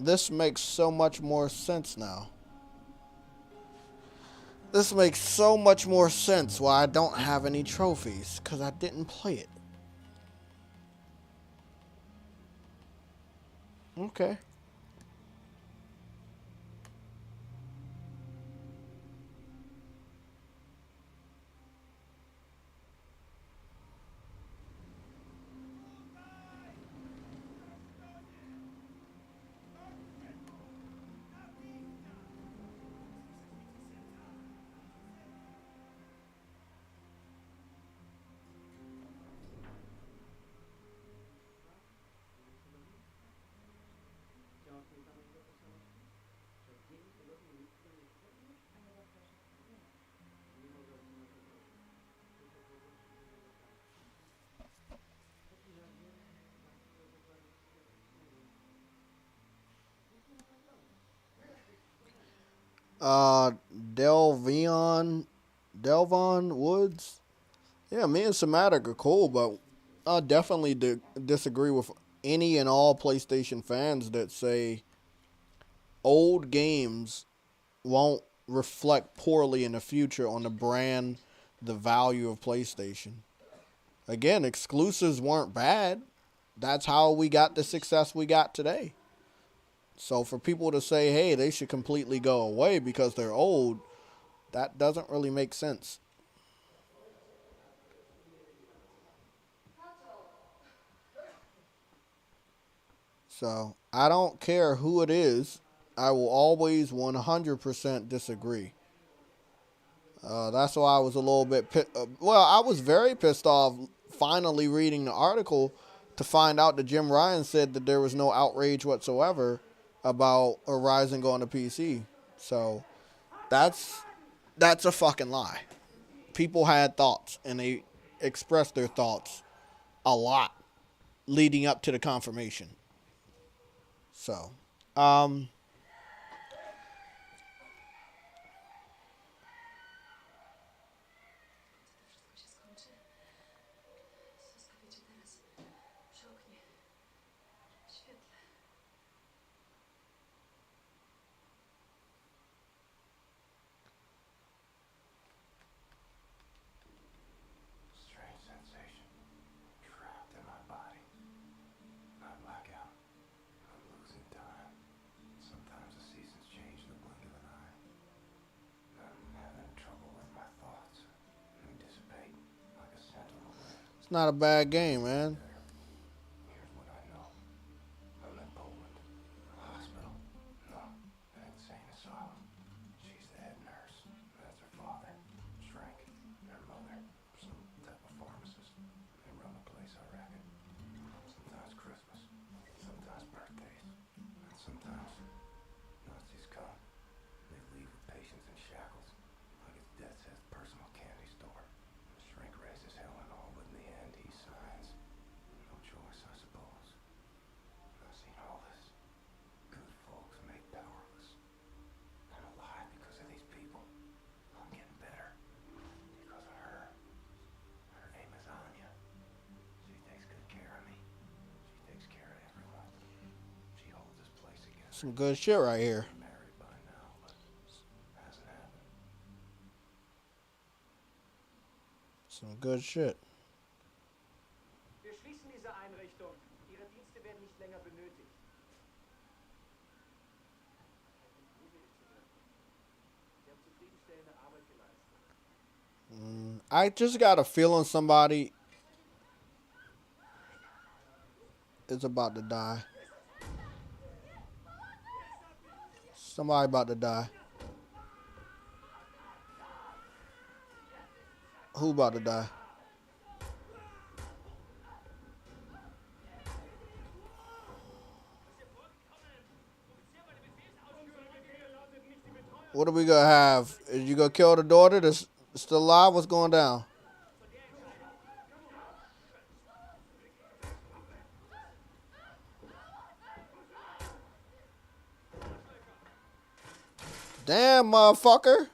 This makes so much more sense now. This makes so much more sense why I don't have any trophies, because I didn't play it. Okay. Uh, Delvion, Delvon Woods. Yeah, me and Somatic are cool, but I definitely disagree with any and all PlayStation fans that say old games won't reflect poorly in the future on the brand, the value of PlayStation. Again, exclusives weren't bad. That's how we got the success we got today. So for people to say, hey, they should completely go away because they're old, that doesn't really make sense. So I don't care who it is. I will always 100% disagree. That's why I was a little bit well, I was very pissed off finally reading the article to find out that Jim Ryan said that there was no outrage whatsoever about Horizon going to PC. So that's a fucking lie. People had thoughts and they expressed their thoughts a lot leading up to the confirmation. So, Strange sensation. Trapped in my body. I black out. I'm losing time. Sometimes the seasons change in the blink of an eye. I'm having trouble with my thoughts. They dissipate like a scent on the wind. it's not a bad game, man. Here's what I know. I'm in Poland. A hospital. No, an insane asylum. She's the head nurse. That's her father. Shrink. Her mother. Some type of pharmacist. They run the place, I reckon. Sometimes Christmas. Sometimes birthdays. And sometimes Nazis come. They leave with patients in shackles. Like it's Death's Head's personal candy store. The shrink raises hell and all, but in the end he signs. No choice, I suppose. I've seen all this. Good folks made powerless. I'm alive because of these people. I'm getting better. Because of her. Her name is Anya. She takes good care of me. She takes care of everyone. She holds this place together. Some good shit right here. Married by now, but hasn't happened. Some good shit. Wir schließen diese Einrichtung. Ihre Dienste werden nicht länger benötigt. Sie haben zufriedenstellende Arbeit geleistet. I just got a feeling somebody is about to die. Somebody about to die. Who about to die? What are we gonna have? Is you gonna kill the daughter that's still alive? What's going down? Damn, motherfucker.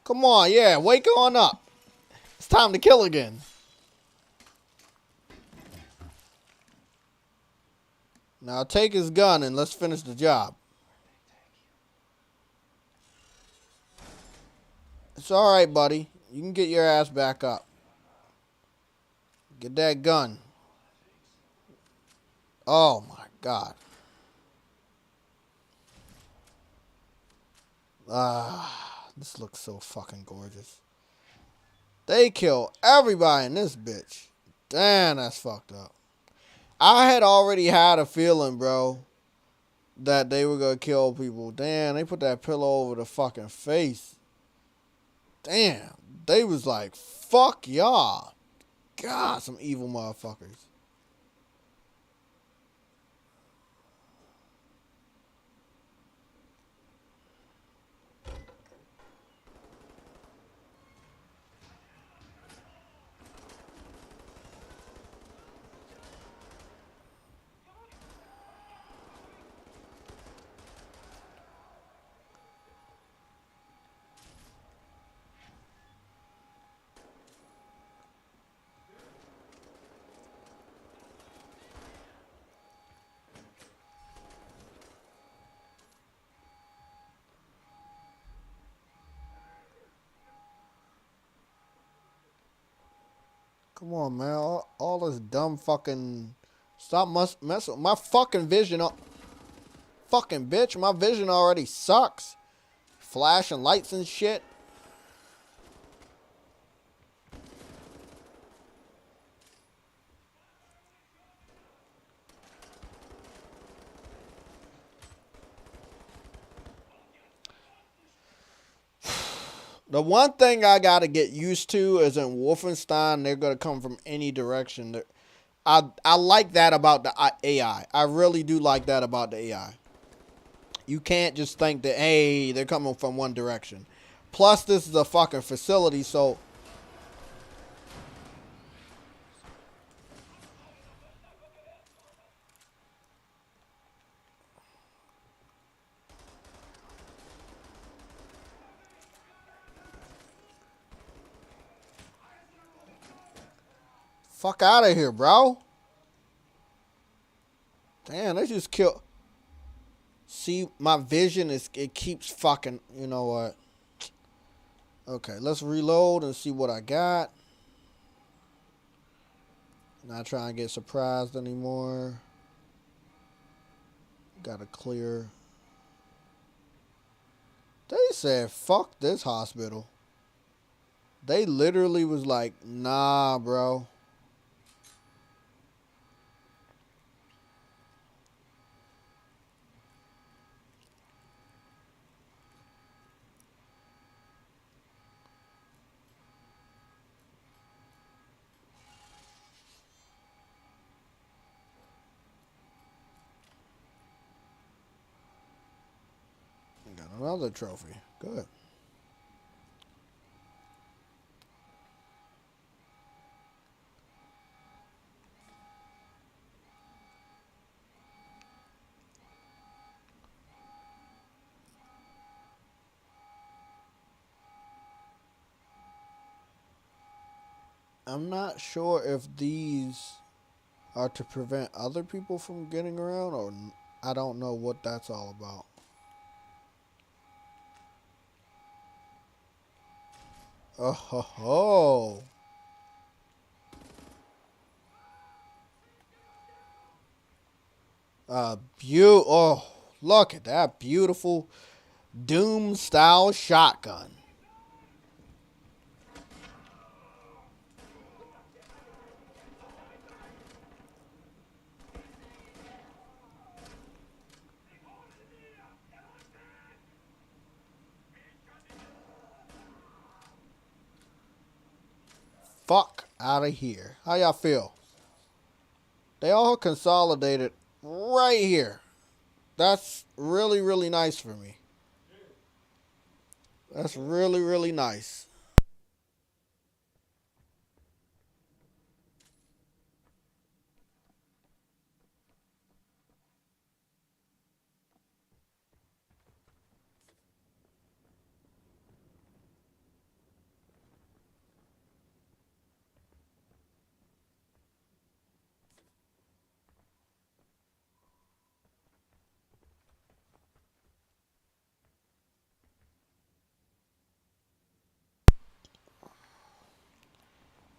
Come on, yeah, wake on up. It's time to kill again. Now take his gun and let's finish the job. It's alright, buddy. You can get your ass back up. Get that gun. Oh my god. This looks so fucking gorgeous. They kill everybody in this bitch. Damn, that's fucked up. I had already had a feeling, bro, that they were gonna kill people. Damn, they put that pillow over the fucking face. Damn, they was like, fuck y'all. God, some evil motherfuckers. Come on, man. All this dumb fucking... Stop messing with my fucking vision. Fucking bitch, my vision already sucks. Flashing lights and shit. The one thing I gotta get used to is in Wolfenstein, they're gonna come from any direction. I like that about the AI. I really do like that about the AI. You can't just think that, hey, they're coming from one direction. Plus, this is a fucking facility, so... Fuck out of here, bro. Damn, they just killed... See, my vision is... It keeps fucking... You know what? Okay, let's reload and see what I got. Not trying to get surprised anymore. Gotta clear. They said, fuck this hospital. They literally was like, nah, bro. Got another trophy. Good. I'm not sure if these are to prevent other people from getting around, or I don't know what that's all about. Oh ho ho. Oh, look at that beautiful Doom style shotgun. Fuck out of here. How y'all feel? They all consolidated right here. That's really, really nice for me. That's really, really nice.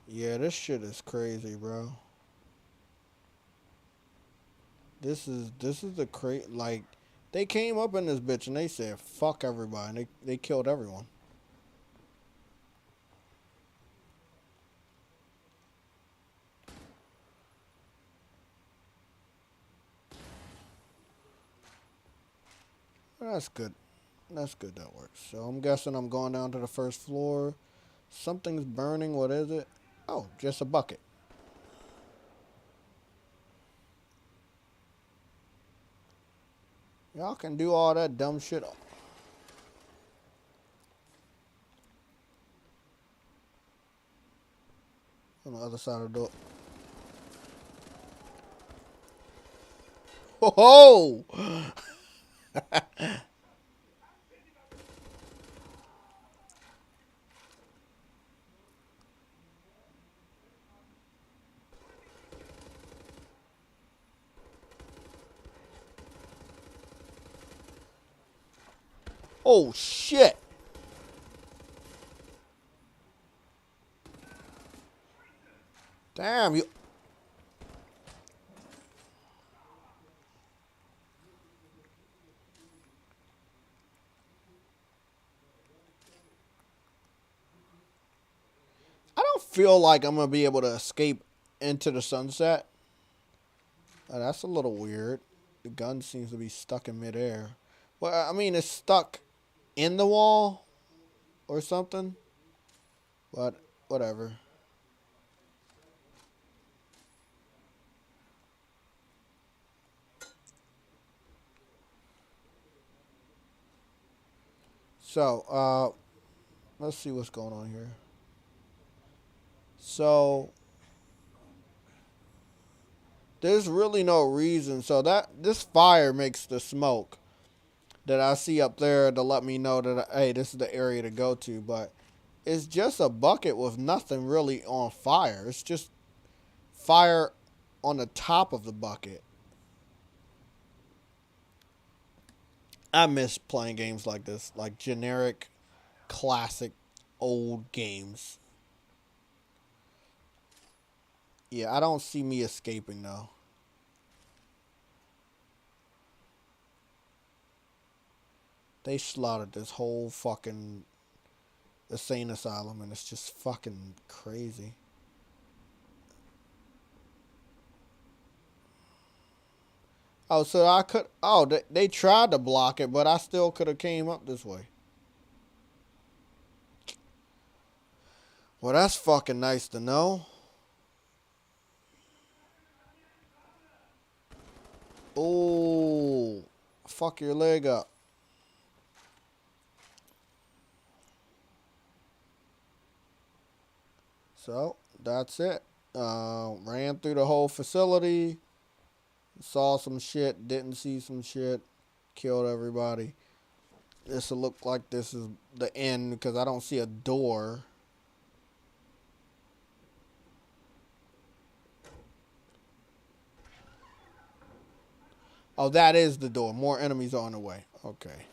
Yeah, this shit is crazy, bro. This is the like they came up in this bitch and they said fuck everybody. And they killed everyone. That's good. That's good. That works. So I'm guessing I'm going down to the first floor. Something's burning. What is it? Oh, just a bucket. Y'all can do all that dumb shit on the other side of the door. Oh! Oh shit! Damn you! I don't feel like I'm gonna be able to escape into the sunset. That's a little weird. The gun seems to be stuck in midair. Well, I mean, it's stuck in the wall or something. But whatever. So, let's see what's going on here. So, there's really no reason. So that this fire makes the smoke that I see up there to let me know that hey, this is the area to go to. But it's just a bucket with nothing really on fire. It's just fire on the top of the bucket. I miss playing games like this, like generic, classic, old games. Yeah, I don't see me escaping though. They slaughtered this whole fucking insane asylum, and it's just fucking crazy. Oh, so I could. Oh, they tried to block it, but I still could have came up this way. Well, that's fucking nice to know. Oh, fuck your leg up. So that's it. Ran through the whole facility. Saw some shit. Didn't see some shit. Killed everybody. This will look like this is the end because I don't see a door. Oh, that is the door. More enemies are on the way. Okay.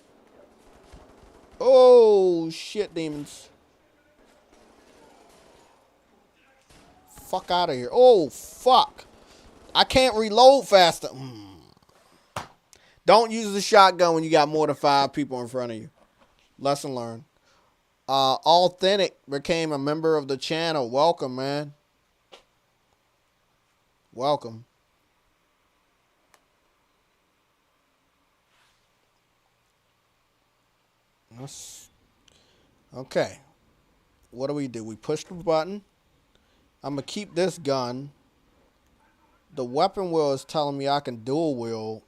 Oh, shit, demons. Fuck out of here. Oh, fuck. I can't reload faster. Don't use the shotgun when you got more than 5 people in front of you. Lesson learned. Authentic became a member of the channel. Welcome, man. Welcome. Okay. What do? We push the button. I'm going to keep this gun. The weapon wheel is telling me I can dual wield.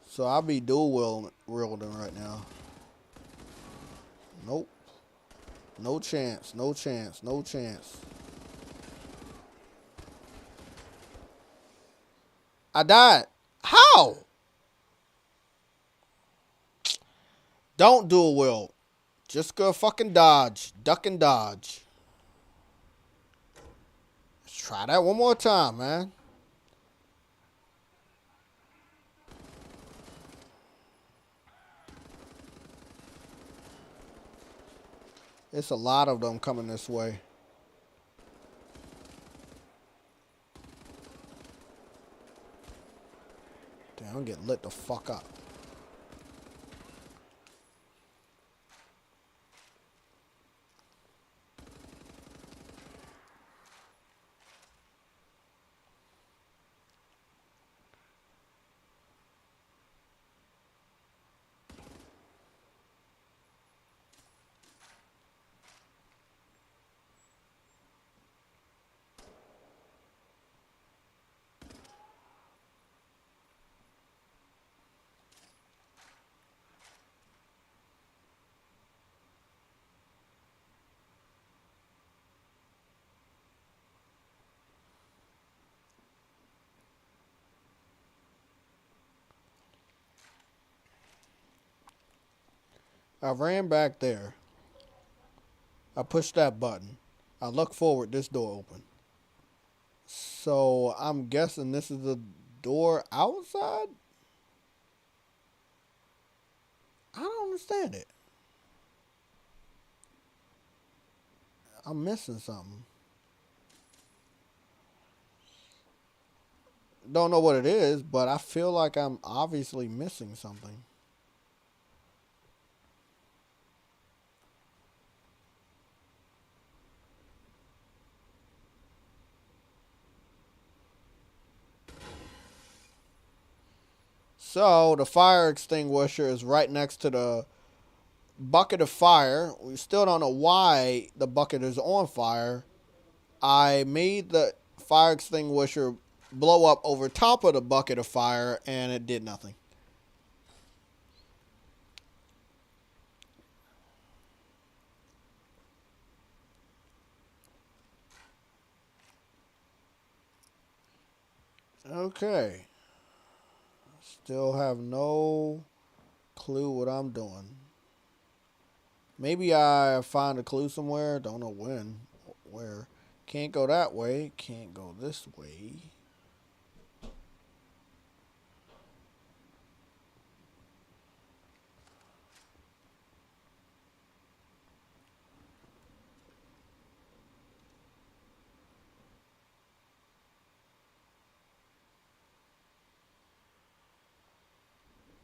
So I'll be dual wielding right now. Nope. No chance. No chance. No chance. I died. How? Don't dual wield. Just go fucking dodge. Duck and dodge. Let's try that one more time, man. It's a lot of them coming this way. Damn, I'm getting lit the fuck up. I ran back there. I pushed that button. I look forward, this door open. So I'm guessing this is the door outside? I don't understand it. I'm missing something. Don't know what it is, but I feel like I'm obviously missing something. So the fire extinguisher is right next to the bucket of fire. We still don't know why the bucket is on fire. I made the fire extinguisher blow up over top of the bucket of fire and it did nothing. Okay. Still have no clue what I'm doing. Maybe I find a clue somewhere. Don't know when. Where. Can't go that way. Can't go this way.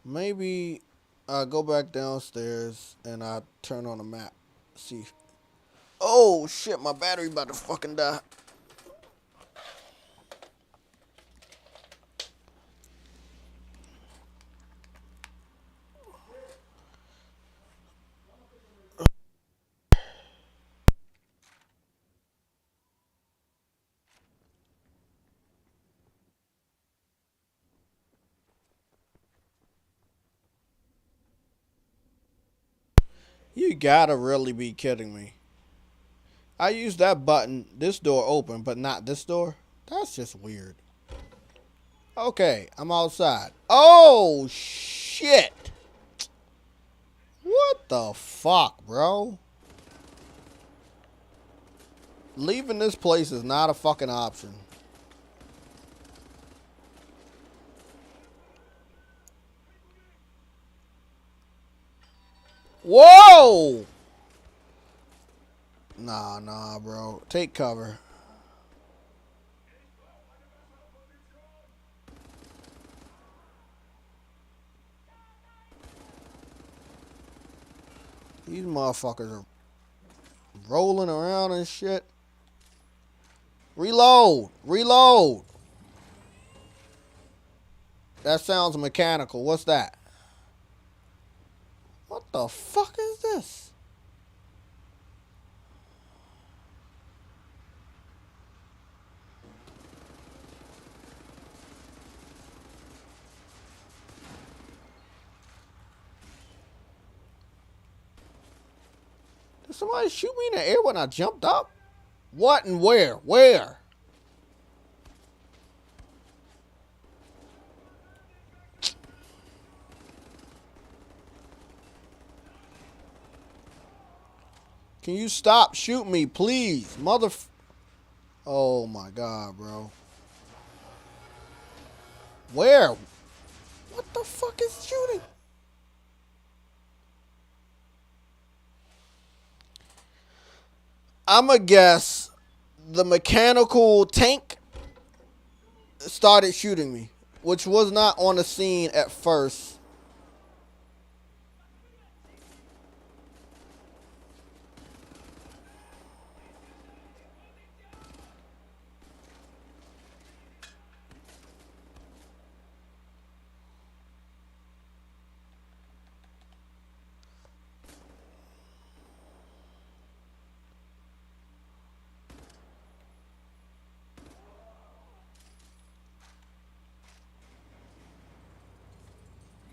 Maybe I go back downstairs and I turn on the map. See. Oh shit, my battery about to fucking die. You gotta really be kidding me. I used that button, this door open, but not this door? That's just weird. Okay, I'm outside. Oh, shit. What the fuck, bro? Leaving this place is not a fucking option. Whoa! Nah, bro. Take cover. These motherfuckers are rolling around and shit. Reload! Reload! That sounds mechanical. What's that? What the fuck is this? Did somebody shoot me in the air when I jumped up? What and where? Where? Can you stop shooting me, please? Oh my god, bro. Where? What the fuck is shooting? I'ma guess the mechanical tank started shooting me. which was not on the scene at first.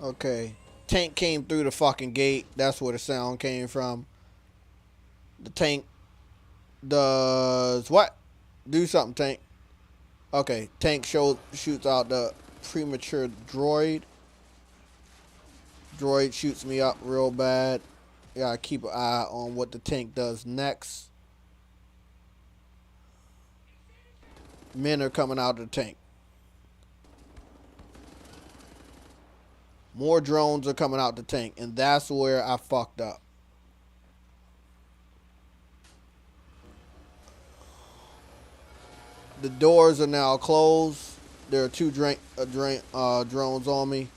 Okay. Tank came through the fucking gate. That's where the sound came from. The tank does what? Do something, tank. Okay, tank shoots out the premature droid. Droid shoots me up real bad. Gotta keep an eye on what the tank does next. Men are coming out of the tank. More drones are coming out the tank, and that's where I fucked up. The doors are now closed. There are two drones on me.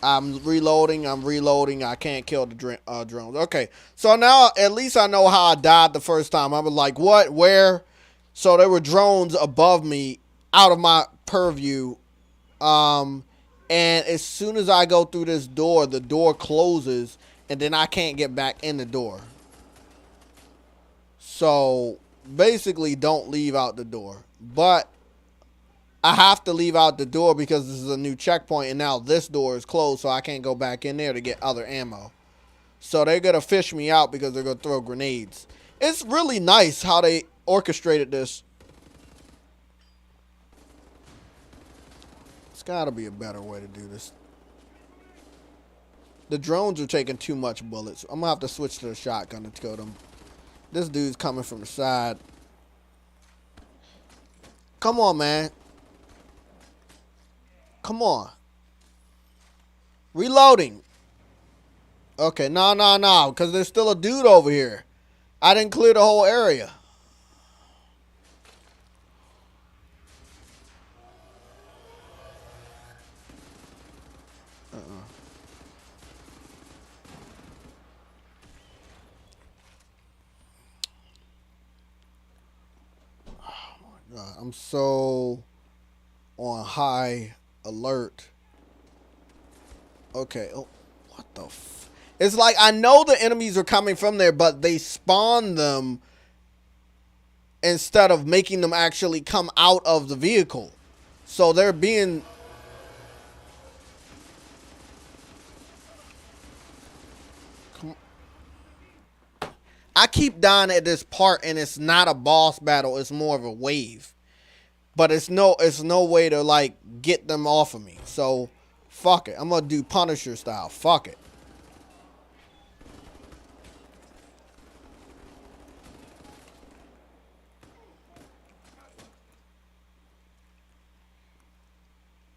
I'm reloading. I can't kill the drones. Okay, so now at least I know how I died the first time. I was like, what? Where? So there were drones above me, out of my purview. And as soon as I go through this door, the door closes, and then I can't get back in the door. So basically, don't leave out the door. But I have to leave out the door because this is a new checkpoint, and now this door is closed, so I can't go back in there to get other ammo. So they're going to fish me out because they're going to throw grenades. It's really nice how they orchestrated this. It's got to be a better way to do this. The drones are taking too much bullets. I'm going to have to switch to the shotgun to kill them. This dude's coming from the side. Come on, man. Come on. Reloading. Okay, no, because there's still a dude over here. I didn't clear the whole area. I'm so on high alert. Okay. Oh, what the f... It's like I know the enemies are coming from there, but they spawn them instead of making them actually come out of the vehicle. So they're being... I keep dying at this part, and it's not a boss battle. It's more of a wave. But it's no way to, like, get them off of me. So, fuck it. I'm going to do Punisher style. Fuck it.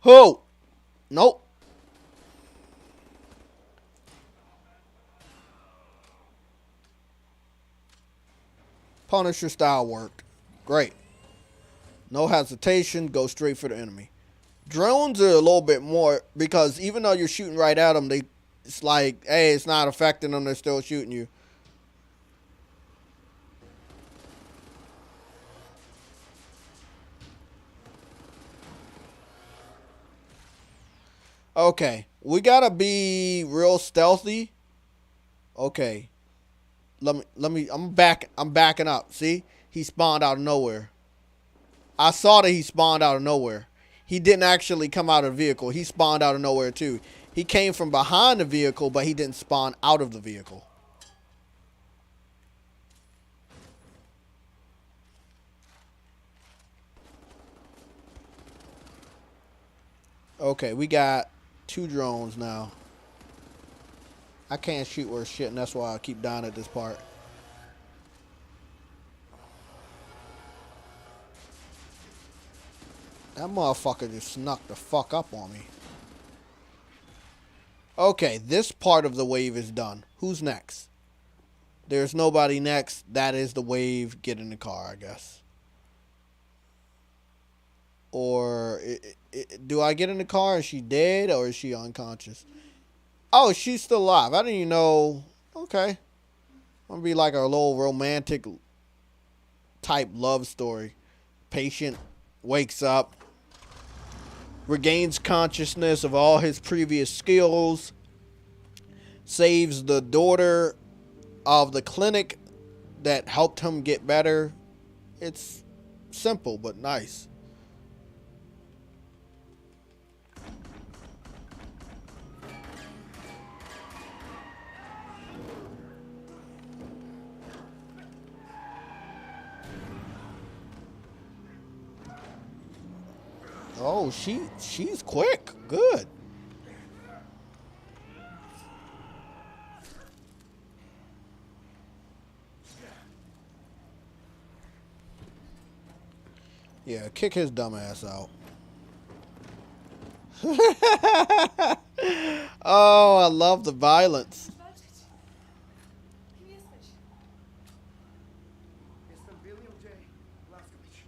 Who? Nope. Punisher style worked. Great. No hesitation. Go straight for the enemy. Drones are a little bit more, because even though you're shooting right at them, it's like, hey, it's not affecting them. They're still shooting you. Okay. We gotta be real stealthy. Okay. I'm backing up. See? He spawned out of nowhere. I saw that he spawned out of nowhere. He didn't actually come out of the vehicle. He spawned out of nowhere too. He came from behind the vehicle, but he didn't spawn out of the vehicle. Okay, we got 2 drones now. I can't shoot worth shit, and that's why I keep dying at this part. That motherfucker just snuck the fuck up on me. Okay, this part of the wave is done. Who's next? There's nobody next. That is the wave. Get in the car, I guess. or do I get in the car and she dead or is she unconscious? Oh, she's still alive. I didn't even know. Okay, I'm gonna be like a little romantic type love story. Patient wakes up, regains consciousness of all his previous skills, saves the daughter of the clinic that helped him get better. It's simple but nice. Oh, she's quick. Good. Yeah, kick his dumb ass out. Oh, I love the violence. Mr. William J. Laskovich,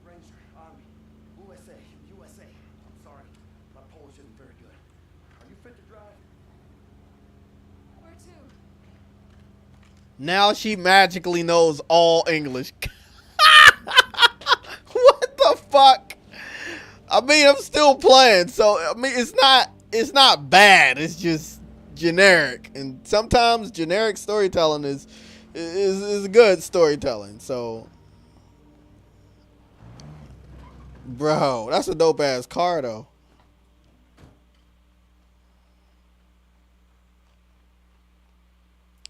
Ranger, Army, USA, USA. I'm sorry, my Polish isn't very good. Are you fit to drive? Where to? Now she magically knows all English. What the fuck? I mean, I'm still playing, so I mean, it's not bad. It's just generic, and sometimes generic storytelling is good storytelling. So, bro, that's a dope ass car though.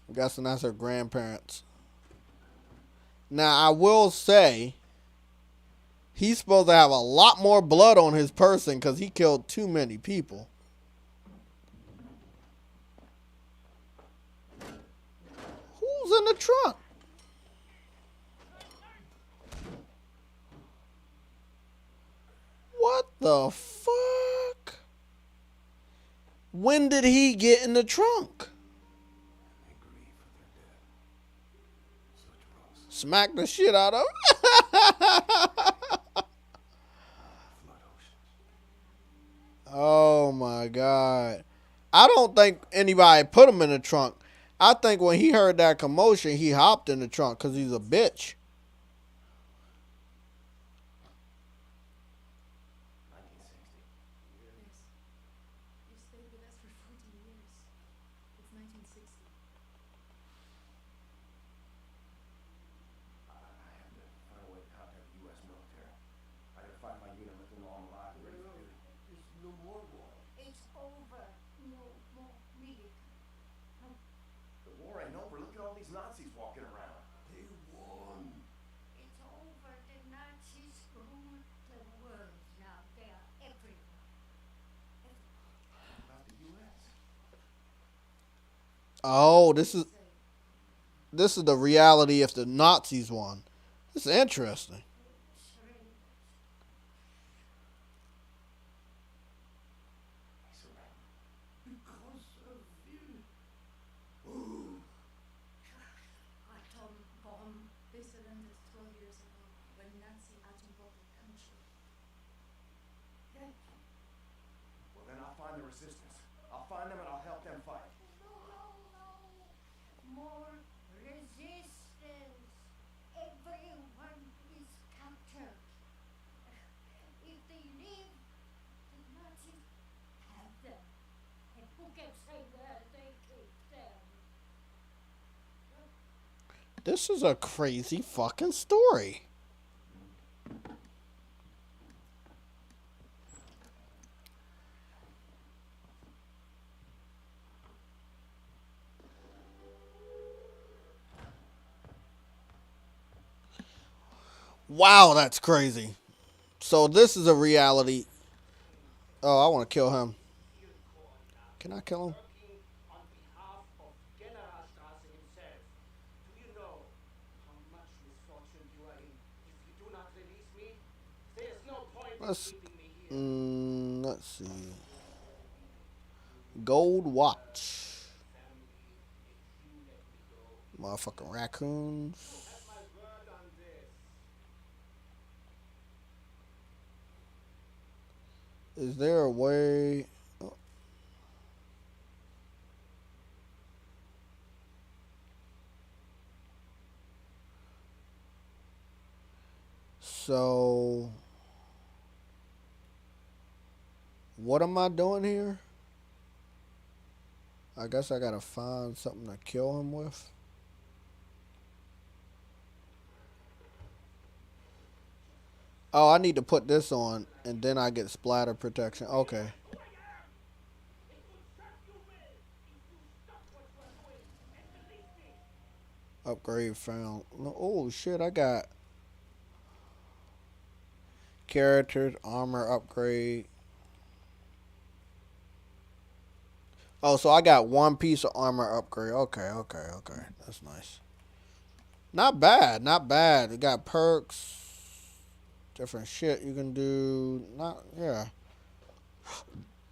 I'm guessing that's her grandparents. Now, I will say, he's supposed to have a lot more blood on his person because he killed too many people. Who's in the trunk? What the fuck? When did he get in the trunk? They grieve for their dead. Such roses, Smack the shit out of him. flood oceans. Oh my god. I don't think anybody put him in the trunk. I think when he heard that commotion, he hopped in the trunk because he's a bitch. 1960. Yes. You stayed with us for 40 years. It's 1960. I had to find a way to contact the U.S. military. I had to find my unit looking all alive and ready for duty. There's no more war. It's over. No more military. The war ain't over. Look at all these Nazis walking around. They won. It's over. The Nazis rule the world now. They are everywhere. About the U.S. Oh, this is the reality if the Nazis won. It's interesting. They surrendered. Because of you. Ooh. Atom bomb. They surrendered 12 years ago when Nazi atom bombed the country. Well, then I'll find the resistance. I'll find them and I'll help them fight. No, no, no. More resistance. Everyone is captured. If they leave, the Nazis have them. And who can say that they keep them? This is a crazy fucking story. Wow, that's crazy. So this is a reality. Oh, I want to kill him. Can I kill him? Working on behalf of Generalstrasse himself. Do you know how much misfortune you are in if you do not release me? There is no point in Let's keeping me here. let's see. Gold watch. Motherfucking raccoons. Have my word on this. Is there a way? So, what am I doing here? I guess I gotta find something to kill him with. Oh, I need to put this on, and then I get splatter protection. Okay. Upgrade found. Oh, shit, I got characters, armor upgrade. Oh, so I got one piece of armor upgrade. Okay. That's nice. Not bad, not bad. It got perks, different shit you can do. Not, yeah.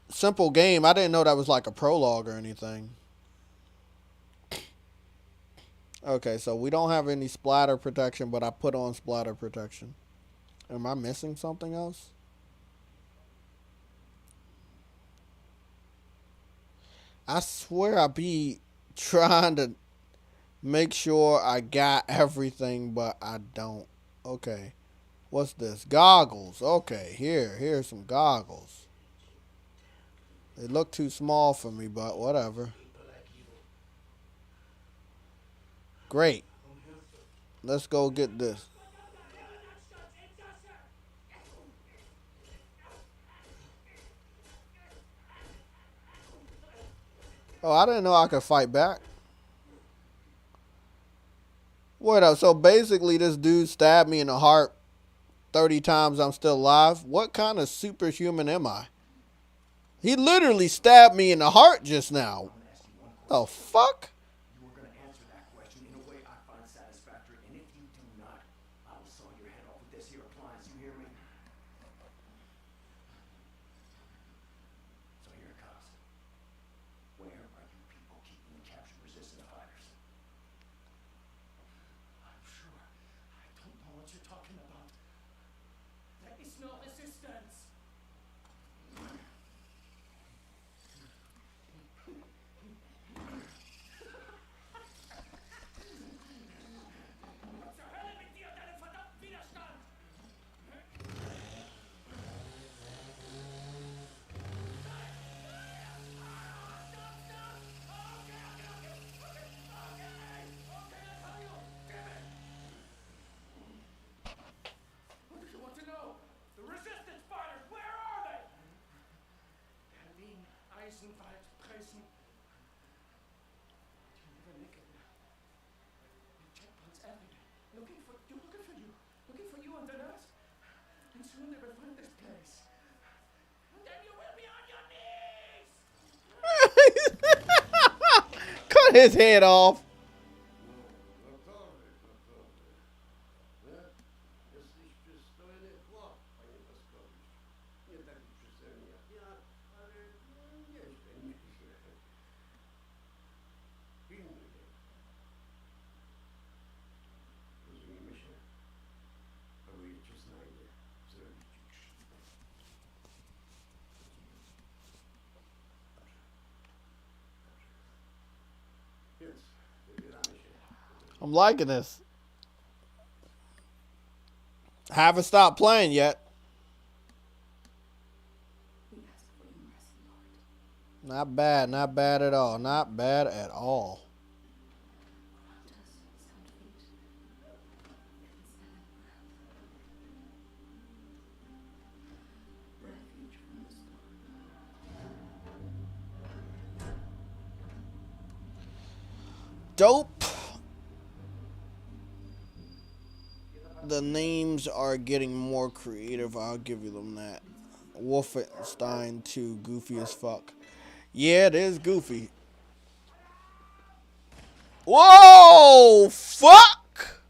Simple game. I didn't know that was like a prologue or anything. Okay, so we don't have any splatter protection, but I put on splatter protection. Am I missing something else? I swear I be trying to make sure I got everything, but I don't. Okay. What's this? Goggles. Okay, here's some goggles. They look too small for me, but whatever. Great. Let's go get this. Oh, I didn't know I could fight back. Wait up. So basically, this dude stabbed me in the heart 30 times. I'm still alive. What kind of superhuman am I? He literally stabbed me in the heart just now. Oh, fuck? You are going to answer that question in a way I find satisfactory, and if you do not, I will saw your head off with this here appliance. You hear me? So here it comes. Where are you people keeping the capture-resistant fighters? I'm sure. I don't know what you're talking about. There is no resistance. Zur Hölle mit dir und deinem verdammten Widerstand! What do you want to know? The resistance fighters, where are they? Berlin, Eisenwald, Dresden. You never make it now. Checkpoints everywhere. Looking for you. Looking for you on the earth. And soon they will find this place. And then you will be on your knees! Cut his head off. I'm liking this. Haven't stopped playing yet. Not bad at all. Not bad at all. Dope. The names are getting more creative. I'll give you them that. Wolfenstein 2, goofy as fuck. Yeah, it is goofy. Whoa! Fuck!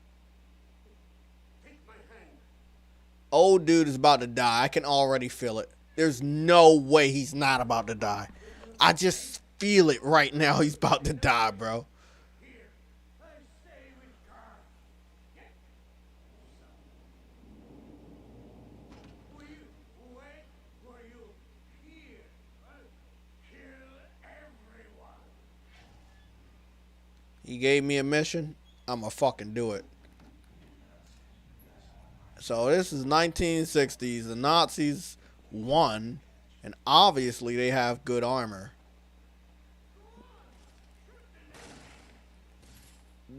Old dude is about to die. I can already feel it. There's no way he's not about to die. I just feel it right now. He's about to die, bro. He gave me a mission. I'ma fucking do it. So this is 1960s. The Nazis won, and obviously they have good armor.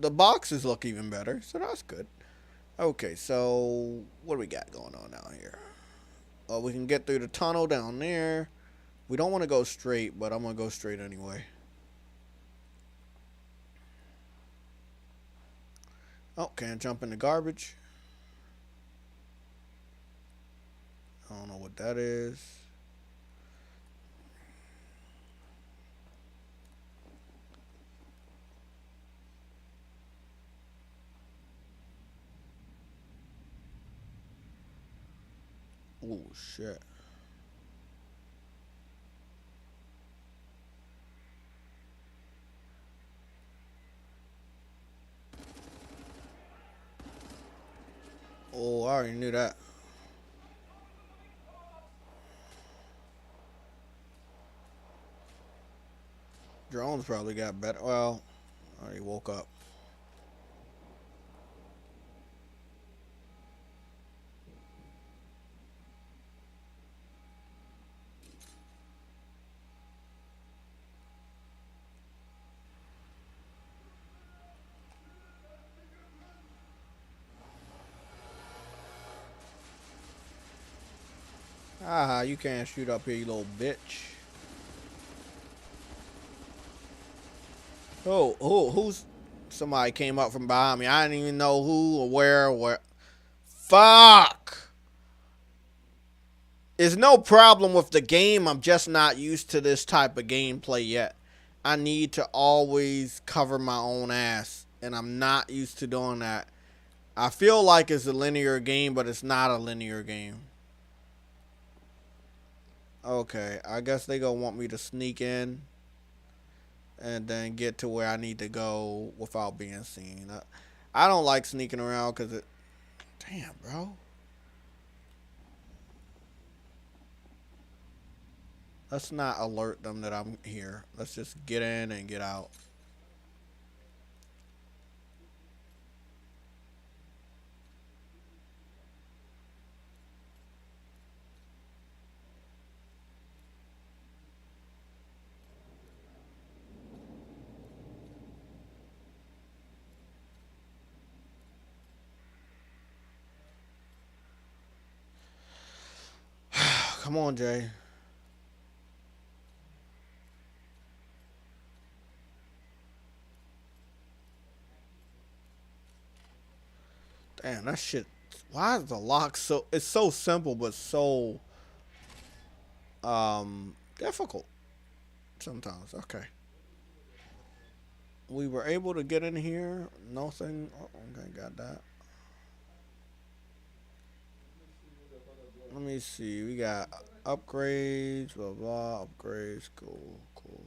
The boxes look even better, so that's good. Okay, so what do we got going on down here? Well, we can get through the tunnel down there. We don't want to go straight, but I'm going to go straight anyway. Oh, can't jump in the garbage. I don't know what that is. Oh, shit. Oh, I already knew that. Drones probably got better. Well, I already woke up. Ah, you can't shoot up here, you little bitch. Who's somebody came up from behind me. I didn't even know who or where or where. Fuck! There's no problem with the game. I'm just not used to this type of gameplay yet. I need to always cover my own ass, and I'm not used to doing that. I feel like it's a linear game, but it's not a linear game. Okay, I guess they gonna want me to sneak in and then get to where I need to go without being seen. I don't like sneaking around because it... Damn, bro. Let's not alert them that I'm here. Let's just get in and get out. Come on, Jay. Damn, that shit. Why is the lock so... It's so simple, but so... difficult. Sometimes. Okay. We were able to get in here. Nothing. Oh, okay, got that. Let me see. We got upgrades, blah, blah, upgrades. Cool, cool.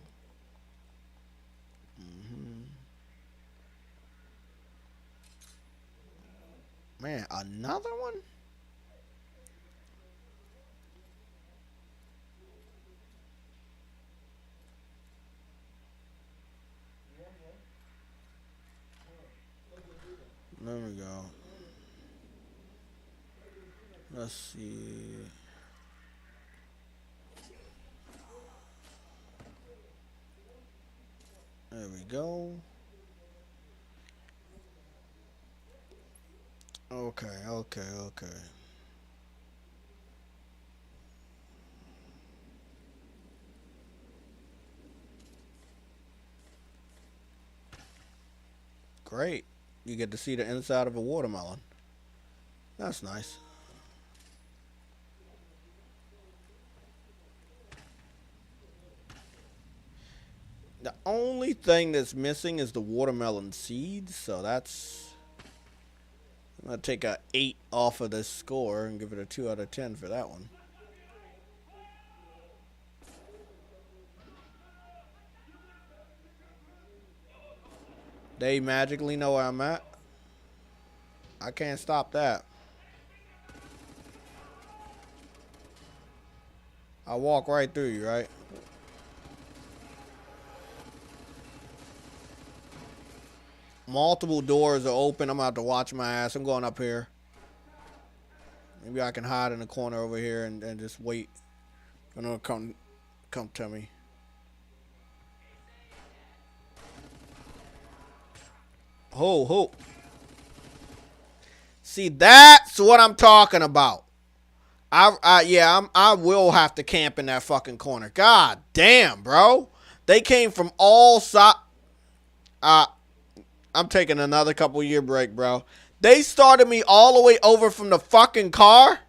Man, another one? There we go. Let's see. There we go. Okay, okay, okay. Great. You get to see the inside of a watermelon. That's nice. The only thing that's missing is the watermelon seeds, so that's... I'm going to take a 8 off of this score and give it a 2 out of 10 for that one. They magically know where I'm at. I can't stop that. I walk right through you, right? Multiple doors are open. I'm about to watch my ass. I'm going up here. Maybe I can hide in the corner over here and just wait. I know come to me. Ho. See, that's what I'm talking about. I will have to camp in that fucking corner. God damn, bro. They came from all sides. I'm taking another couple year break, bro. They started me all the way over from the fucking car.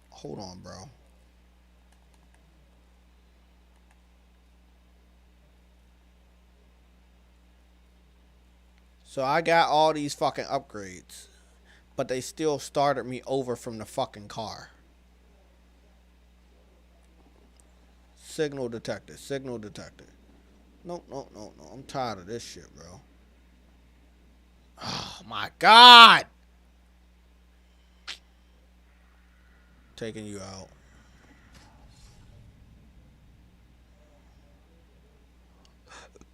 Hold on, bro. So I got all these fucking upgrades, but they still started me over from the fucking car. Signal detected. No. I'm tired of this shit, bro. Oh my God. Taking you out.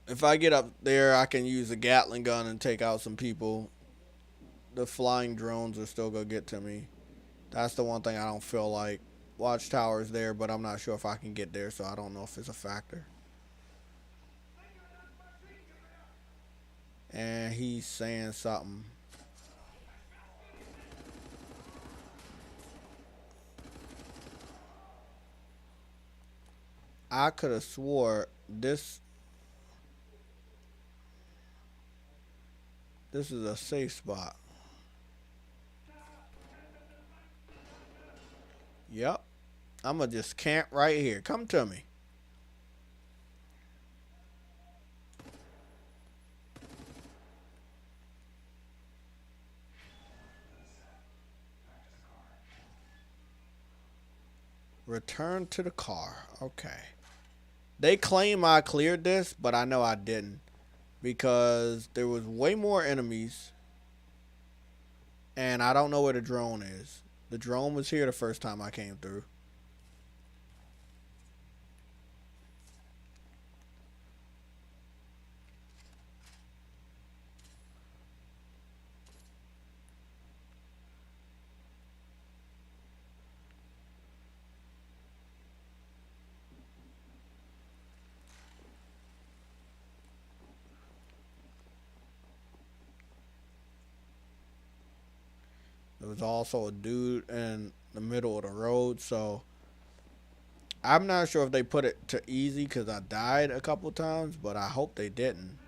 If I get up there, I can use a Gatling gun and take out some people. The flying drones are still gonna get to me. That's the one thing I don't feel like. Watchtower's there, but I'm not sure if I can get there, so I don't know if it's a factor. And he's saying something. I could have swore this is a safe spot. Yep. I'ma just camp right here. Come to me. Return to the car. Okay. They claim I cleared this, but I know I didn't. Because there was way more enemies. And I don't know where the drone is. The drone was here the first time I came through. There was also a dude in the middle of the road, so I'm not sure if they put it to easy because I died a couple times, but I hope they didn't.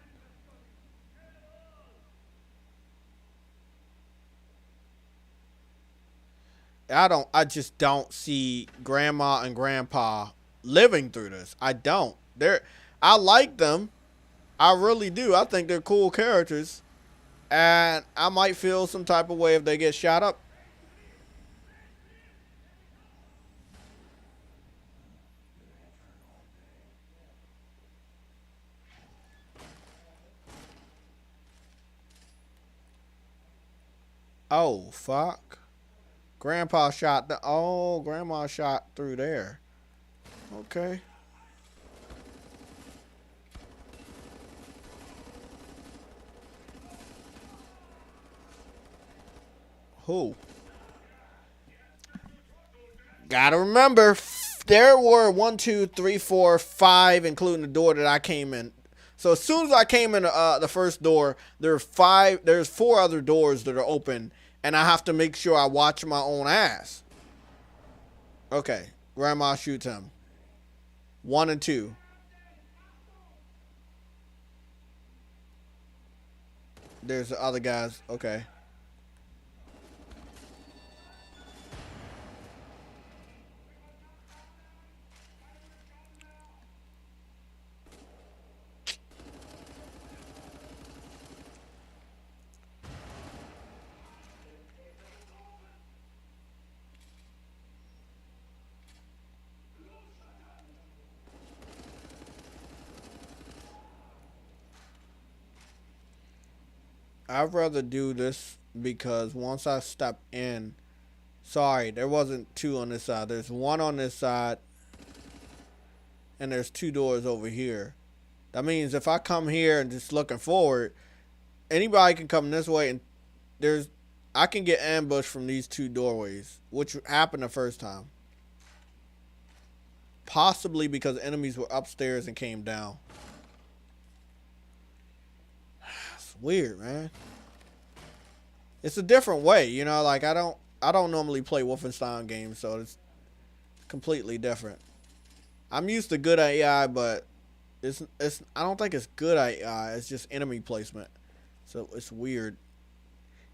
I just don't see grandma and grandpa living through this. I don't. I like them. I really do. I think they're cool characters. And I might feel some type of way if they get shot up. Oh, fuck. Grandpa shot grandma shot through there. Okay. Who? Gotta remember, there were 1, 2, 3, 4, 5, including the door that I came in. So as soon as I came in the first door, there's 4 other doors that are open, and I have to make sure I watch my own ass. Okay, grandma shoots him. 1 and 2. There's the other guys. Okay. I'd rather do this because once I step in, Sorry, there wasn't two on this side. There's one on this side, and there's two doors over here. That means if I come here and just looking forward, anybody can come this way, and I can get ambushed from these two doorways, which happened the first time. Possibly because enemies were upstairs and came down. It's weird, man. It's a different way, you know. Like I don't normally play Wolfenstein games, so it's completely different. I'm used to good AI, but it's I don't think it's good AI. It's just enemy placement, so it's weird.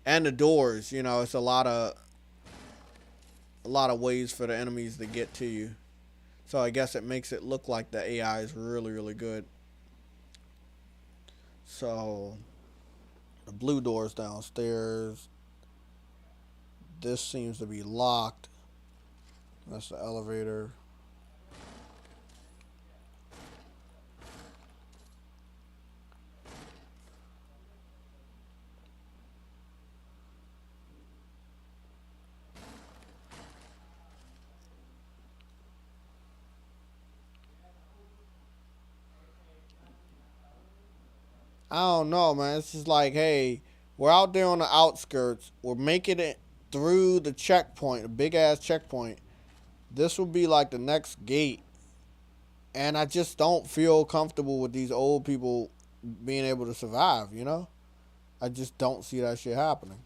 And the doors, you know, it's a lot of ways for the enemies to get to you. So I guess it makes it look like the AI is really, really good. So the blue door's downstairs. This seems to be locked. That's the elevator. I don't know, man. It's just like, hey, we're out there on the outskirts. We're making it through the checkpoint, a big ass checkpoint. This will be like the next gate. And I just don't feel comfortable with these old people being able to survive, you know? I just don't see that shit happening.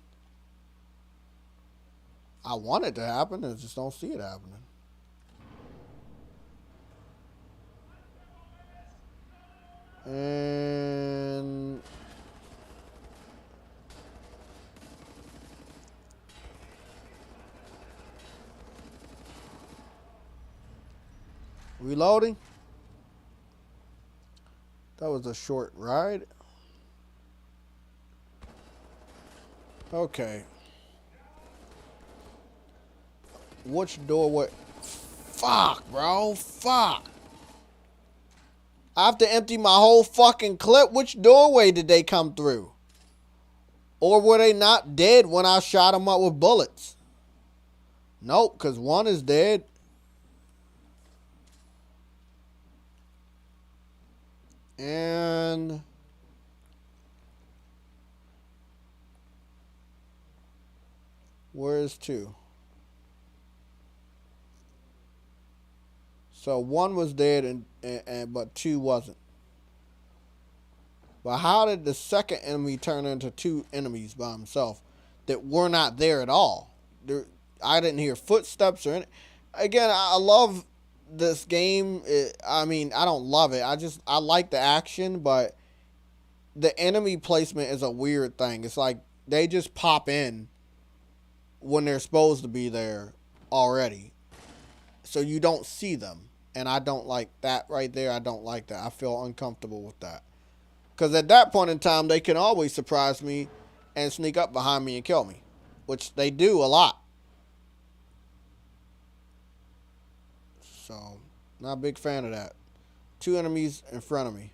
I want it to happen, I just don't see it happening. And reloading. That was a short ride. Okay. Which doorway? Fuck, bro. Fuck. I have to empty my whole fucking clip. Which doorway did they come through? Or were they not dead when I shot them up with bullets? Nope, because one is dead. And where's two? So one was dead and but two wasn't. But how did the second enemy turn into two enemies by himself that were not there at all? I didn't hear footsteps or anything. Again, I love this game. I mean, I don't love it. I like the action, but the enemy placement is a weird thing. It's like they just pop in when they're supposed to be there already. So you don't see them. And I don't like that right there. I don't like that. I feel uncomfortable with that. Because at that point in time, they can always surprise me and sneak up behind me and kill me. Which they do a lot. So, not a big fan of that. Two enemies in front of me.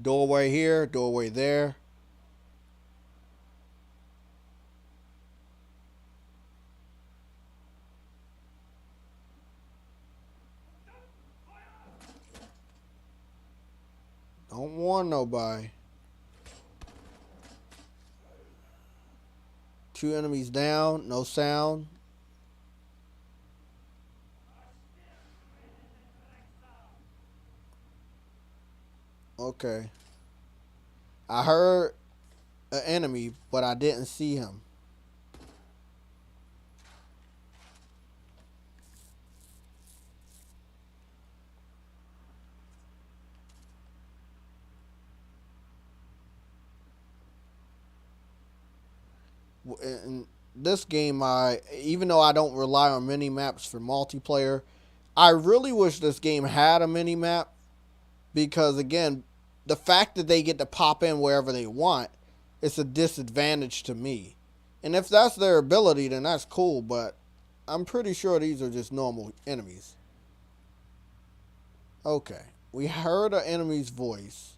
Doorway here, doorway there. Don't warn nobody. Two enemies down, no sound. Okay. I heard an enemy, but I didn't see him. In this game, even though I don't rely on mini maps for multiplayer, I really wish this game had a mini map, because again, the fact that they get to pop in wherever they want, it's a disadvantage to me. And if that's their ability, then that's cool, but I'm pretty sure these are just normal enemies. Okay, we heard an enemy's voice.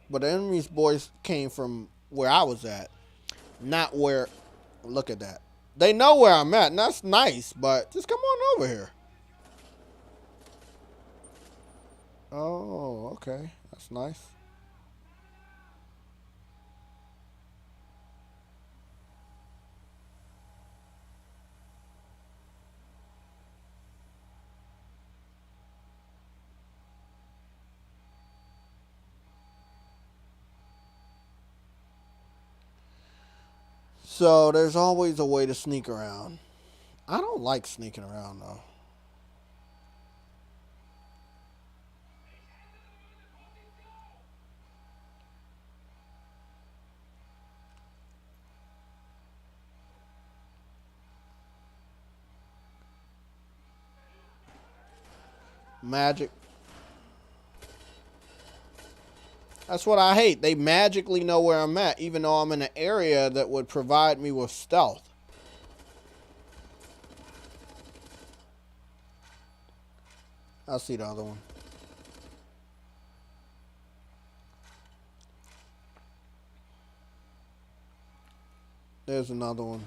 But the enemy's voice came from where I was at, not where. Look at that. They know where I'm at, and that's nice. But just come on over here. Oh, okay, that's nice. So there's always a way to sneak around. I don't like sneaking around though. Magic. That's what I hate. They magically know where I'm at, even though I'm in an area that would provide me with stealth. I'll see the other one. There's another one.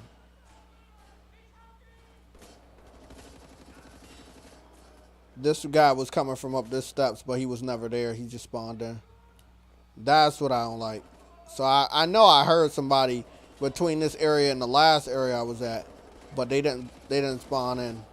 This guy was coming from up this steps, but he was never there. He just spawned in. That's what I don't like. So I know I heard somebody between this area and the last area I was at, but they didn't spawn in.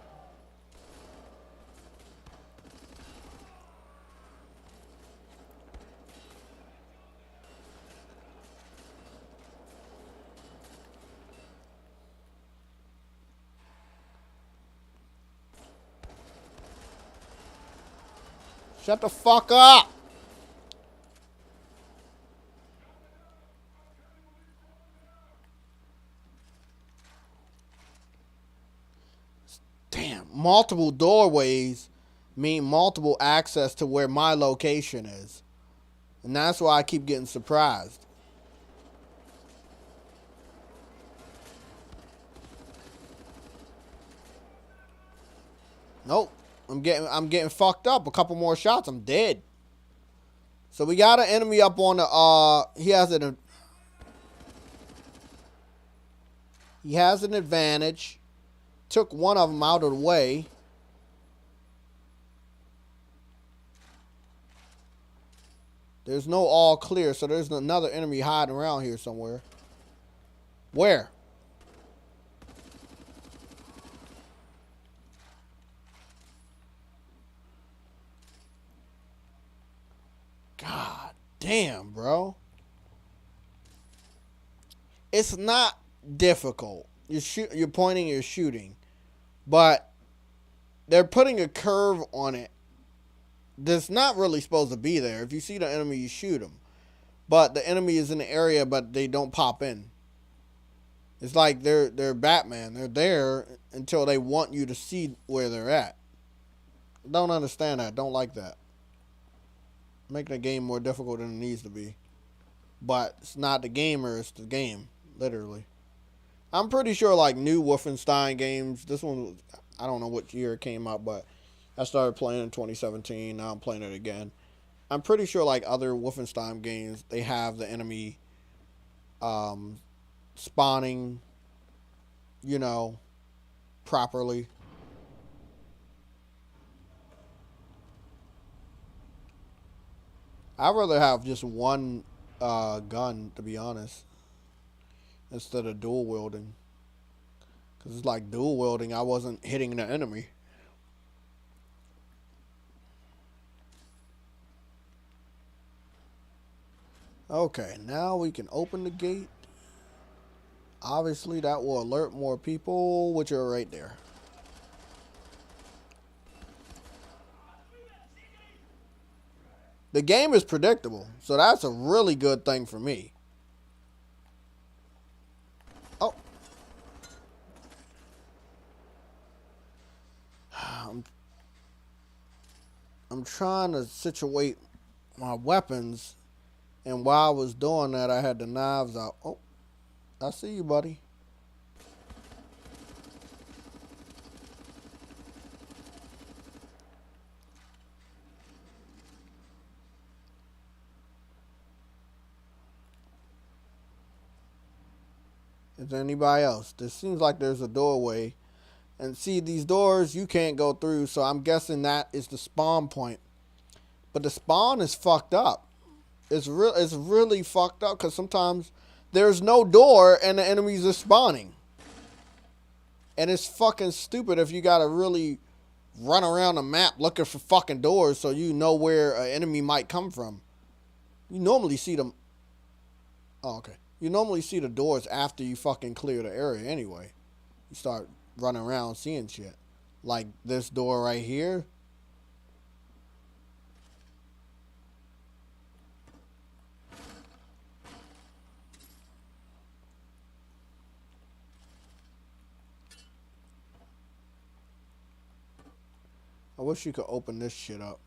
Shut the fuck up! Damn, multiple doorways mean multiple access to where my location is. And that's why I keep getting surprised. Nope. I'm getting fucked up. A couple more shots, I'm dead. So we got an enemy up on the he has an advantage. Took one of them out of the way. There's no all clear, so there's another enemy hiding around here somewhere. Where? God damn, bro. It's not difficult. You're pointing, you're shooting. But they're putting a curve on it that's not really supposed to be there. If you see the enemy, you shoot them. But the enemy is in the area, but they don't pop in. It's like they're Batman. They're there until they want you to see where they're at. Don't understand that. Don't like that. Making the game more difficult than it needs to be. But it's not the gamer, it's the game. Literally. I'm pretty sure like new Wolfenstein games, this one, I don't know what year it came out, but I started playing in 2017. Now I'm playing it again. I'm pretty sure like other Wolfenstein games, they have the enemy spawning, properly. I'd rather have just one gun, to be honest, instead of dual wielding. Because it's like dual wielding, I wasn't hitting the enemy. Okay, now we can open the gate. Obviously, that will alert more people, which are right there. The game is predictable, so that's a really good thing for me. Oh. I'm trying to situate my weapons, and while I was doing that, I had the knives out. Oh, I see you, buddy. Is there anybody else? There seems like there's a doorway. And see, these doors you can't go through, so I'm guessing that is the spawn point. But the spawn is fucked up. It's really fucked up because sometimes there's no door and the enemies are spawning. And it's fucking stupid if you gotta really run around the map looking for fucking doors so you know where an enemy might come from. You normally see them. Oh, okay. You normally see the doors after you fucking clear the area anyway. You start running around seeing shit. Like this door right here. I wish you could open this shit up.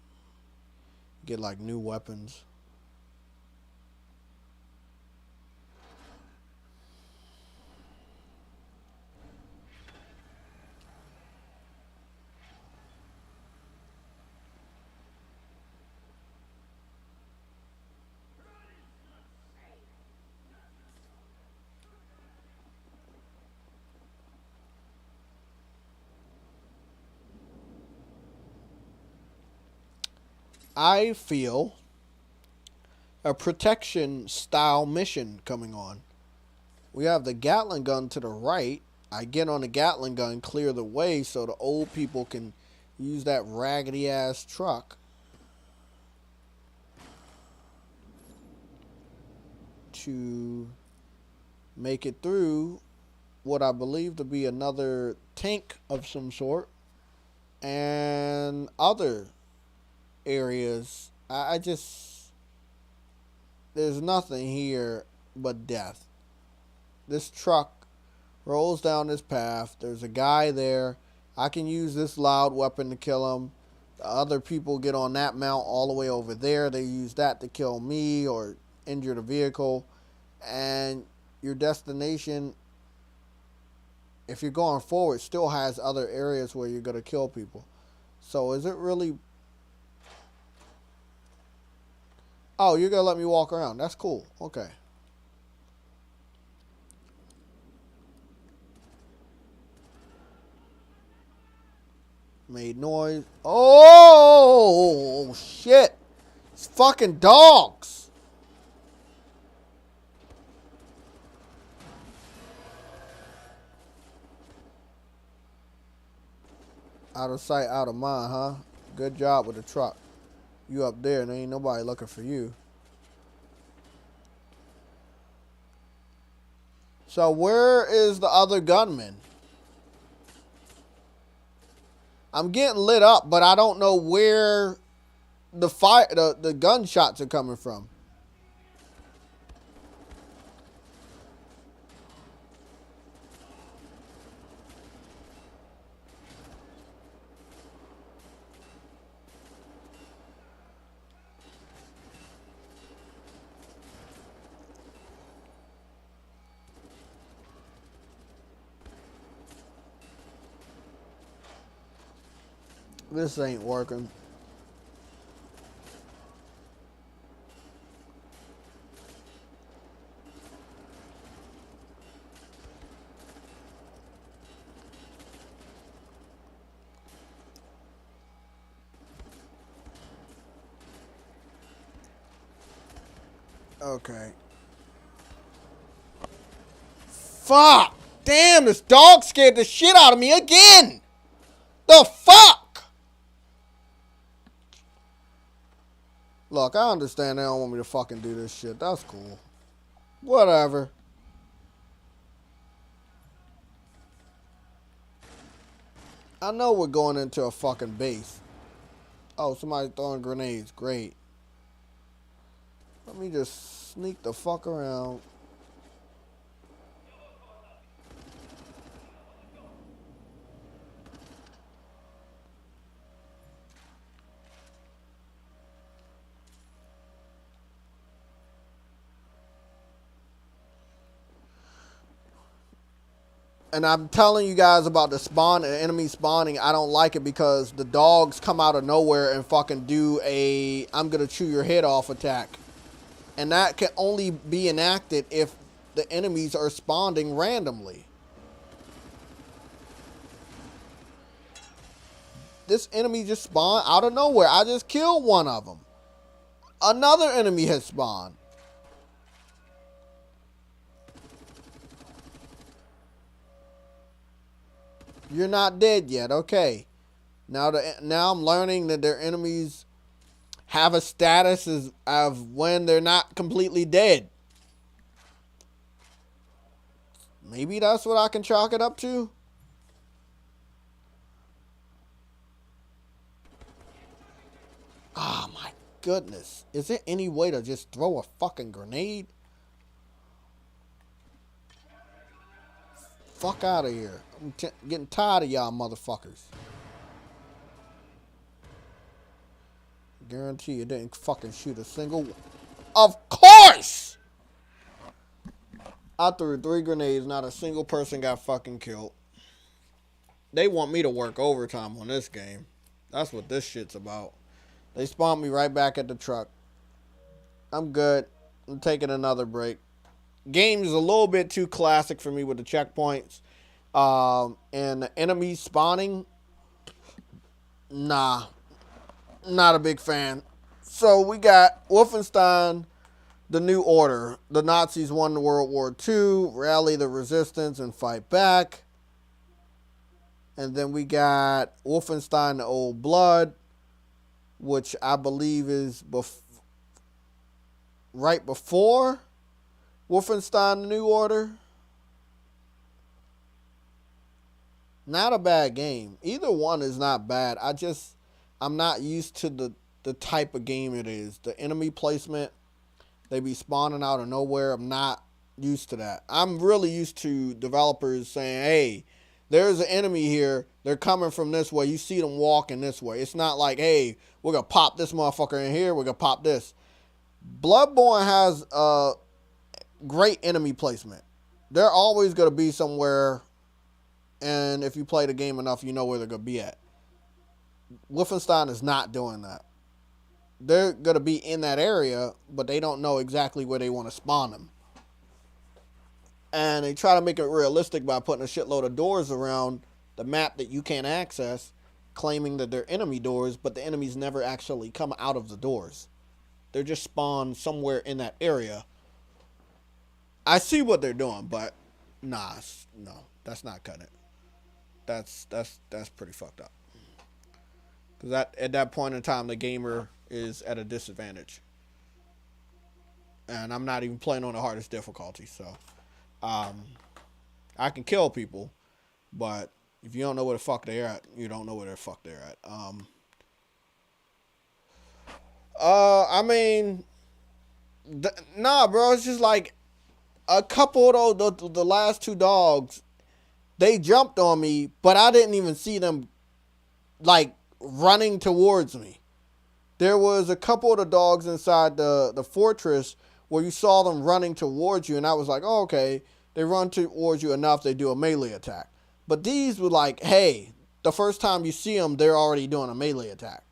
Get like new weapons. I feel a protection style mission coming on. We have the Gatling gun to the right. I get on the Gatling gun, clear the way so the old people can use that raggedy ass truck to make it through what I believe to be another tank of some sort and other areas. I just, there's nothing here but death. This truck rolls down this path. There's a guy there. I can use this loud weapon to kill him. The other people get on that mount all the way over there. They use that to kill me or injure the vehicle. And your destination, if you're going forward, still has other areas where you're going to kill people. So is it really... Oh, you're going to let me walk around. That's cool. Okay. Made noise. Oh, shit. It's fucking dogs. Out of sight, out of mind, huh? Good job with the truck. You up there and ain't nobody looking for you. So where is the other gunman? I'm getting lit up, but I don't know where the gunshots are coming from. This ain't working. Okay. Fuck! Damn, this dog scared the shit out of me again! The fuck? Look, I understand they don't want me to fucking do this shit. That's cool. Whatever. I know we're going into a fucking base. Oh, somebody's throwing grenades. Great. Let me just sneak the fuck around. And I'm telling you guys about the enemy spawning. I don't like it because the dogs come out of nowhere and fucking do a I'm gonna chew your head off attack. And that can only be enacted if the enemies are spawning randomly. This enemy just spawned out of nowhere. I just killed one of them. Another enemy has spawned. You're not dead yet. Okay. Now I'm learning that their enemies have a status of when they're not completely dead. Maybe that's what I can chalk it up to. Ah, my goodness. Is there any way to just throw a fucking grenade? Fuck out of here. I'm getting tired of y'all motherfuckers. Guarantee you didn't fucking shoot a single one. Of course! I threw 3 grenades, not a single person got fucking killed. They want me to work overtime on this game. That's what this shit's about. They spawned me right back at the truck. I'm good. I'm taking another break. Game is a little bit too classic for me with the checkpoints. And the enemies spawning. Nah. Not a big fan. So we got Wolfenstein, The New Order. The Nazis won World War II. Rally the resistance and fight back. And then we got Wolfenstein, The Old Blood, which I believe is right before Wolfenstein, The New Order. Not a bad game. Either one is not bad. I'm not used to the type of game it is. The enemy placement, they be spawning out of nowhere. I'm not used to that. I'm really used to developers saying, hey, there's an enemy here. They're coming from this way. You see them walking this way. It's not like, hey, we're going to pop this motherfucker in here. We're going to pop this. Bloodborne has great enemy placement. They're always going to be somewhere, and if you play the game enough, you know where they're going to be at. Wolfenstein is not doing that. They're going to be in that area, but they don't know exactly where they want to spawn them. And they try to make it realistic by putting a shitload of doors around the map that you can't access, claiming that they're enemy doors, but the enemies never actually come out of the doors. They're just spawned somewhere in that area. I see what they're doing, but no, that's not cutting it. That's pretty fucked up. Because at that point in time, the gamer is at a disadvantage. And I'm not even playing on the hardest difficulty, so I can kill people, but if you don't know where the fuck they're at, you don't know where the fuck they're at. I mean, nah, bro, it's just like a couple of the last 2 dogs, they jumped on me, but I didn't even see them, like, running towards me. There was a couple of the dogs inside the fortress where you saw them running towards you, and I was like, oh, okay, they run towards you enough, they do a melee attack. But these were like, hey, the first time you see them, they're already doing a melee attack.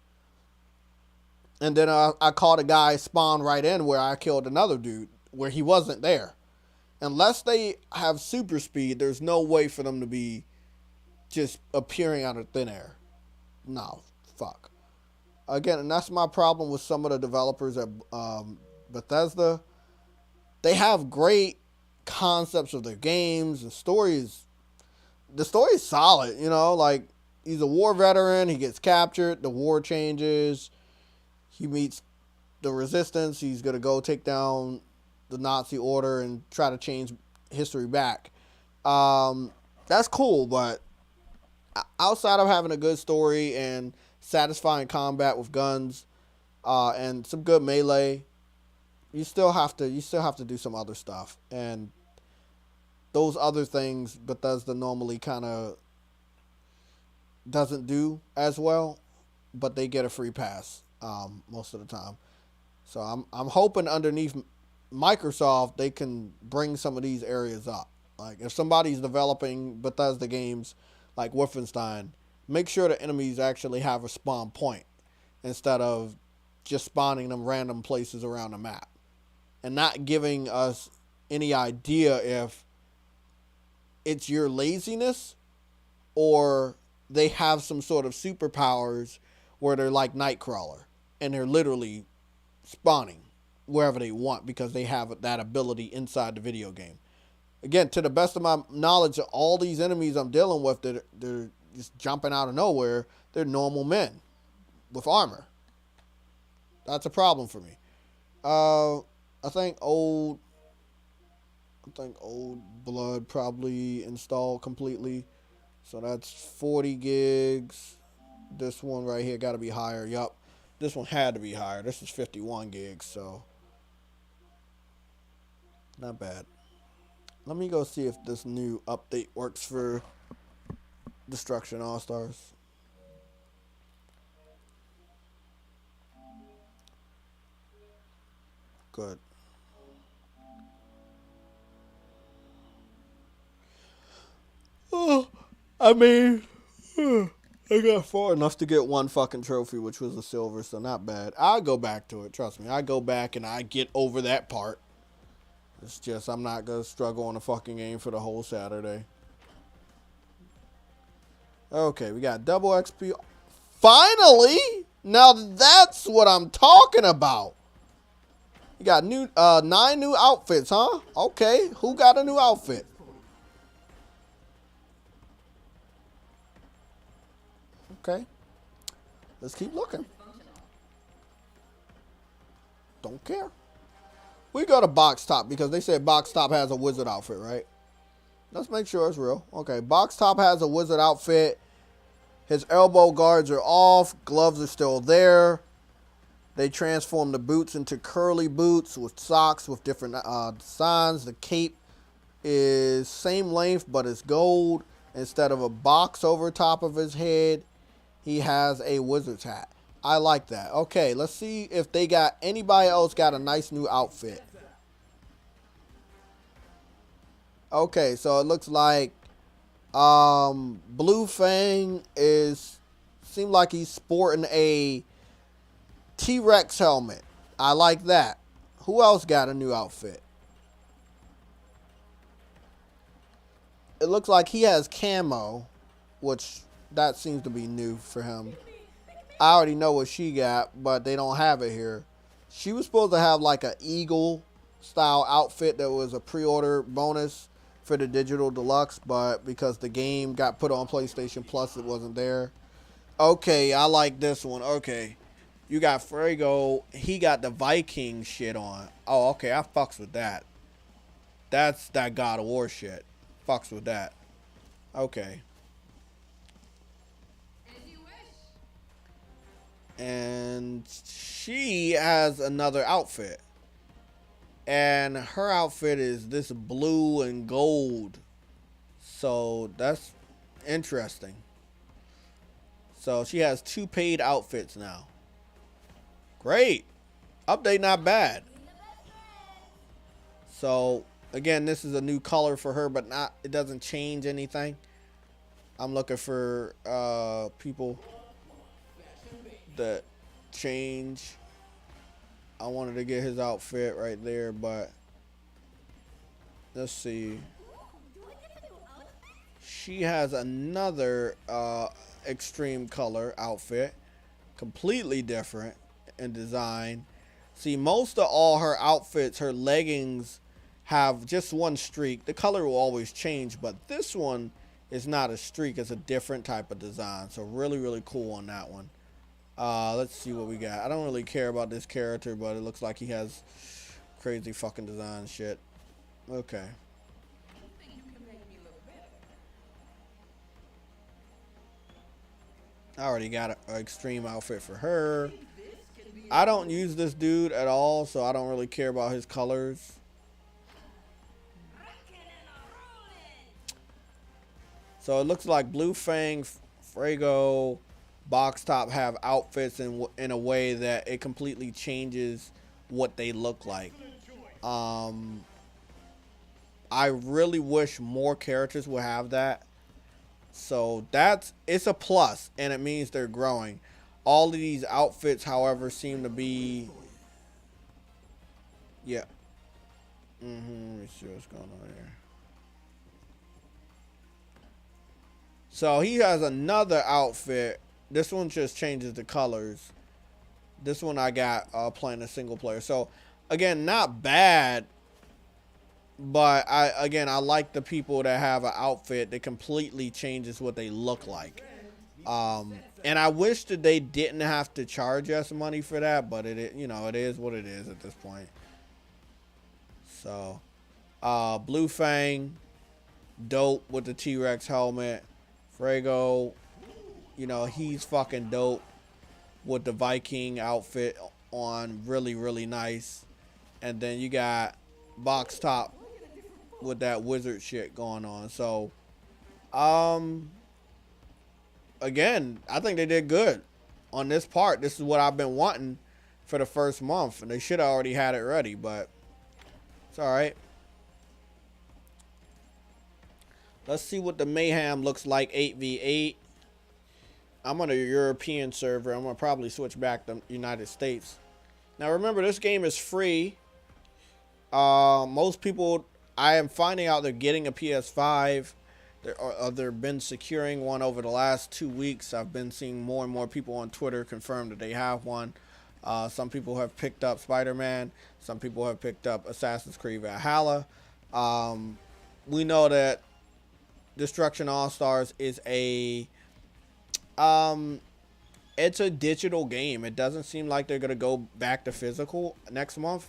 And then I caught a guy spawn right in where I killed another dude, where he wasn't there. Unless they have super speed, there's no way for them to be just appearing out of thin air. No, fuck. Again, and that's my problem with some of the developers at Bethesda. They have great concepts of their games and stories. The story is solid, you know, like he's a war veteran, he gets captured, the war changes, he meets the resistance, he's going to go take down the Nazi order and try to change history back. That's cool, but outside of having a good story and satisfying combat with guns and some good melee, you still have to do some other stuff, and those other things Bethesda normally kind of doesn't do as well, but they get a free pass most of the time. So I'm hoping underneath Microsoft they can bring some of these areas up. Like if somebody's developing Bethesda games like Wolfenstein, make sure the enemies actually have a spawn point instead of just spawning them random places around the map, and not giving us any idea if it's your laziness or they have some sort of superpowers where they're like Nightcrawler and they're literally spawning wherever they want because they have that ability inside the video game. Again, to the best of my knowledge, all these enemies I'm dealing with, they're just jumping out of nowhere. They're normal men with armor. That's a problem for me. I think old blood probably installed completely. So that's 40 gigs. This one right here got to be higher. Yup. This one had to be higher. This is 51 gigs, so not bad. Let me go see if this new update works for Destruction All-Stars. Good. Oh, I mean, I got far enough to get one fucking trophy, which was a silver, so not bad. I'll go back to it, trust me. I go back and I get over that part. It's just I'm not going to struggle on the fucking game for the whole Saturday. Okay, we got double XP. Finally! Now that's what I'm talking about. You got 9 new outfits, huh? Okay, who got a new outfit? Okay. Let's keep looking. Don't care. We go to Box Top because they said Box Top has a wizard outfit, right? Let's make sure it's real. Okay, Box Top has a wizard outfit. His elbow guards are off. Gloves are still there. They transform the boots into curly boots with socks with different designs. The cape is same length, but it's gold. Instead of a box over top of his head, he has a wizard's hat. I like that. Okay, let's see if they got anybody else got a nice new outfit. Okay, so it looks like Blue Fang seemed like he's sporting a T-Rex helmet. I like that. Who else got a new outfit? It looks like he has camo, which that seems to be new for him. I already know what she got, but they don't have it here. She was supposed to have like an eagle style outfit that was a pre-order bonus for the digital deluxe, but because the game got put on PlayStation Plus, it wasn't there. Okay, I like this one. Okay, you got Frago. He got the Viking shit on. Oh, okay, I fucks with that. That's that God of War shit. Fucks with that. Okay. And she has another outfit. And her outfit is this blue and gold. So that's interesting. So she has 2 paid outfits now. Great. Update not bad. So again, this is a new color for her, but it doesn't change anything. I'm looking for people that change. I wanted to get his outfit right there, but let's see. She has another extreme color outfit, completely different in design. See, most of all her outfits, her leggings have just one streak. The color will always change, but this one is not a streak. It's a different type of design. So really, really cool on that one. Let's see what we got. I don't really care about this character, but it looks like he has crazy fucking design shit. Okay. I already got an extreme outfit for her. I don't use this dude at all, so I don't really care about his colors. So it looks like Blue Fang, Frago, Box Top have outfits in a way that it completely changes what they look like. I really wish more characters would have that. So it's a plus, and it means they're growing. All of these outfits, however, seem to be, yeah. Let me see what's going on here. So he has another outfit. This one just changes the colors. This one I got playing a single player. So again, not bad. But I like the people that have an outfit that completely changes what they look like. And I wish that they didn't have to charge us money for that, but it is what it is at this point. So, Blue Fang, dope with the T-Rex helmet. Frago, he's fucking dope with the Viking outfit on, really, really nice. And then you got Box Top with that wizard shit going on. So, again, I think they did good on this part. This is what I've been wanting for the first month, and they should have already had it ready, but it's all right. Let's see what the Mayhem looks like 8v8. I'm on a European server. I'm going to probably switch back to United States. Now, remember, this game is free. Most people, I am finding out they're getting a PS5. They've been securing one over the last 2 weeks. I've been seeing more and more people on Twitter confirm that they have one. Some people have picked up Spider-Man. Some people have picked up Assassin's Creed Valhalla. We know that Destruction All-Stars is it's a digital game. It doesn't seem like they're going to go back to physical next month.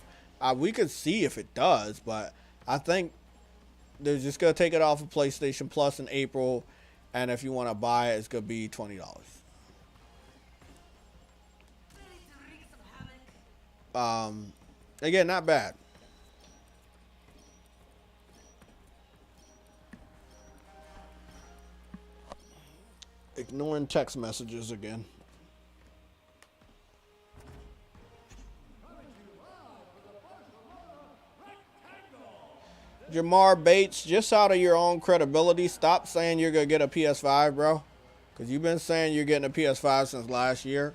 We could see if it does, but I think they're just going to take it off of PlayStation Plus in April, and if you want to buy it, it's going to be $20. Again, not bad. Ignoring text messages again. Jamar Bates, just out of your own credibility, stop saying you're going to get a PS5, bro. Because you've been saying you're getting a PS5 since last year.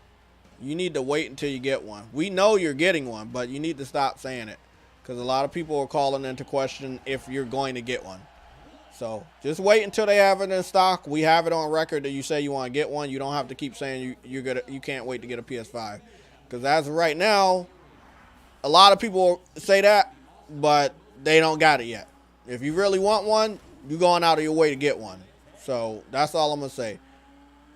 You need to wait until you get one. We know you're getting one, but you need to stop saying it. Because a lot of people are calling into question if you're going to get one. So just wait until they have it in stock. We have it on record that you say you want to get one. You don't have to keep saying you can't wait to get a PS5. Because as of right now, a lot of people say that, but they don't got it yet. If you really want one, you're going out of your way to get one. So that's all I'm going to say.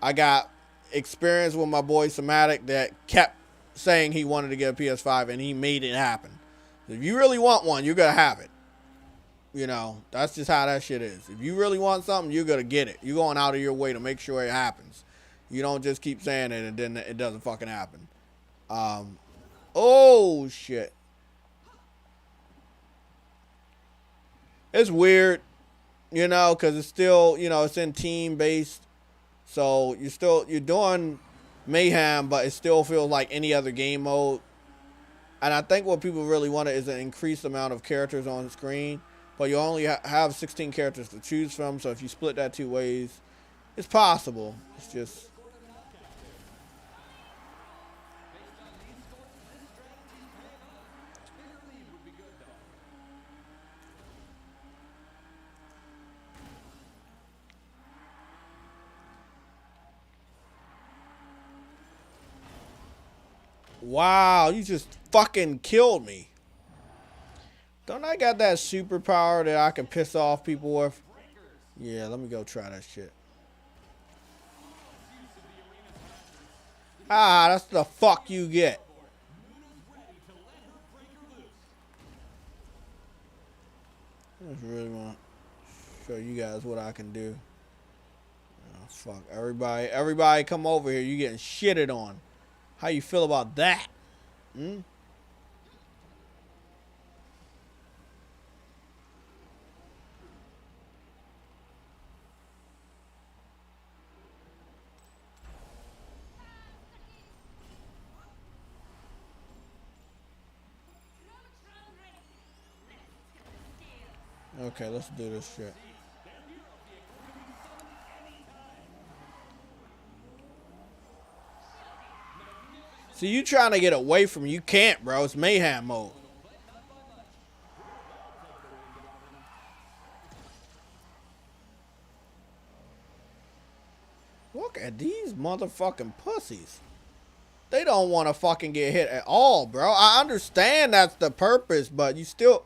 I got experience with my boy Somatic that kept saying he wanted to get a PS5, and he made it happen. If you really want one, you're going to have it. That's just how that shit is. If you really want something, you're going to get it. You're going out of your way to make sure it happens. You don't just keep saying it and then it doesn't fucking happen. Oh, shit. It's weird, because it's still, it's in team-based. So you're doing Mayhem, but it still feels like any other game mode. And I think what people really want is an increased amount of characters on the screen. But you only have 16 characters to choose from, so if you split that 2 ways, it's possible. It's just... Wow, you just fucking killed me. Don't I got that superpower that I can piss off people with? Yeah, let me go try that shit. That's the fuck you get. I just really want to show you guys what I can do. Oh, fuck. Everybody come over here. You getting shitted on. How you feel about that? Okay, let's do this shit. See, you trying to get away from me. You can't, bro. It's Mayhem mode. Look at these motherfucking pussies. They don't want to fucking get hit at all, bro. I understand that's the purpose, but you still...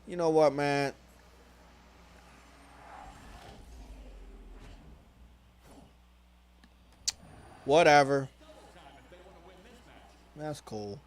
You know what, man? Whatever. That's cool.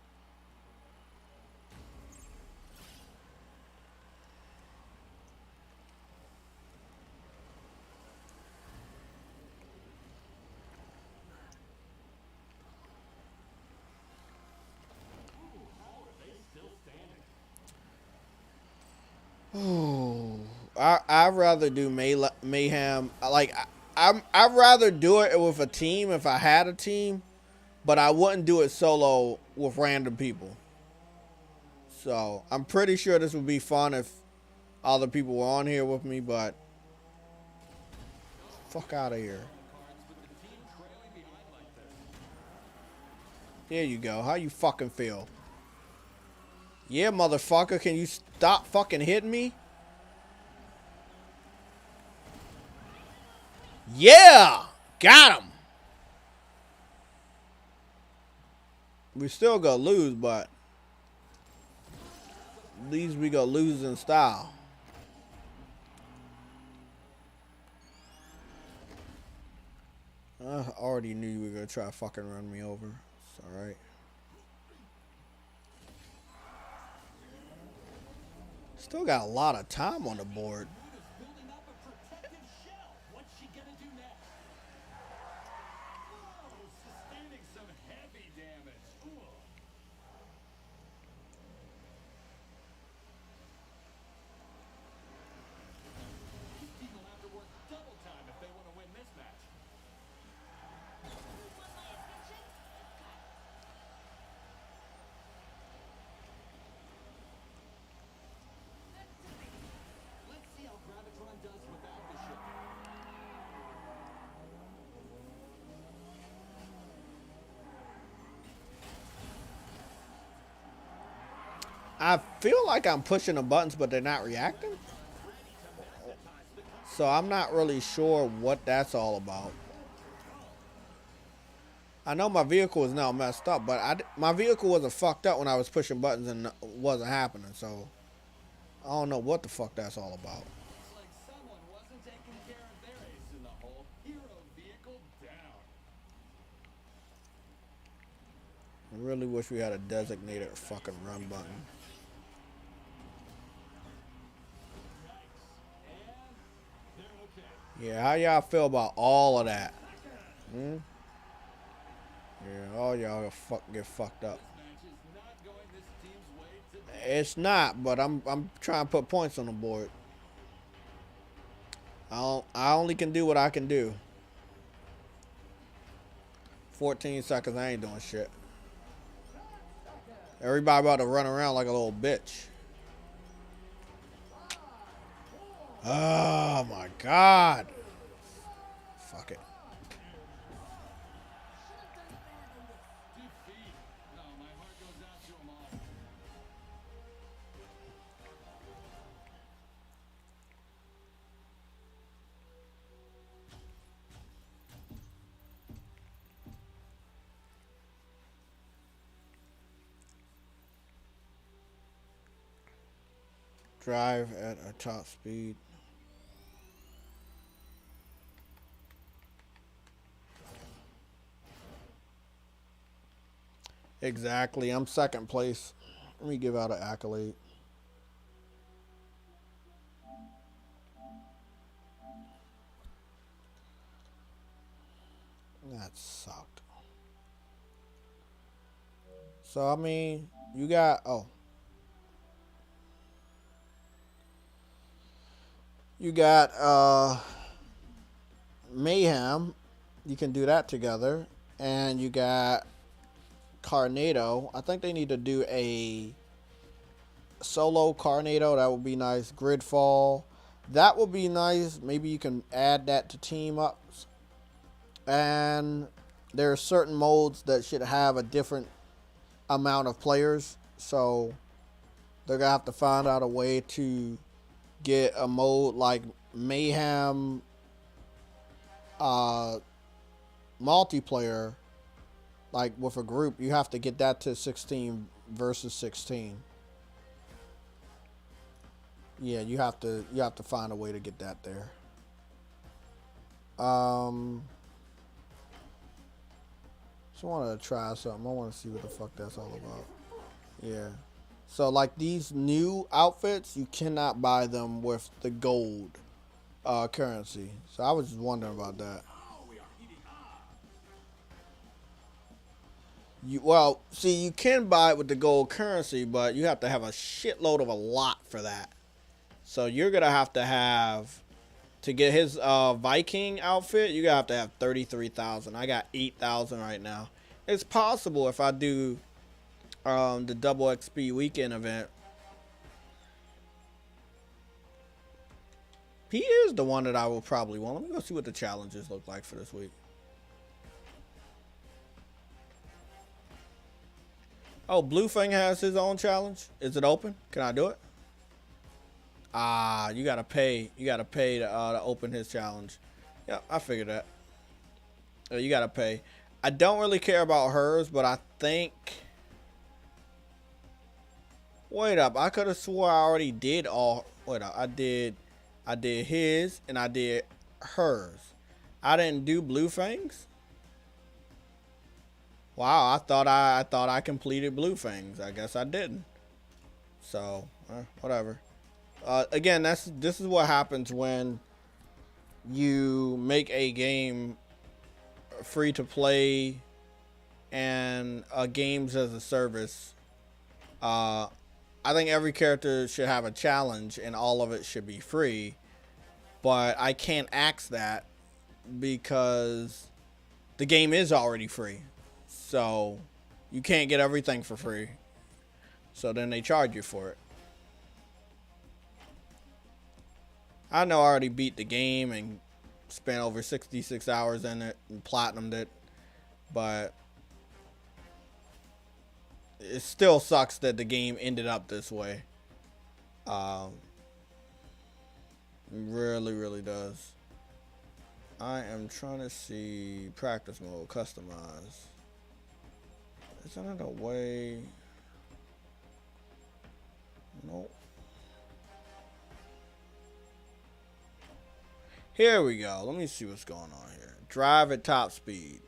Oh, I'd rather do mayhem. Like I'd rather do it with a team if I had a team, but I wouldn't do it solo with random people. So I'm pretty sure this would be fun if other people were on here with me, but fuck out of here. There you go. How you fucking feel? Yeah, motherfucker. Can you stop fucking hitting me? Yeah! Got him! We still gonna lose, but at least we gonna lose in style. I already knew you were gonna try to fucking run me over. It's alright. Still got a lot of time on the board. I feel like I'm pushing the buttons, but they're not reacting. So I'm not really sure what that's all about. I know my vehicle is now messed up, but my vehicle wasn't fucked up when I was pushing buttons and it wasn't happening. So I don't know what the fuck that's all about. I really wish we had a designated fucking run button. Yeah, how y'all feel about all of that? Hmm? Yeah, all y'all get fucked up. It's not, but I'm trying to put points on the board. I only can do what I can do. 14 seconds, I ain't doing shit. Everybody about to run around like a little bitch. Oh my god. Fuck it. Drive at a top speed. Exactly. I'm second place. Let me give out an accolade. That sucked. So I mean, you got you got Mayhem. You can do that together, and you got Carnado. I think they need to do a solo Carnado. That would be nice. Gridfall. That would be nice. Maybe you can add that to team ups. And there are certain modes that should have a different amount of players. So they're going to have to find out a way to get a mode like Mayhem multiplayer, like with a group, you have to get that to 16 versus 16. Yeah, you have to find a way to get that there. Just want to try something. I want to see what the fuck that's all about. Yeah. So like these new outfits, you cannot buy them with the gold currency. So I was just wondering about that. Well, see, you can buy it with the gold currency, but you have to have a shitload of a lot for that. So you're gonna have to get his Viking outfit. You gotta have to have 33,000. I got 8,000 right now. It's possible if I do the double XP weekend event. He is the one that I will probably want. Let me go see what the challenges look like for this week. Oh, Bluefang has his own challenge. Is it open? Can I do it? Ah, you gotta pay. You gotta pay to open his challenge. Yep, I figured that. You gotta pay. I don't really care about hers, but I think. Wait up, I could have swore I already did all. Wait up, I did his and I did hers. I didn't do Bluefang's. Wow, I thought I completed Bluefang's. I guess I didn't. So, whatever. Again, this is what happens when you make a game free to play and games as a service. I think every character should have a challenge and all of it should be free, but I can't ask that because the game is already free. So you can't get everything for free. So then they charge you for it. I know I already beat the game and spent over 66 hours in it and platinumed it, but it still sucks that the game ended up this way. Really, really does. I am trying to see practice mode, customize. Is that another way? Nope. Here we go. Let me see what's going on here. Drive at top speed.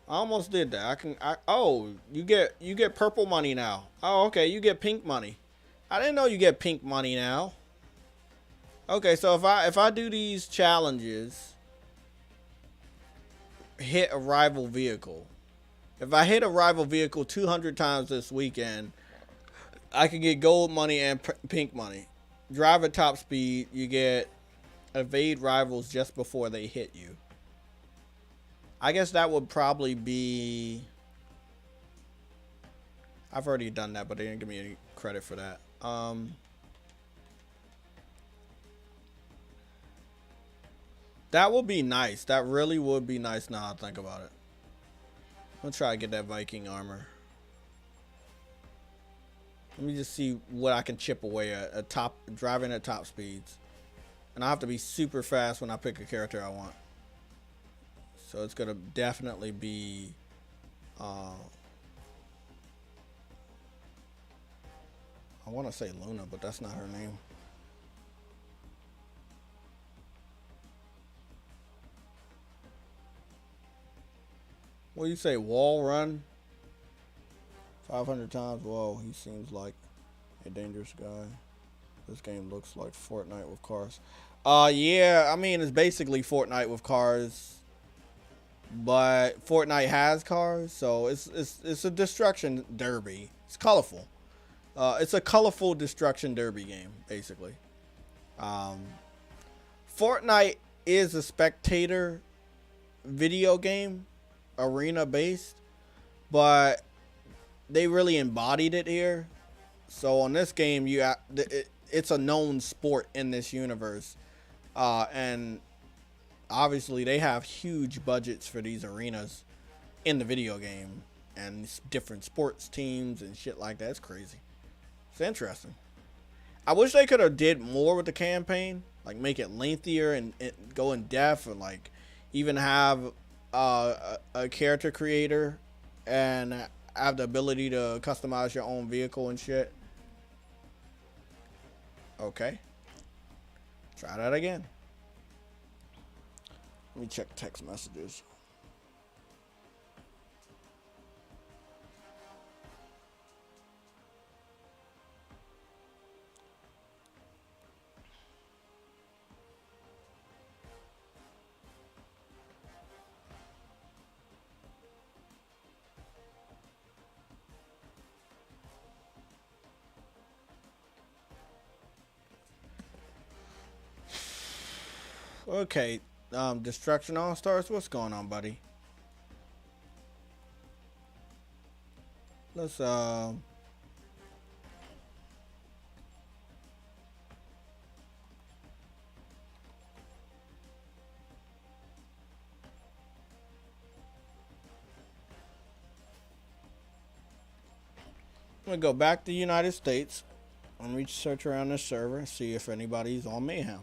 I almost did that. Oh, you get purple money now. Oh, okay, you get pink money. I didn't know you get pink money now. Okay, so if I do these challenges, hit a rival vehicle. If I hit a rival vehicle 200 times this weekend, I can get gold money and pink money. Drive at top speed, you get evade rivals just before they hit you. I guess that would probably be. I've already done that, but they didn't give me any credit for that. That would be nice. That really would be nice now I think about it. I'm gonna try to get that Viking armor. Let me just see what I can chip away at driving at top speeds. And I have to be super fast when I pick a character I want. So it's gonna definitely be I want to say Luna, but that's not her name. What do you say, wall run? 500 times? Whoa, he seems like a dangerous guy. This game looks like Fortnite with cars. Yeah, I mean, it's basically Fortnite with cars. But Fortnite has cars, so it's a destruction derby. It's colorful. It's a colorful destruction derby game, basically. Fortnite is a spectator video game, arena based, but they really embodied it here. So on this game, it's a known sport in this universe, and obviously they have huge budgets for these arenas in the video game and different sports teams and shit like that. It's crazy. It's interesting. I wish they could have did more with the campaign, like make it lengthier and go in depth, and like even have a character creator and have the ability to customize your own vehicle and shit. Okay. Try that again. Let me check text messages. Okay. Destruction All Stars, what's going on, buddy? Let's I'm gonna go back to the United States. I'm gonna search around this server and see if anybody's on Mayhem.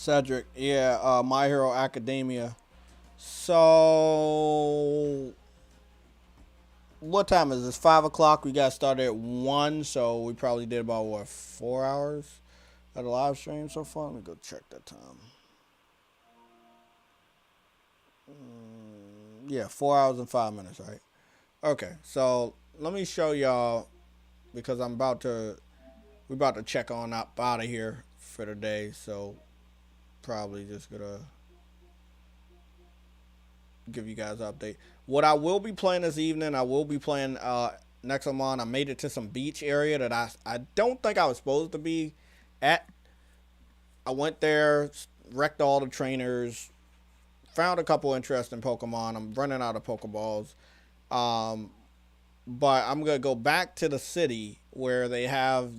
Cedric, yeah, My Hero Academia. So, what time is this? 5 o'clock. We got started at 1, so we probably did about, what, 4 hours of the live stream so far? Let me go check that time. Yeah, 4 hours and 5 minutes, right? Okay, so let me show y'all because we're about to check on up out of here for the day, so probably just gonna give you guys an update. What I will be playing this evening, I will be playing Nexomon. I made it to some beach area that I don't think I was supposed to be at. I went there, wrecked all the trainers, found a couple interesting Pokemon. I'm running out of Pokeballs. Um, but I'm gonna go back to the city where they have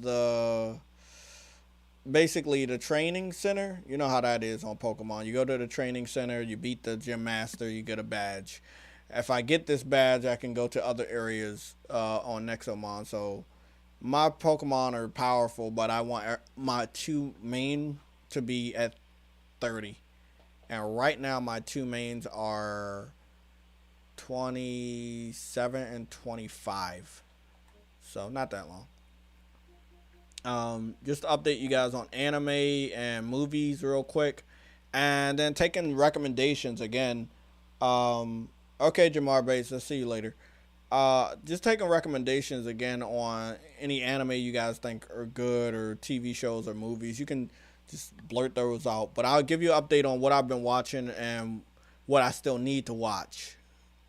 basically the training center. You know how that is on Pokemon. You go to the training center, you beat the gym master, you get a badge. If I get this badge, I can go to other areas on Nexomon. So my Pokemon are powerful, but I want my two main to be at 30. And right now, my two mains are 27 and 25. So not that long. Just to update you guys on anime and movies real quick, and then taking recommendations again. Okay, Jamar Bates, I'll see you later. Just taking recommendations again on any anime you guys think are good or TV shows or movies. You can just blurt those out, but I'll give you an update on what I've been watching and what I still need to watch.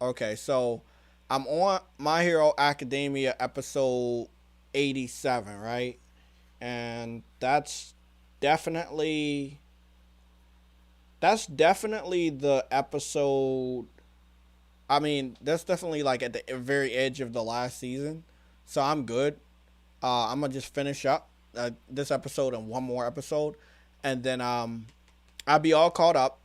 Okay, so I'm on My Hero Academia episode 87, right? And definitely that's definitely the episode. I mean, that's definitely like at the very edge of the last season, so I'm good. I'm gonna just finish up this episode and one more episode, and then I'll be all caught up.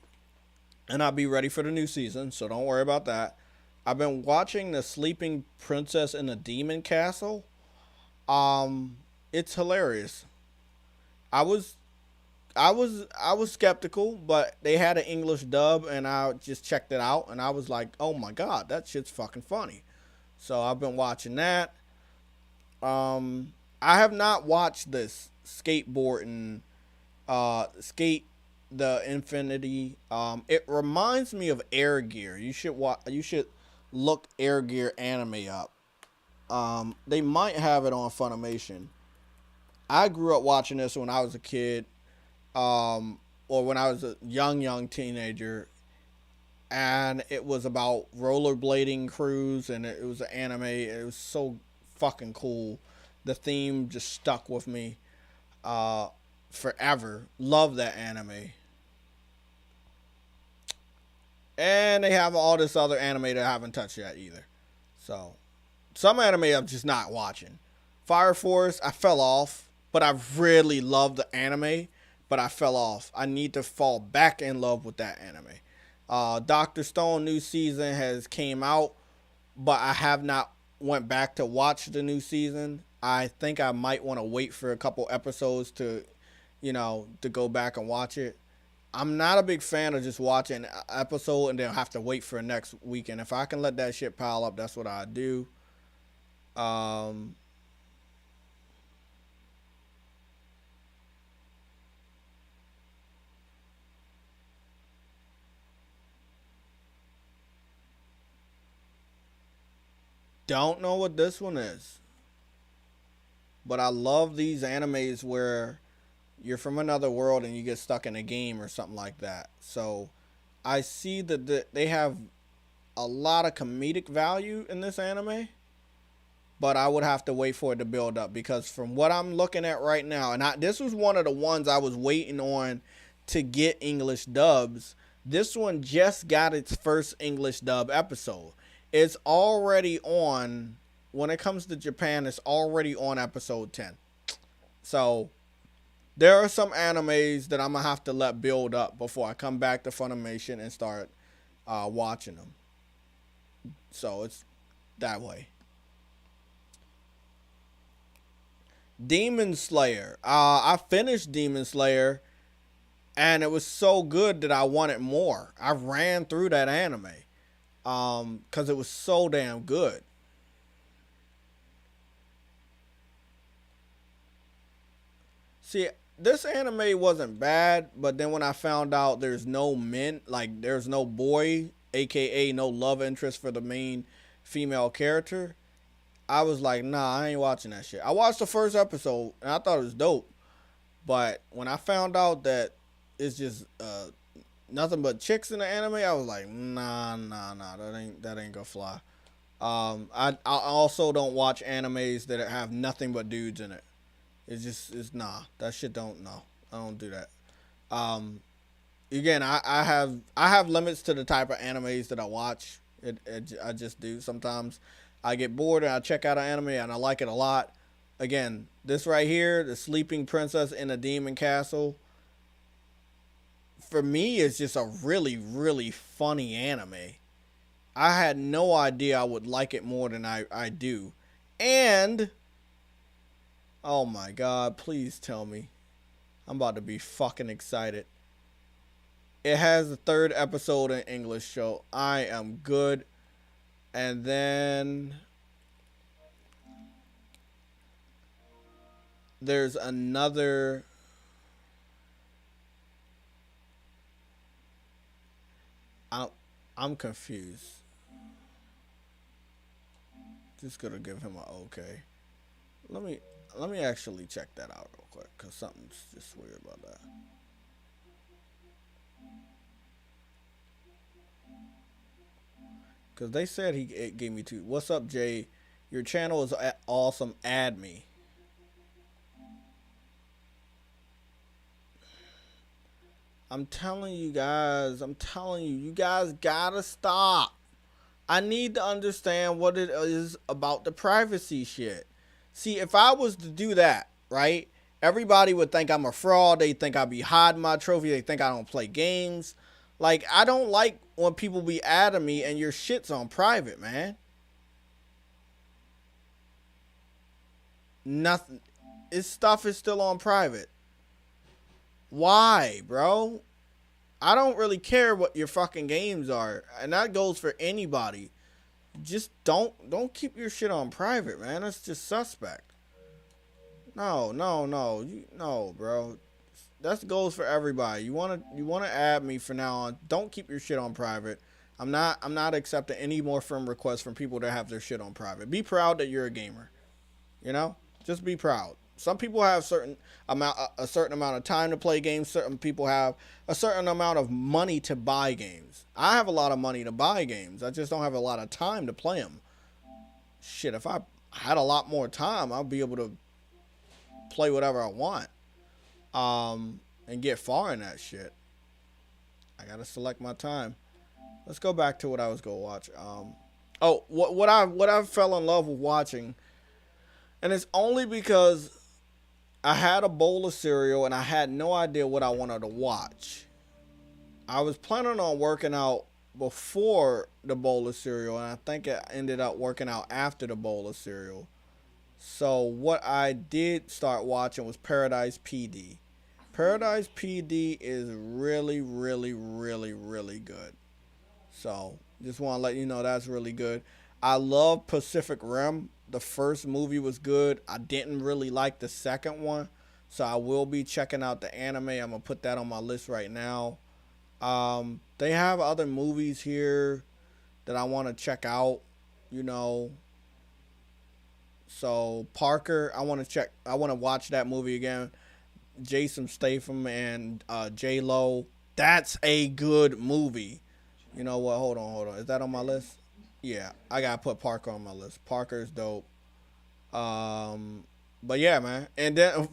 and I'll be ready for the new season, so don't worry about that. I've been watching The Sleeping Princess in the Demon Castle. It's hilarious. I was I was skeptical, but they had an English dub, and I just checked it out, and I was like, oh my god, that shit's fucking funny. So I've been watching that. I have not watched this skateboarding, skate the Infinity. It reminds me of Air Gear. You should You should look Air Gear anime up. They might have it on Funimation. I grew up watching this when I was a kid, or when I was a young teenager, and it was about rollerblading crews, and it was an anime. It was so fucking cool. The theme just stuck with me uh, forever. Love that anime. And they have all this other anime that I haven't touched yet either. So some anime I'm just not watching. Fire Force, I fell off, but I really love the anime, but I fell off. I need to fall back in love with that anime. Doctor Stone new season has came out, but I have not went back to watch the new season. I think I might want to wait for a couple episodes to, to go back and watch it. I'm not a big fan of just watching an episode and then have to wait for next weekend. If I can let that shit pile up, that's what I do. Um, don't know what this one is, but I love these animes where you're from another world and you get stuck in a game or something like that. So I see that they have a lot of comedic value in this anime, but I would have to wait for it to build up, because from what I'm looking at right now, and this was one of the ones I was waiting on to get English dubs. This one just got its first English dub episode. It's already on, when it comes to Japan, it's already on episode 10. So there are some animes that I'm going to have to let build up before I come back to Funimation and start watching them. So it's that way. Demon Slayer. I finished Demon Slayer, and it was so good that I wanted more. I ran through that anime because it was so damn good. See, this anime wasn't bad, but then when I found out there's no men, like there's no boy, aka no love interest for the main female character, I was like, nah, I ain't watching that shit. I watched the first episode and I thought it was dope, but when I found out that it's just nothing but chicks in the anime, I was like, nah, that ain't gonna fly. I also don't watch animes that have nothing but dudes in it. It's nah, that shit don't, no, I don't do that. Again, I have limits to the type of animes that I watch. I just do. Sometimes I get bored and I check out an anime and I like it a lot. Again, this right here, The Sleeping Princess in a Demon Castle, for me, is just a really, really funny anime. I had no idea I would like it more than I do. And, oh my god, please tell me. I'm about to be fucking excited. It has the third episode in English, so I am good. And then there's another. I'm confused. Just gonna give him a okay. Let me actually check that out real quick, cause something's just weird about that. Cause they said it gave me two. What's up, Jay? Your channel is awesome. Add me. I'm telling you guys. You guys gotta stop. I need to understand what it is about the privacy shit. See, if I was to do that, right? Everybody would think I'm a fraud. They think I be hiding my trophy. They think I don't play games. Like, I don't like when people be adding me and your shit's on private, man. Nothing. His stuff is still on private. Why, bro? I don't really care what your fucking games are, and that goes for anybody. Just don't keep your shit on private, man. That's just suspect. No, no, no, no, bro. That goes for everybody. You wanna add me for now on. Don't keep your shit on private. I'm not accepting any more friend requests from people that have their shit on private. Be proud that you're a gamer. You know, just be proud. Some people have a certain amount of time to play games. Certain people have a certain amount of money to buy games. I have a lot of money to buy games. I just don't have a lot of time to play them. Shit, if I had a lot more time, I'll be able to play whatever I want. And get far in that shit. I gotta select my time. Let's go back to what I was gonna watch. What I fell in love with watching, and it's only because I had a bowl of cereal and I had no idea what I wanted to watch. I was planning on working out before the bowl of cereal, and I think it ended up working out after the bowl of cereal. So what I did start watching was Paradise PD. Paradise PD is really, really, really, really good. So just want to let you know that's really good. I love Pacific Rim. The first movie was good. I didn't really like the second one. So I will be checking out the anime. I'm going to put that on my list right now. They have other movies here that I want to check out, you know. So Parker, I want to watch that movie again. Jason Statham and J Lo. That's a good movie. You know what? Hold on. Is that on my list? Yeah, I gotta put Parker on my list. Parker's dope. But yeah, man. And then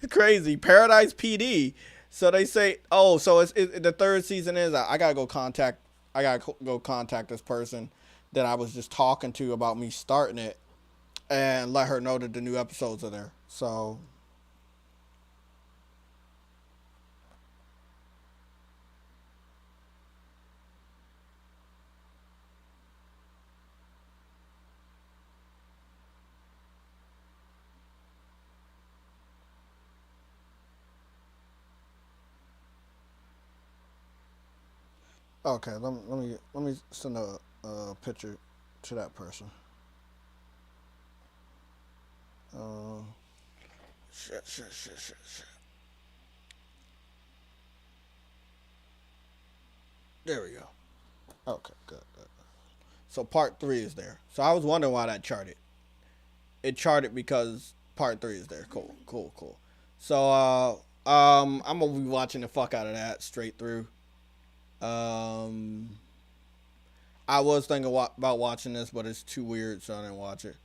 crazy Paradise PD. So they say, oh, so the third season is. I gotta go contact. I gotta go contact this person that I was just talking to about me starting it, and let her know that the new episodes are there. So. Okay, let me send a picture to that person. Uh, shit. There we go. Okay, good. So part 3 is there. So I was wondering why that charted. It charted because part 3 is there. Cool. So I'm gonna be watching the fuck out of that straight through. Um, I was thinking about watching this, but it's too weird, so I didn't watch it.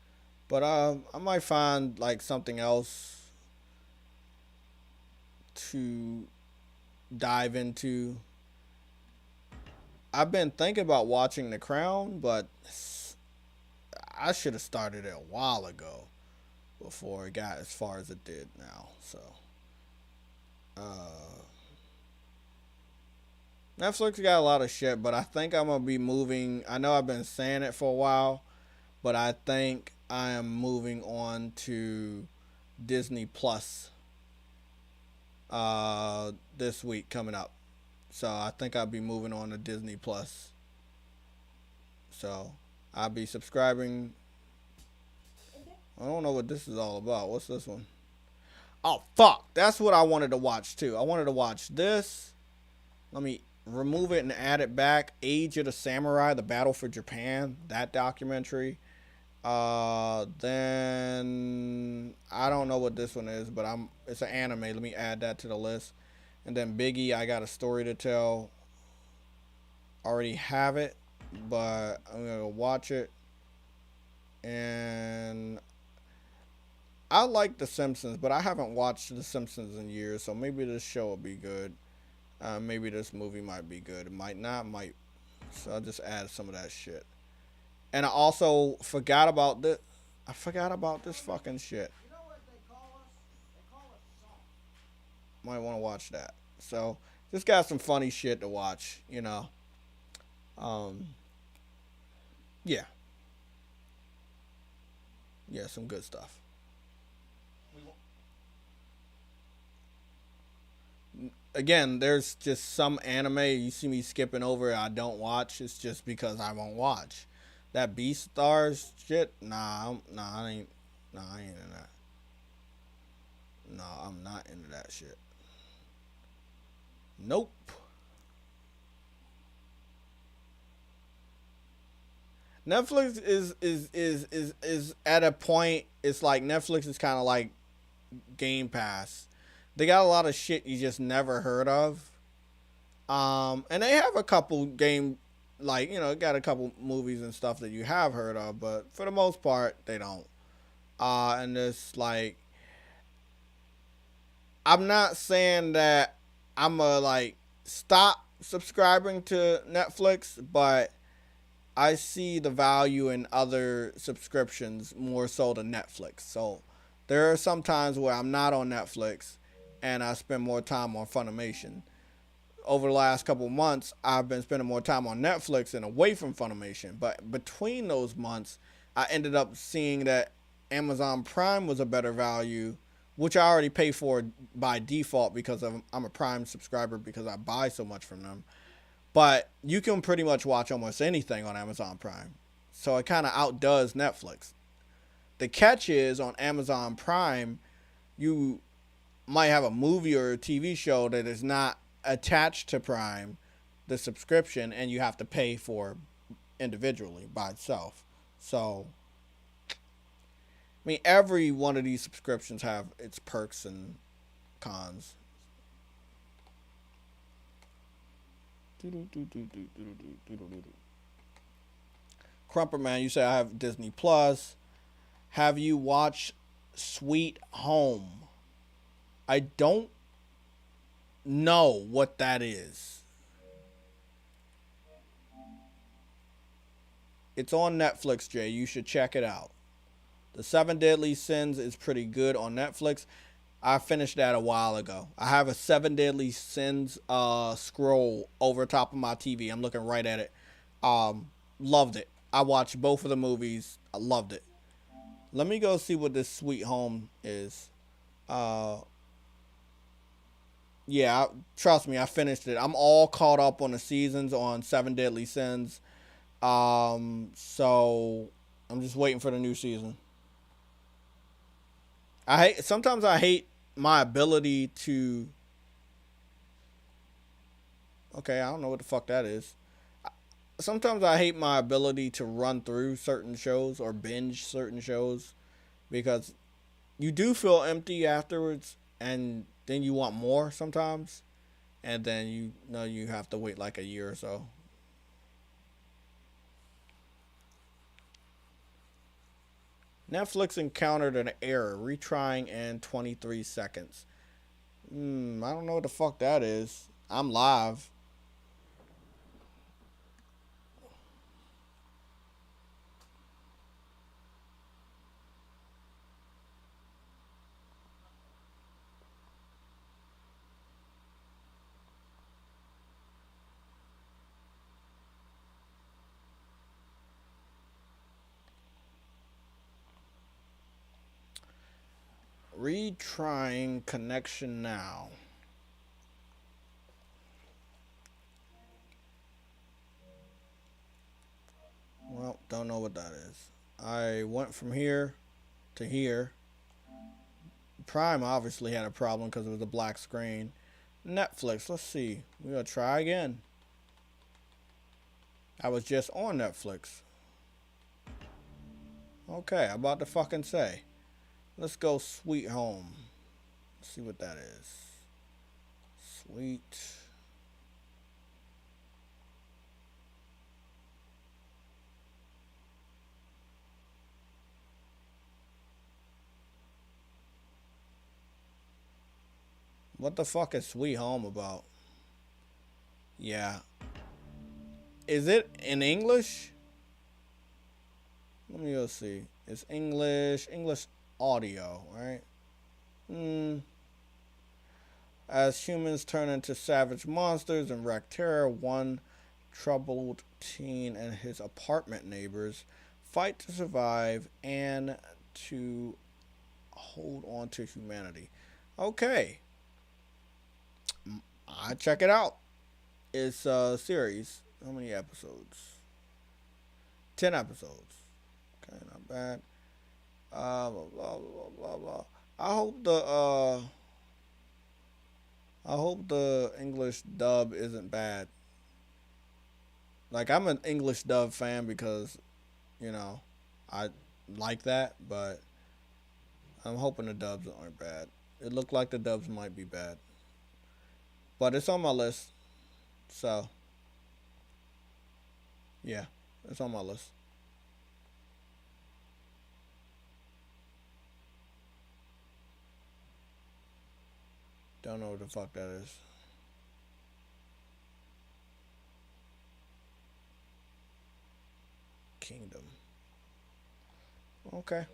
But I might find like something else to dive into. I've been thinking about watching The Crown, but I should have started it a while ago before it got as far as it did now. So, Netflix got a lot of shit, but I think I'm gonna be moving. I know I've been saying it for a while, but I think I am moving on to Disney Plus this week coming up. So I think I'll be moving on to Disney Plus. So I'll be subscribing. I don't know what this is all about. What's this one? Oh fuck! That's what I wanted to watch too. I wanted to watch this. Let me remove it and add it back. Age of the Samurai: The Battle for Japan. That documentary. Then I don't know what this one is, but it's an anime. Let me add that to the list. And then Biggie, I got a story to tell. Already have it, but I'm gonna watch it. And I like The Simpsons, but I haven't watched The Simpsons in years, so maybe this show will be good. Maybe this movie might be good. It might not, might. So I'll just add some of that shit. And I also forgot about this. I forgot about this fucking shit. Might want to watch that. So Just got some funny shit to watch, you know. Um, yeah, yeah, some good stuff. Again, there's just some anime you see me skipping over I don't watch. It's just because I won't watch. That Beast Stars shit, nah, I ain't, nah, I ain't into that. No, I'm not into that shit. Nope. Netflix is at a point. It's like Netflix is kind of like Game Pass. They got a lot of shit you just never heard of. And they have a couple game, like got a couple movies and stuff that you have heard of, but for the most part, they don't. And it's like I'm not saying that I'm a like stop subscribing to Netflix, but I see the value in other subscriptions more so than Netflix. So there are some times where I'm not on Netflix and I spend more time on Funimation. Over the last couple of months, I've been spending more time on Netflix and away from Funimation. But between those months, I ended up seeing that Amazon Prime was a better value, which I already pay for by default because I'm a Prime subscriber because I buy so much from them. But you can pretty much watch almost anything on Amazon Prime. So it kind of outdoes Netflix. The catch is on Amazon Prime, you might have a movie or a TV show that is not attached to Prime, the subscription, and you have to pay for individually by itself. So, I mean, every one of these subscriptions have its perks and cons. Crumper Man, you say I have Disney Plus. Have you watched Sweet Home? I don't know what that is. It's on Netflix, Jay. You should check it out. The Seven Deadly Sins is pretty good on Netflix. I finished that a while ago. I have a Seven Deadly Sins scroll over top of my TV. I'm looking right at it. Loved it. I watched both of the movies. I loved it. Let me go see what this Sweet Home is. Uh, yeah, trust me, I finished it. I'm all caught up on the seasons on Seven Deadly Sins. So I'm just waiting for the new season. Sometimes I hate my ability to. Okay, I don't know what the fuck that is. Sometimes I hate my ability to run through certain shows or binge certain shows because you do feel empty afterwards, and then you want more sometimes, and then you know you have to wait like a year or so. Netflix encountered an error, retrying in 23 seconds. I don't know what the fuck that is. I'm live. Retrying connection now. Well, don't know what that is. I went from here to here. Prime obviously had a problem because it was a black screen. Netflix, let's see. We're going to try again. I was just on Netflix. Okay, I'm about to fucking say. Let's go Sweet Home. Let's see what that is. Sweet. What the fuck is Sweet Home about? Yeah. Is it in English? Let me go see. It's English audio, right? As humans turn into savage monsters and wreak terror, one troubled teen and his apartment neighbors fight to survive and to hold on to humanity. Okay, I check it out. It's a series. How many episodes? 10 episodes. Okay, not bad. Blah blah blah blah blah. I hope the uh, I hope the English dub isn't bad. Like I'm an English dub fan because you know I like that, but I'm hoping the dubs aren't bad. It looked like the dubs might be bad, but it's on my list. So yeah, it's on my list. Don't know what the fuck that is. Kingdom. Okay.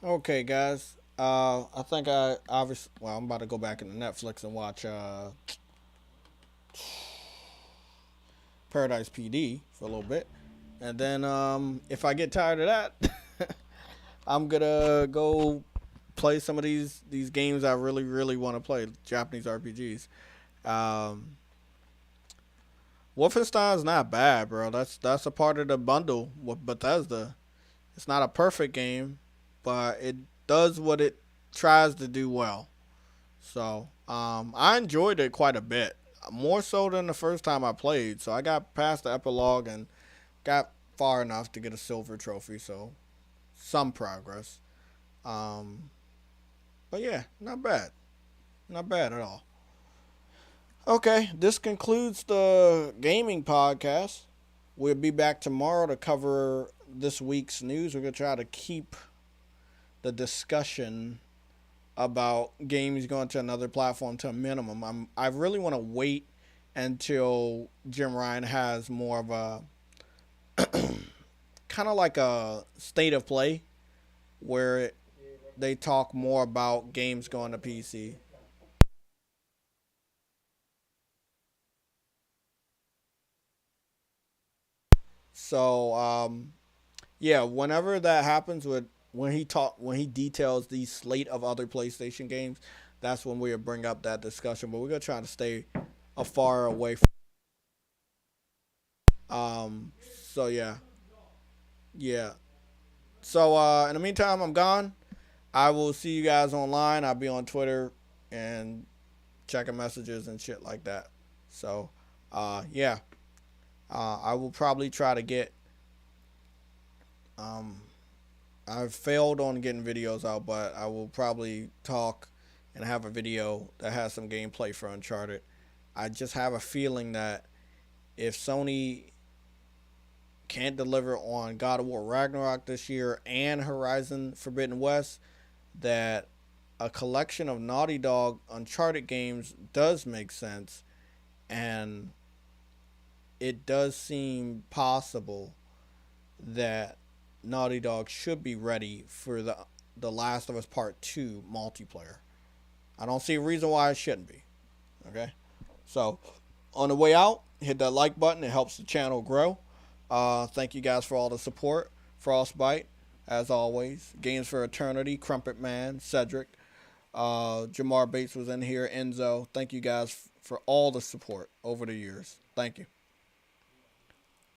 Okay, guys. I think I obviously. Well, I'm about to go back into Netflix and watch Paradise PD for a little bit, and then if I get tired of that, I'm gonna go play some of these games I really want to play. Japanese RPGs. Um, Wolfenstein's not bad, bro. That's a part of the bundle with Bethesda. It's not a perfect game, but it does what it tries to do well. So I enjoyed it quite a bit, more so than the first time I played. So I got past the epilogue and got far enough to get a silver trophy. So some progress. Um, but yeah, not bad, not bad at all. Okay, this concludes the gaming podcast. We'll be back tomorrow to cover this week's news. We're gonna try to keep the discussion about games going to another platform to a minimum. I really want to wait until Jim Ryan has more of a kind of like a state of play where they talk more about games going to PC. So yeah, whenever that happens with when he details the slate of other PlayStation games, that's when we'll bring up that discussion. But we're gonna try to stay far away from so yeah. Yeah. So in the meantime, I'm gone. I will see you guys online. I'll be on Twitter and checking messages and shit like that. So yeah. I will probably try to get um I've failed on getting videos out, but I will probably talk and have a video that has some gameplay for Uncharted. I just have a feeling that if Sony can't deliver on God of War Ragnarok this year and Horizon Forbidden West, that a collection of Naughty Dog Uncharted games does make sense, and it does seem possible that Naughty Dog should be ready for the Last of Us Part 2 multiplayer. I don't see a reason why it shouldn't be. Okay? So, on the way out, hit that like button. It helps the channel grow. Thank you guys for all the support. Frostbite, as always. Games for Eternity, Crumpet Man, Cedric. Jamar Bates was in here, Enzo. Thank you guys for all the support over the years. Thank you.